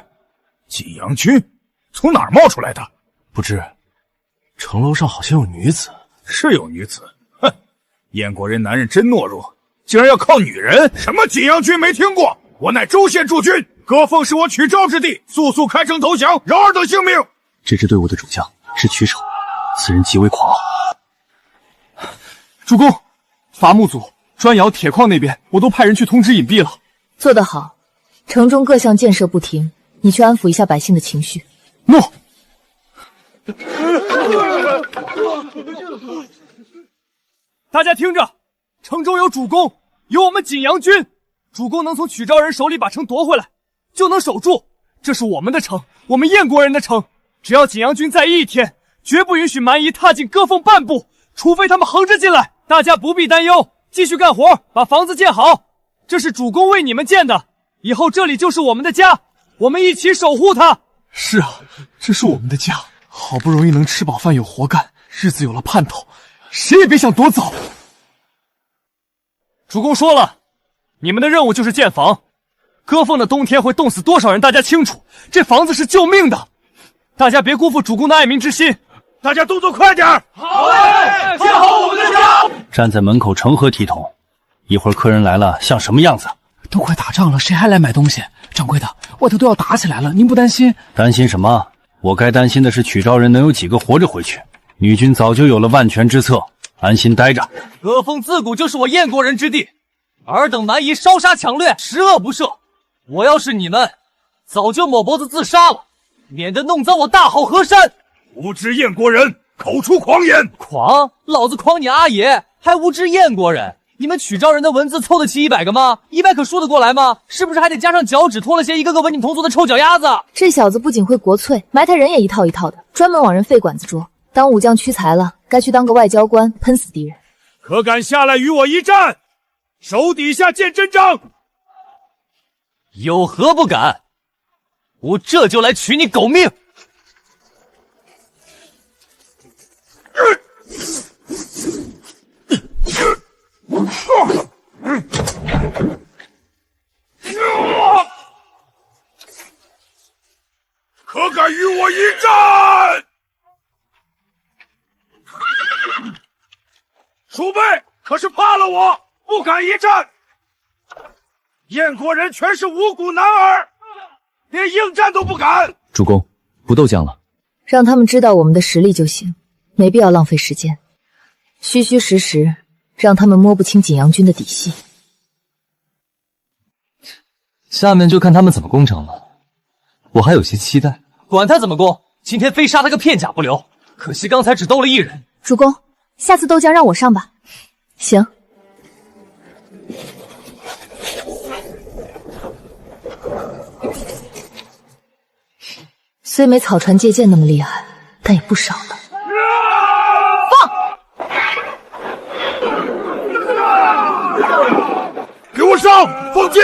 景阳军从哪儿冒出来的？不知，城楼上好像有女子。是有女子，哼！燕国人男人真懦弱，竟然要靠女人！什么景阳军没听过？我乃州县驻军，歌凤是我取诏之地，速速开城投降，饶尔等性命！这支队伍的主将是曲守，此人极为狂傲。主公，伐木组、砖窑、铁矿那边，我都派人去通知隐蔽了。做得好，城中各项建设不停，你去安抚一下百姓的情绪。诺。大家听着，城中有主公，有我们景阳军。主公能从曲昭人手里把城夺回来，就能守住。这是我们的城，我们燕国人的城。只要景阳军在意一天，绝不允许蛮夷踏进歌凤半步，除非他们横着进来。大家不必担忧，继续干活，把房子建好。这是主公为你们建的，以后这里就是我们的家，我们一起守护它。是啊，这是我们的家，好不容易能吃饱饭有活干，日子有了盼头，谁也别想夺走。主公说了，你们的任务就是建房。歌凤的冬天会冻死多少人，大家清楚。这房子是救命的，大家别辜负主公的爱民之心。大家动作快点！好嘞，建好我们的家。站在门口成何体统？一会儿客人来了，像什么样子？都快打仗了，谁还来买东西？掌柜的，外头都要打起来了，您不担心？担心什么？我该担心的是曲昭人能有几个活着回去。女军早就有了万全之策，安心待着。歌凤自古就是我燕国人之地，尔等蛮夷烧杀抢掠，十恶不赦。我要是你们，早就抹脖子自杀了，免得弄脏我大好河山。无知燕国人，口出狂言！狂？老子狂你阿爷，还无知燕国人？你们曲昭人的文字凑得齐100个吗？100可说得过来吗？是不是还得加上脚趾拖了些一个个文你们同族的臭脚丫子？这小子不仅会国粹，埋汰人也一套一套的，专门往人肺管子捉。当武将屈才了，该去当个外交官，喷死敌人。可敢下来与我一战？手底下见真章！有何不敢？我这就来取你狗命！可敢与我一战？鼠辈可是怕了我，不敢一战。燕国人全是五谷男儿，连应战都不敢。主公，不斗将了，让他们知道我们的实力就行，没必要浪费时间。虚虚实实，让他们摸不清景阳军的底细。下面就看他们怎么攻城了。我还有些期待。管他怎么攻，今天非杀他个片甲不留。可惜刚才只斗了1人。主公，下次斗将让我上吧。行。虽没草船借箭那么厉害，但也不少了。给我上！放箭！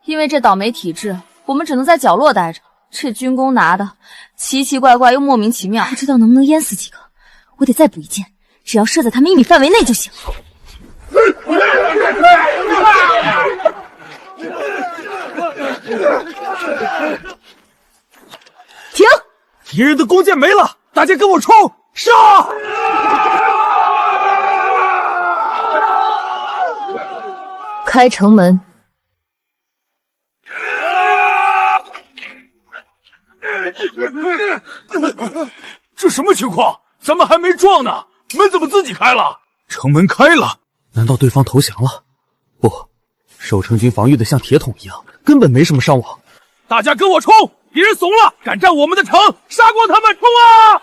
因为这倒霉体质，我们只能在角落待着。这军功拿的奇奇怪怪又莫名其妙，不知道能不能淹死几个。我得再补一箭，只要射在他们1米范围内就行。停！敌人的弓箭没了，大家跟我冲！杀！开城门！这什么情况？咱们还没撞呢，门怎么自己开了？城门开了，难道对方投降了？不，守城军防御的像铁桶一样，根本没什么伤亡。大家跟我冲！敌人怂了，敢占我们的城，杀光他们！冲啊！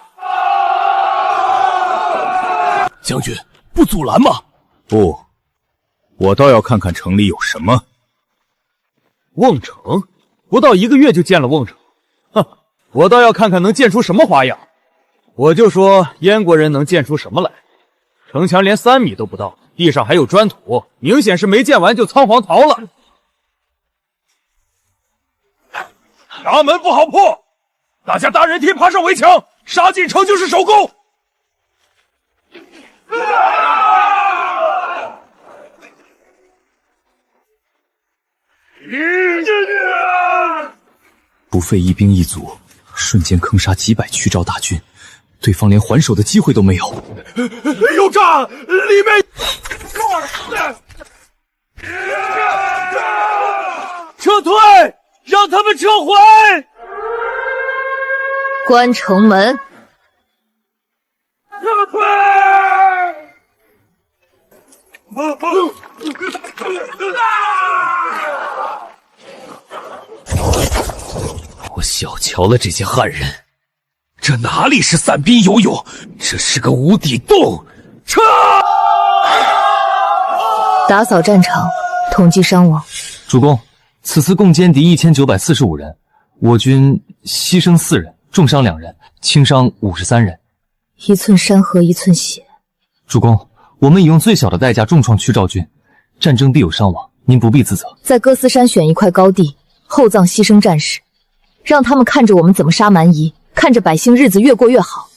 将军，不阻拦吗？不，我倒要看看城里有什么。瓮城，不到1个月就建了瓮城，哼！我倒要看看能建出什么花样。我就说燕国人能建出什么来？城墙连3米都不到，地上还有砖土，明显是没建完就仓皇逃了。大门不好破，大家搭人梯爬上围墙，杀进城就是首功。不费一兵一卒，瞬间坑杀几百曲赵大军，对方连还手的机会都没有。有诈！里面撤退，让他们撤回！关城门。撤退！我小瞧了这些汉人，这哪里是散兵游勇，这是个无底洞！撤！打扫战场，统计伤亡。主公，此次共歼敌1945人，我军牺牲4人，重伤2人，轻伤53人。一寸山河一寸血。主公，我们已用最小的代价重创曲赵军，战争必有伤亡，您不必自责。在歌斯山选一块高地，厚葬牺牲战士，让他们看着我们怎么杀蛮夷，看着百姓日子越过越好。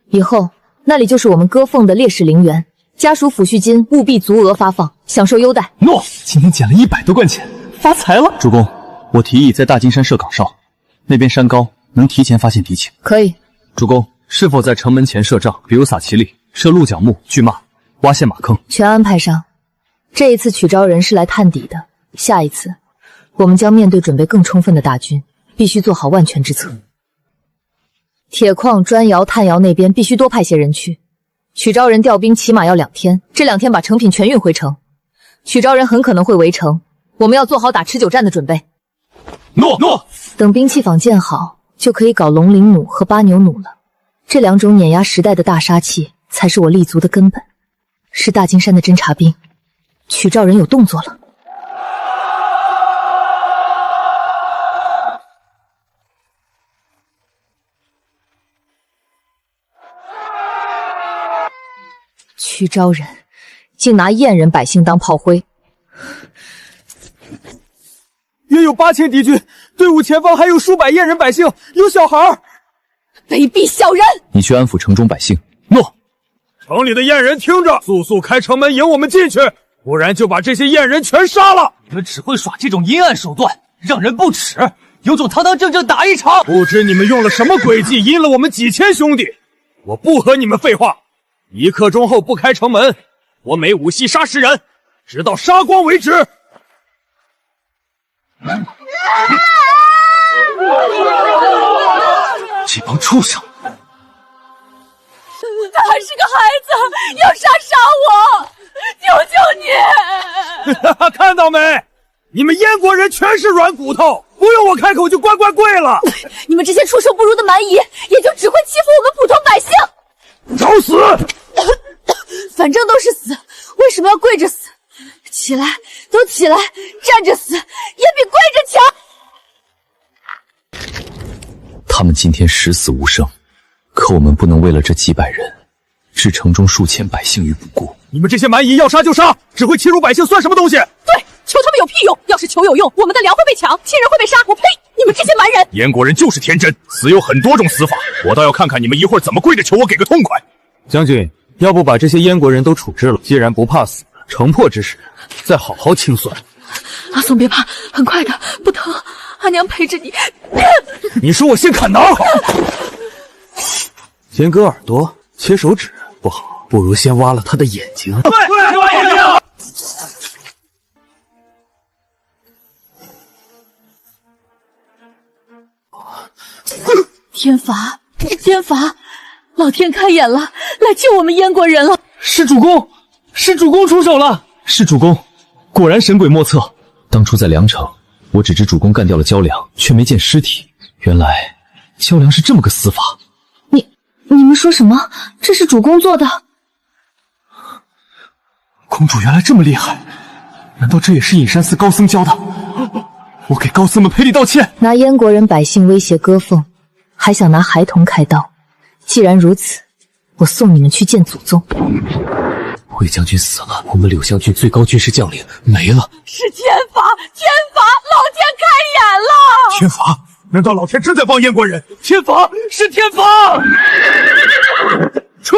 以后那里就是我们歌凤的烈士陵园，家属抚恤金务必足额发放，享受优待。诺，今天捡了100多贯钱，发财了。主公，我提议在大金山设岗哨，那边山高，能提前发现敌情。可以。主公，是否在城门前设帐，比如撒旗利、设鹿角木、巨骂、挖陷马坑？全安排上。这一次曲招人是来探底的，下一次我们将面对准备更充分的大军，必须做好万全之策。铁矿、砖窑、炭窑那边必须多派些人去。曲招人调兵起码要2天，这2天把成品全运回城。曲招人很可能会围城，我们要做好打持久战的准备。诺。等兵器坊建好，就可以搞龙鳞弩和8牛弩了。这2种碾压时代的大杀器，才是我立足的根本。是大金山的侦察兵，曲招人有动作了。曲招人竟拿燕人百姓当炮灰，约有8000敌军，队伍前方还有数百燕人百姓，有小孩。卑鄙小人！你去安抚城中百姓。诺。城里的燕人听着，速速开城门迎我们进去，不然就把这些燕人全杀了。你们只会耍这种阴暗手段，让人不齿，有种堂堂正正打一场。不知你们用了什么诡计，阴了我们几千兄弟。我不和你们废话，1刻钟后不开城门，我每5息杀10人，直到杀光为止。这帮畜生！他还是个孩子，要杀我！救救你！看到没？你们燕国人全是软骨头，不用我开口就乖乖跪了。你们这些畜生不如的蛮夷，也就只会欺负我们普通百姓。找死！反正都是死，为什么要跪着死？起来，都起来！站着死也比跪着强。他们今天十死无生，可我们不能为了这几百人，置城中数千百姓于不顾。你们这些蛮夷要杀就杀，只会欺辱百姓算什么东西？对，求他们有屁用！要是求有用，我们的粮会被抢，亲人会被杀。我呸！你们这些蛮人！燕国人就是天真，死有很多种死法，我倒要看看你们一会儿怎么跪着求我给个痛快。将军，要不把这些燕国人都处置了？既然不怕死，城破之时再好好清算。阿松别怕，很快的，不疼。阿娘陪着你。你说我先砍哪儿好？先割耳朵，切手指不好，不如先挖了他的眼睛。对，挖眼睛。天罚，天罚！老天开眼了，来救我们燕国人了！是主公，是主公出手了！是主公，果然神鬼莫测。当初在梁城，我只知主公干掉了焦良，却没见尸体。原来焦良是这么个死法。你们说什么？这是主公做的？公主原来这么厉害，难道这也是隐山寺高僧教的？我给高僧们赔礼道歉。拿燕国人百姓威胁歌凤，还想拿孩童开刀。既然如此，我送你们去见祖宗。魏将军死了，我们柳湘郡最高军事将领没了。是天罚，天罚！老天开眼了！天罚？难道老天真在帮燕国人？天罚是天罚！撤！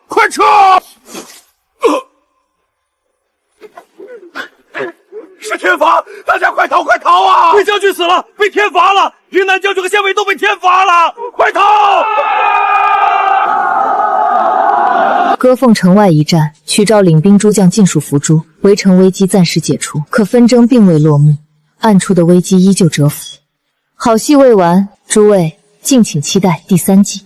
快撤！是天罚！大家快逃啊！魏将军死了，被天罚了！云南将军和县尉都被天罚了，快逃！歌凤城外一战，曲昭领兵诸将尽数伏诛，围城危机暂时解除，可纷争并未落幕，暗处的危机依旧蛰伏。好戏未完，诸位敬请期待第3季。